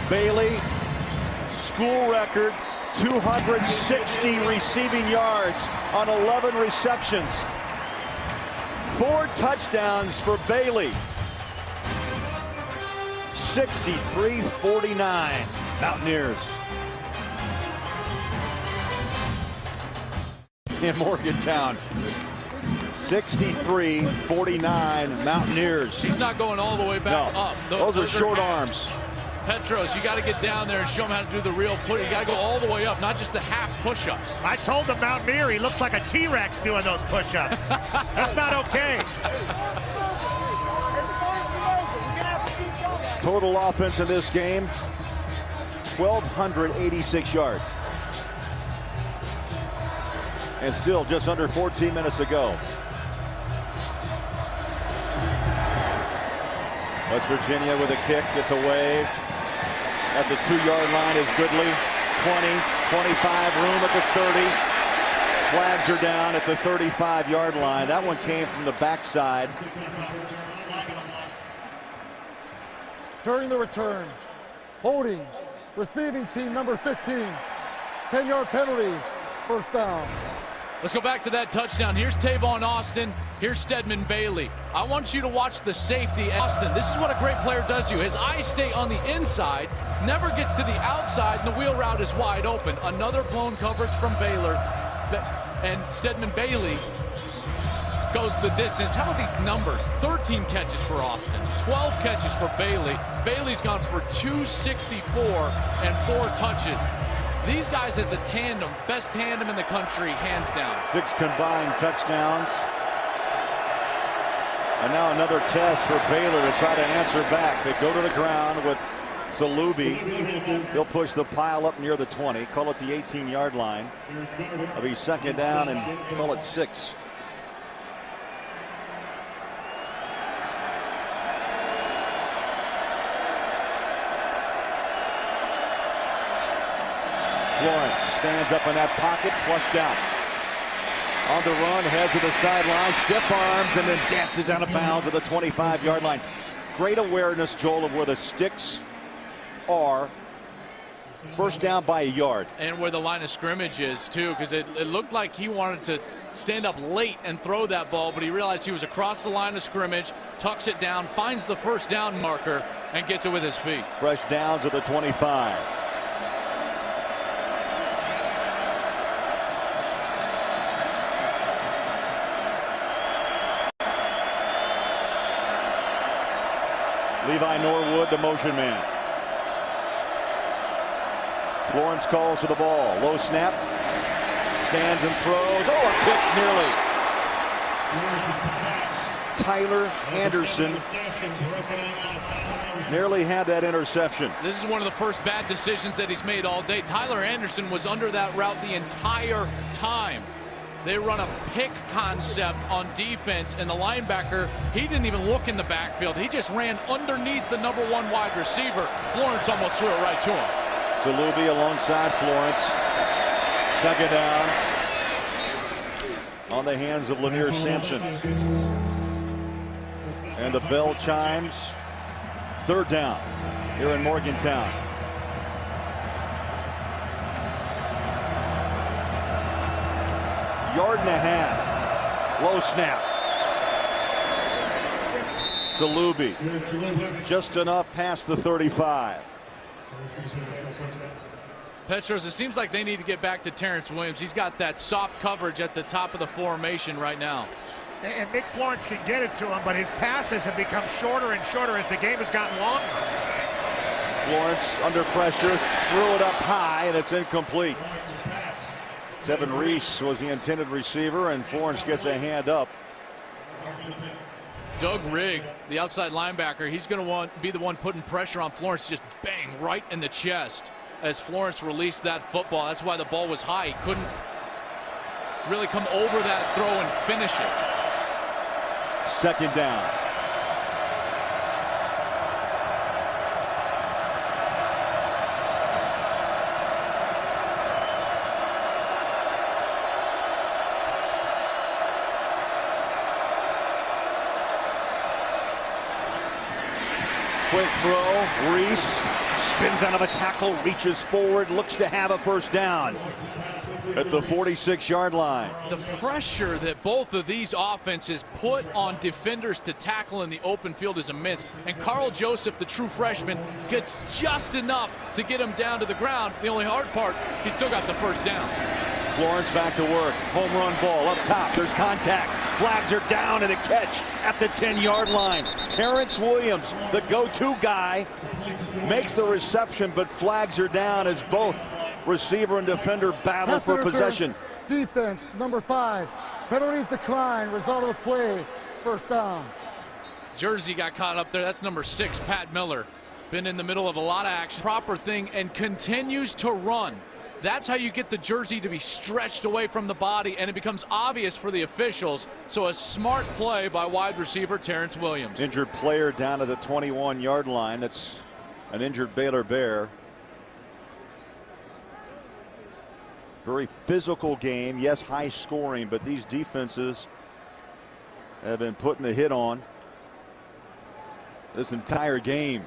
Bailey, school record, 260 receiving yards on 11 receptions. 4 touchdowns for Bailey. 63-49 Mountaineers. In Morgantown, 63-49 Mountaineers. He's not going all the way back up. Those are short arms. Petros, you got to get down there and show him how to do the real push. You got to go all the way up, not just the half push-ups. I told the Mountaineer he looks like a T-Rex doing those push-ups. That's not okay. Total offense in this game, 1,286 yards. And still just under 14 minutes to go. West Virginia with a kick, it's away. At the 2-yard line is Goodley. 20, 25, room at the 30. Flags are down at the 35-yard line. That one came from the backside. During the return, holding, receiving team number 15. 10-yard penalty, first down. Let's go back to that touchdown. Here's Tavon Austin. Here's Stedman Bailey. I want you to watch the safety. Austin, this is what a great player does to you. His eyes stay on the inside, never gets to the outside, and the wheel route is wide open. Another blown coverage from Baylor. And Stedman Bailey goes the distance. How about these numbers? 13 catches for Austin, 12 catches for Bailey. Bailey's gone for 264 and 4 touches. These guys as a tandem, best tandem in the country, hands down. 6 combined touchdowns. And now another test for Baylor to try to answer back. They go to the ground with Salubi. He'll push the pile up near the 20, call it the 18-yard line. It'll be second down and call it 6. Florence stands up in that pocket, flushed out. On the run, heads to the sideline, stiff arms, and then dances out of bounds at the 25-yard line. Great awareness, Joel, of where the sticks are. First down by a yard. And where the line of scrimmage is, too, because it looked like he wanted to stand up late and throw that ball, but he realized he was across the line of scrimmage, tucks it down, finds the first down marker, and gets it with his feet. Fresh downs at the 25. Levi Norwood, the motion man. Florence calls for the ball. Low snap. Stands and throws. Oh, a pick nearly. Tyler Anderson nearly had that interception. This is one of the first bad decisions that he's made all day. Tyler Anderson was under that route the entire time. They run a pick concept on defense, and the linebacker, he didn't even look in the backfield. He just ran underneath the #1 wide receiver. Florence almost threw it right to him. Salubi alongside Florence. Second down on the hands of Lanier Sampson. And the bell chimes. Third down here in Morgantown. Yard and a half. Low snap. Salubi just enough past the 35. Petros, it seems like they need to get back to Terrence Williams. He's got that soft coverage at the top of the formation right now. And Nick Florence can get it to him, but his passes have become shorter and shorter as the game has gotten longer. Florence under pressure, threw it up high, and it's incomplete. Tevin Reese was the intended receiver, and Florence gets a hand up. Doug Rigg, the outside linebacker, he's going to be the one putting pressure on Florence. Just bang right in the chest as Florence released that football. That's why the ball was high. He couldn't really come over that throw and finish it. Second down. Quick throw. Reese spins out of a tackle, reaches forward, looks to have a first down at the 46-yard line. The pressure that both of these offenses put on defenders to tackle in the open field is immense. And Carl Joseph, the true freshman, gets just enough to get him down to the ground. The only hard part, he still got the first down. Florence back to work. Home run ball up top. There's contact. Flags are down and a catch at the 10-yard line. Terrence Williams, the go-to guy, makes the reception, but flags are down as both receiver and defender battle for possession. Defense, number 5. Penalties decline. Result of the play. First down. Jersey got caught up there. That's number 6, Pat Miller. Been in the middle of a lot of action. Proper thing and continues to run. That's how you get the jersey to be stretched away from the body, and it becomes obvious for the officials. So a smart play by wide receiver Terrence Williams. Injured player down to the 21-yard line. That's an injured Baylor Bear. Very physical game. Yes, high scoring, but these defenses have been putting the hit on this entire game.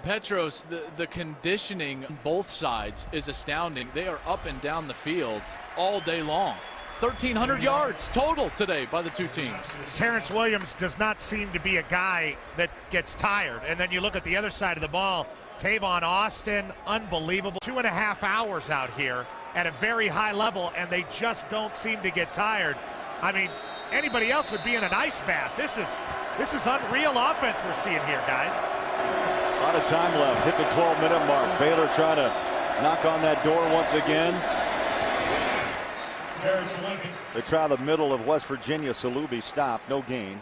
Petros, the conditioning on both sides is astounding. They are up and down the field all day long. 1,300 yards total today by the two teams. Terrence Williams does not seem to be a guy that gets tired. And then you look at the other side of the ball, Tavon Austin, unbelievable. 2.5 hours out here at a very high level, and they just don't seem to get tired. I mean, anybody else would be in an ice bath. This is unreal offense we're seeing here, guys. A lot of time left. Hit the 12-minute mark. Baylor trying to knock on that door once again. They try the middle of West Virginia. Salubi stopped. No gain.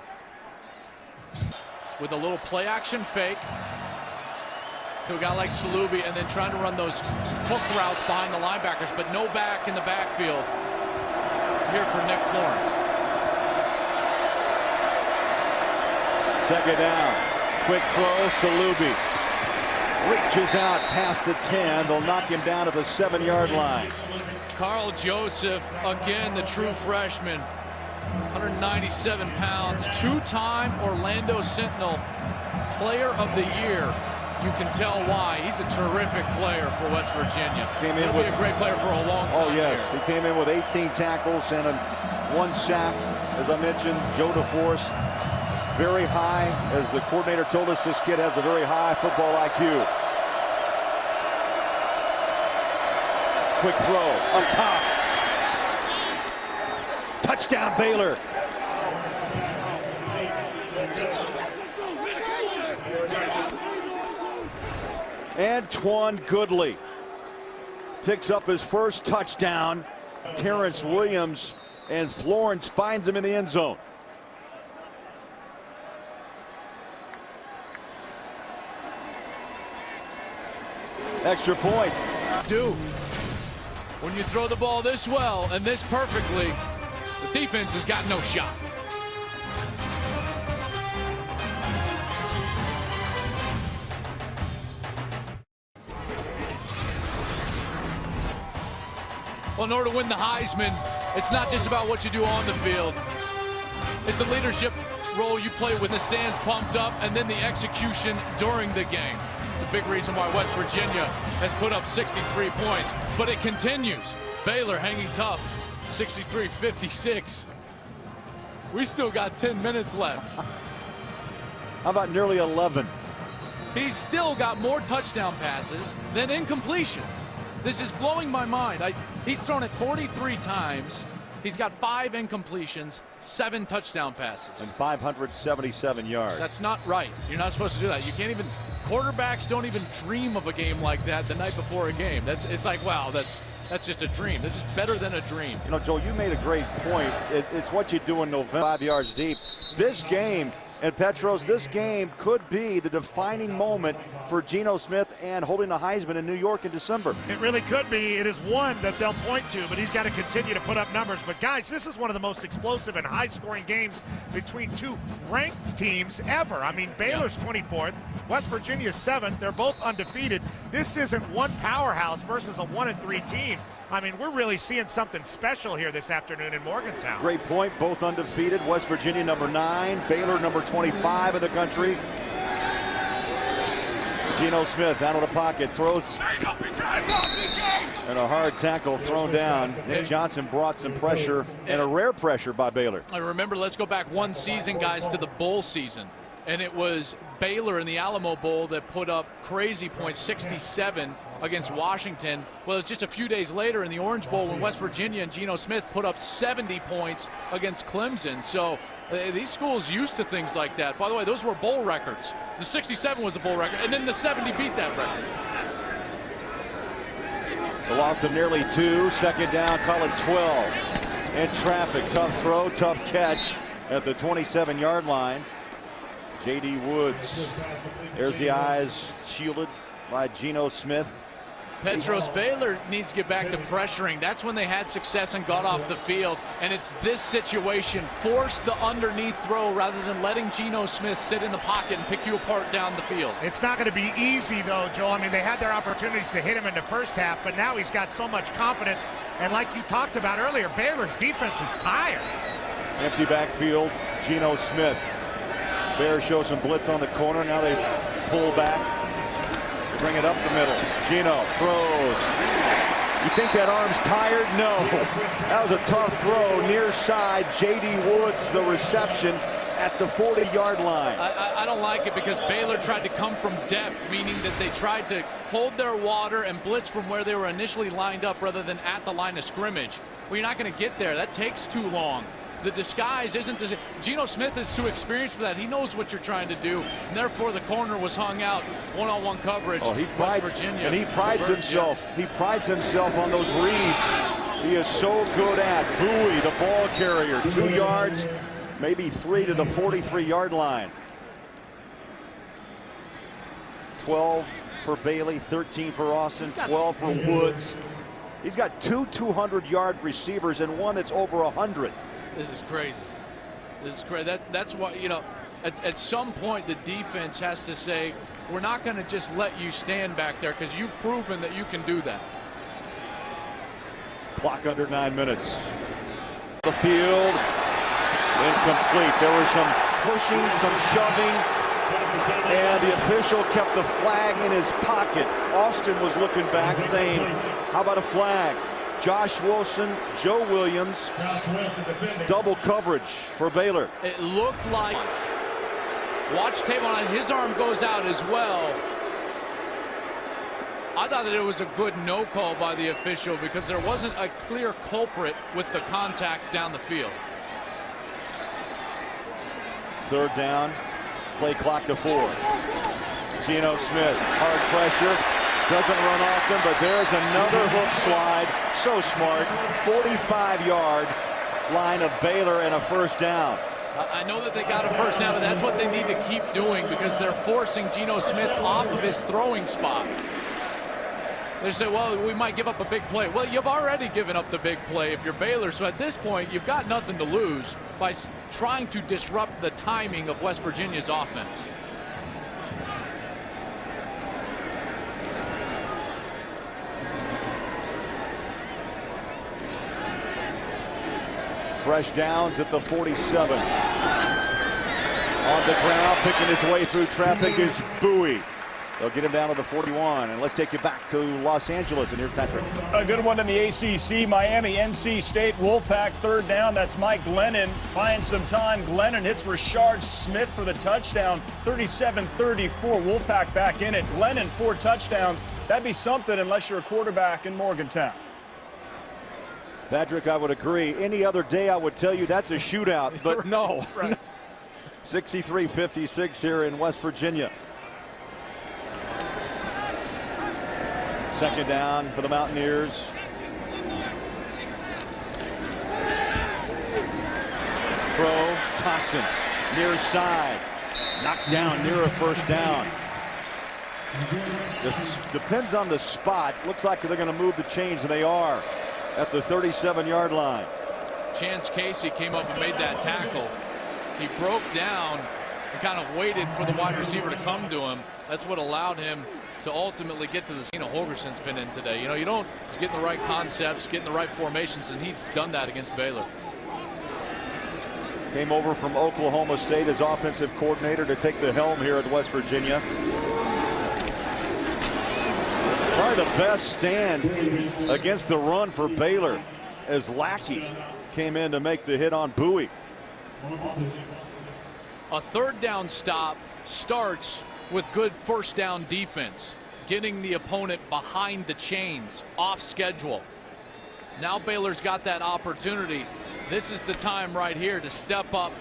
With a little play action fake to a guy like Salubi, and then trying to run those hook routes behind the linebackers, but no back in the backfield here for Nick Florence. Second down. Quick throw. Salubi reaches out past the 10. They'll knock him down at the 7-yard line. Carl Joseph, again, the true freshman, 197 pounds, 2-time Orlando Sentinel Player of the Year. You can tell why. He's a terrific player for West Virginia. He'll be a great player for a long time. Oh, yes. Here. He came in with 18 tackles and 1 sack. As I mentioned, Joe DeForce, very high. As the coordinator told us, this kid has a very high football IQ. quick throw up top. Touchdown Baylor. Antoine Goodley picks up his first touchdown. Terrence Williams and Florence finds him in the end zone. Extra point. When you throw the ball this well and this perfectly, the defense has got no shot. Well, in order to win the Heisman, it's not just about what you do on the field. It's a leadership role you play when the stand's pumped up, and then the execution during the game. It's a big reason why West Virginia has put up 63 points, but it continues. Baylor hanging tough, 63-56. We still got 10 minutes left. How about nearly 11? He's still got more touchdown passes than incompletions. This is blowing my mind. He's thrown it 43 times. He's got 5 incompletions, 7 touchdown passes. And 577 yards. That's not right. You're not supposed to do that. You can't even, quarterbacks don't even dream of a game like that the night before a game. It's like, wow, that's just a dream. This is better than a dream. You know, Joel, you made a great point. It's what you do in November. 5 yards deep. This game, and Petros, this game could be the defining moment for Geno Smith and holding the Heisman in New York in December. It really could be. It is one that they'll point to, but he's got to continue to put up numbers. But guys, this is one of the most explosive and high-scoring games between two ranked teams ever. I mean, Baylor's 24th, West Virginia's 7th. They're both undefeated. This isn't one powerhouse versus a 1-3 team. I mean, we're really seeing something special here this afternoon in Morgantown. Great point. Both undefeated. West Virginia number 9, Baylor number 25 in the country. Geno Smith out of the pocket, throws, and a hard tackle thrown down. Nick Johnson brought some pressure, and a rare pressure by Baylor. I remember, let's go back one season, guys, to the bowl season. And it was Baylor in the Alamo Bowl that put up crazy points, 67 against Washington. Well, it was just a few days later in the Orange Bowl when West Virginia and Geno Smith put up 70 points against Clemson. So these schools used to things like that. By the way, those were bowl records. The 67 was a bowl record, and then the 70 beat that record. The loss of nearly 2, second down, call it 12. In traffic, tough throw, tough catch at the 27-yard line. J.D. Woods, there's the eyes shielded by Geno Smith. Petros, Baylor needs to get back to pressuring. That's when they had success and got off the field. And it's this situation. Force the underneath throw rather than letting Geno Smith sit in the pocket and pick you apart down the field. It's not going to be easy, though, Joel. I mean, they had their opportunities to hit him in the first half, but now he's got so much confidence. And like you talked about earlier, Baylor's defense is tired. Empty backfield, Geno Smith. Bears show some blitz on the corner. Now they pull back, bring it up the middle. Geno throws. You think that arm's tired? No. That was a tough throw. Near side, J.D. Woods, the reception at the 40-yard line. I don't like it because Baylor tried to come from depth, meaning that they tried to hold their water and blitz from where they were initially lined up rather than at the line of scrimmage. Well, you're not going to get there. That takes too long. The disguise isn't as Geno Smith is too experienced for that. He knows what you're trying to do, and therefore the corner was hung out. One-on-one coverage. Oh, West Virginia, and he prides himself. He prides himself on those reads. He is so good at Bowie, the ball carrier. 2 yards, maybe 3 to the 43-yard line. 12 for Bailey, 13 for Austin, 12 for Woods. He's got 2 200-yard receivers and one that's over 100. This is crazy. This is crazy. That's why, you know, at some point the defense has to say, we're not going to just let you stand back there because you've proven that you can do that. Clock under 9 minutes. The field incomplete. There was some pushing, some shoving, and the official kept the flag in his pocket. Austin was looking back saying, how about a flag? Josh Wilson, Joe Williams, double coverage for Baylor. It looked like, watch tape on it, his arm goes out as well. I thought that it was a good no call by the official because there wasn't a clear culprit with the contact down the field. Third down, play clock to 4. Geno Smith, hard pressure, doesn't run often, but there's another hook slide. So smart, 45-yard line of Baylor and a first down. I know that they got a first down, but that's what they need to keep doing because they're forcing Geno Smith off of his throwing spot. They say, well, we might give up a big play. Well, you've already given up the big play if you're Baylor. So at this point, you've got nothing to lose by trying to disrupt the timing of West Virginia's offense. Fresh downs at the 47. On the ground, picking his way through traffic is Bowie. They'll get him down to the 41. And let's take you back to Los Angeles. And here's Patrick. A good one in the ACC. Miami, NC State, Wolfpack, third down. That's Mike Glennon. Finds some time. Glennon hits Rashard Smith for the touchdown. 37-34. Wolfpack back in it. Glennon, 4 touchdowns. That'd be something unless you're a quarterback in Morgantown. Patrick, I would agree. Any other day, I would tell you that's a shootout. But no. Right. 63-56 here in West Virginia. Second down for the Mountaineers. Throw, Thompson, near side. Knocked down near a first down. This depends on the spot. Looks like they're going to move the chains, and they are at the 37-yard line. Chance Casey came up and made that tackle. He broke down and kind of waited for the wide receiver to come to him. That's what allowed him to ultimately get to the scene. Holgerson's been in today. You know, you don't get in the right concepts, get in the right formations, and he's done that against Baylor. Came over from Oklahoma State as offensive coordinator to take the helm here at West Virginia. Probably the best stand against the run for Baylor as Lackey came in to make the hit on Bowie. A third down stop starts with good first down defense, getting the opponent behind the chains, off schedule. Now Baylor's got that opportunity. This is the time right here to step up,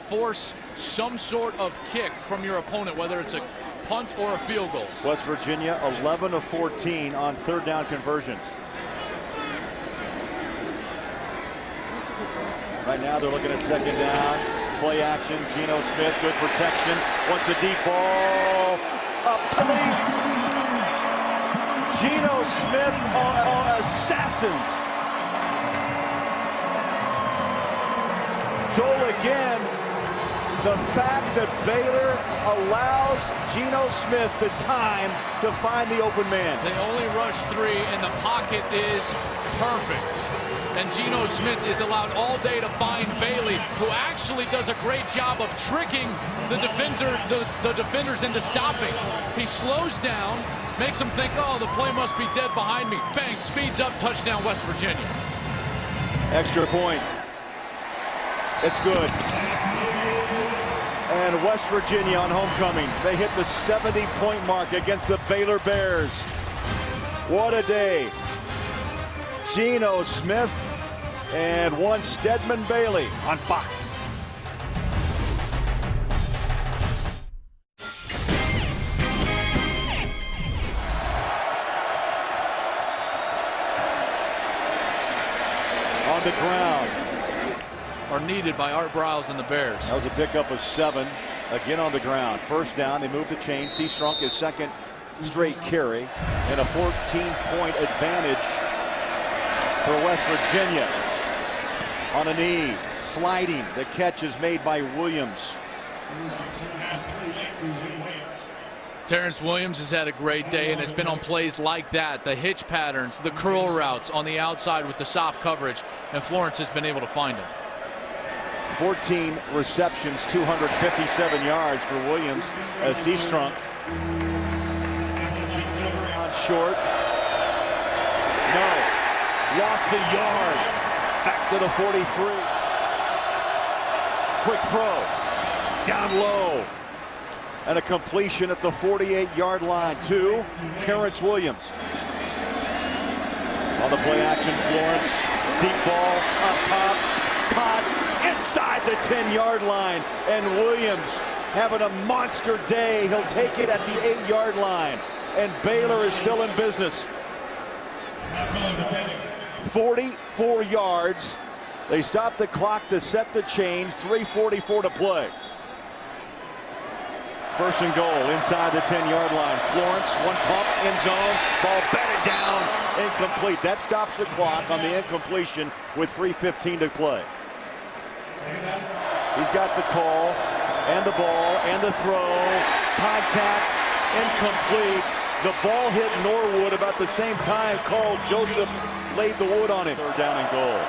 force some sort of kick from your opponent, whether it's a punt or a field goal. West Virginia 11 of 14 on third down conversions. Right now they're looking at second down. Play action, Geno Smith, good protection. Wants the deep ball up tight. Geno Smith on assassins. Joel again. The fact that Baylor allows Geno Smith the time to find the open man. They only rush 3 and the pocket is perfect. And Geno Smith is allowed all day to find Bailey, who actually does a great job of tricking the defenders into stopping. He slows down, makes them think, oh, the play must be dead behind me. Bang, speeds up, touchdown, West Virginia. Extra point. It's good. And West Virginia on homecoming. They hit the 70-point mark against the Baylor Bears. What a day. Geno Smith and one Stedman Bailey on Fox. On the ground. Are needed by Art Briles and the Bears. That was a pickup of 7. Again on the ground. First down. They move the chain. C-Strunk his second straight carry. And a 14-point advantage for West Virginia. On a knee. Sliding. The catch is made by Williams. Terrence Williams has had a great day, and it's been on plays like that. The hitch patterns, the curl routes on the outside with the soft coverage. And Florence has been able to find him. 14 receptions, 257 yards for Williams as C-Strunk. Short. No. Lost a yard. Back to the 43. Quick throw. Down low. And a completion at the 48-yard line to Terrence Williams. On the play action, Florence. Deep ball up top. Caught inside the 10-yard line. And Williams having a monster day. He'll take it at the 8-yard line. And Baylor is still in business. 44 yards. They stop the clock to set the chains. 3:44 to play. First and goal inside the 10-yard line. Florence, one pump, end zone. Ball batted down, incomplete. That stops the clock on the incompletion with 3:15 to play. He's got the call and the ball and the throw. Contact, incomplete. The ball hit Norwood about the same time Carl Joseph laid the wood on him. Third down and goal.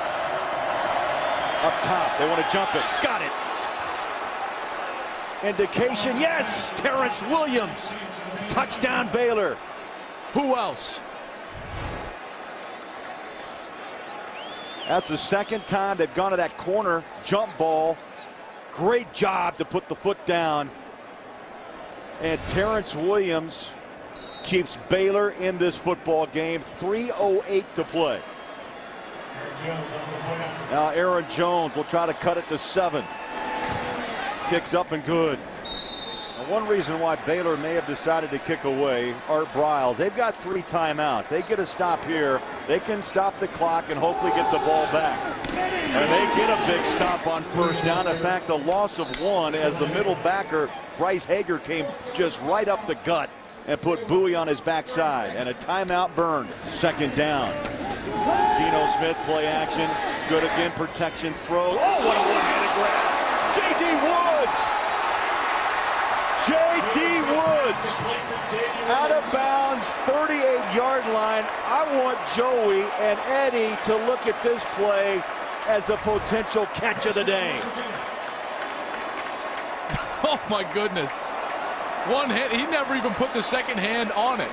Up top, they want to jump it. Got it. Indication, yes, Terrence Williams. Touchdown Baylor. Who else? That's the second time they've gone to that corner jump ball. Great job to put the foot down. And Terrence Williams keeps Baylor in this football game. 3:08 to play. Now Aaron Jones will try to cut it to 7. Kicks up and good. And one reason why Baylor may have decided to kick away, Art Briles, they've got 3 timeouts. They get a stop here. They can stop the clock and hopefully get the ball back. And they get a big stop on first down. In fact, a loss of 1 as the middle backer, Bryce Hager, came just right up the gut and put Bowie on his backside. And a timeout burned. Second down. Geno Smith, play action. Good again, protection, throw. Oh, what a one-handed grab. J.D. Woods! J.D. Woods! Out of bounds, 38-yard line. I want Joey and Eddie to look at this play as a potential catch of the day. Oh my goodness. One hand, he never even put the second hand on it.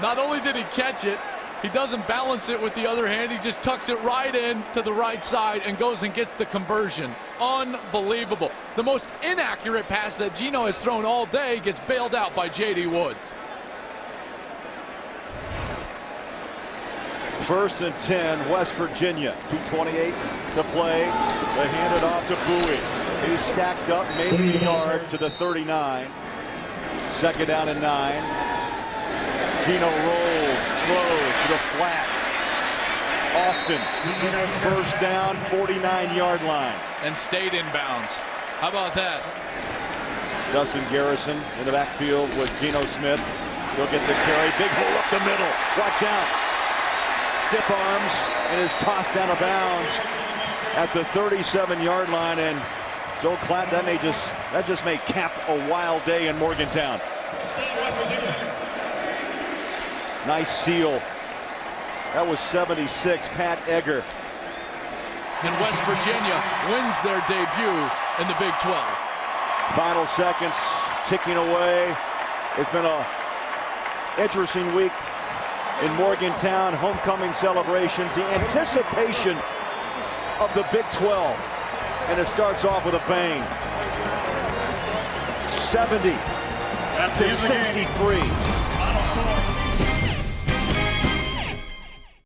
Not only did he catch it, he doesn't balance it with the other hand. He just tucks it right in to the right side and goes and gets the conversion. Unbelievable. The most inaccurate pass that Geno has thrown all day gets bailed out by J.D. Woods. First and 10, West Virginia. 2:28 to play. They hand it off to Bowie. He's stacked up, maybe a yard to the 39. Second down and 9. Geno rolls, throws to the flat. Austin, first down, 49-yard line. And stayed in bounds. How about that? Dustin Garrison in the backfield with Geno Smith. He'll get the carry. Big hole up the middle. Watch out. Stiff arms and is tossed out of bounds at the 37-yard line. And Joe Klatt, that just may cap a wild day in Morgantown. Nice seal. That was 76, Pat Egger. And West Virginia wins their debut in the Big 12. Final seconds ticking away. It's been an interesting week in Morgantown. Homecoming celebrations, the anticipation of the Big 12. And it starts off with a bang. 70 to 63.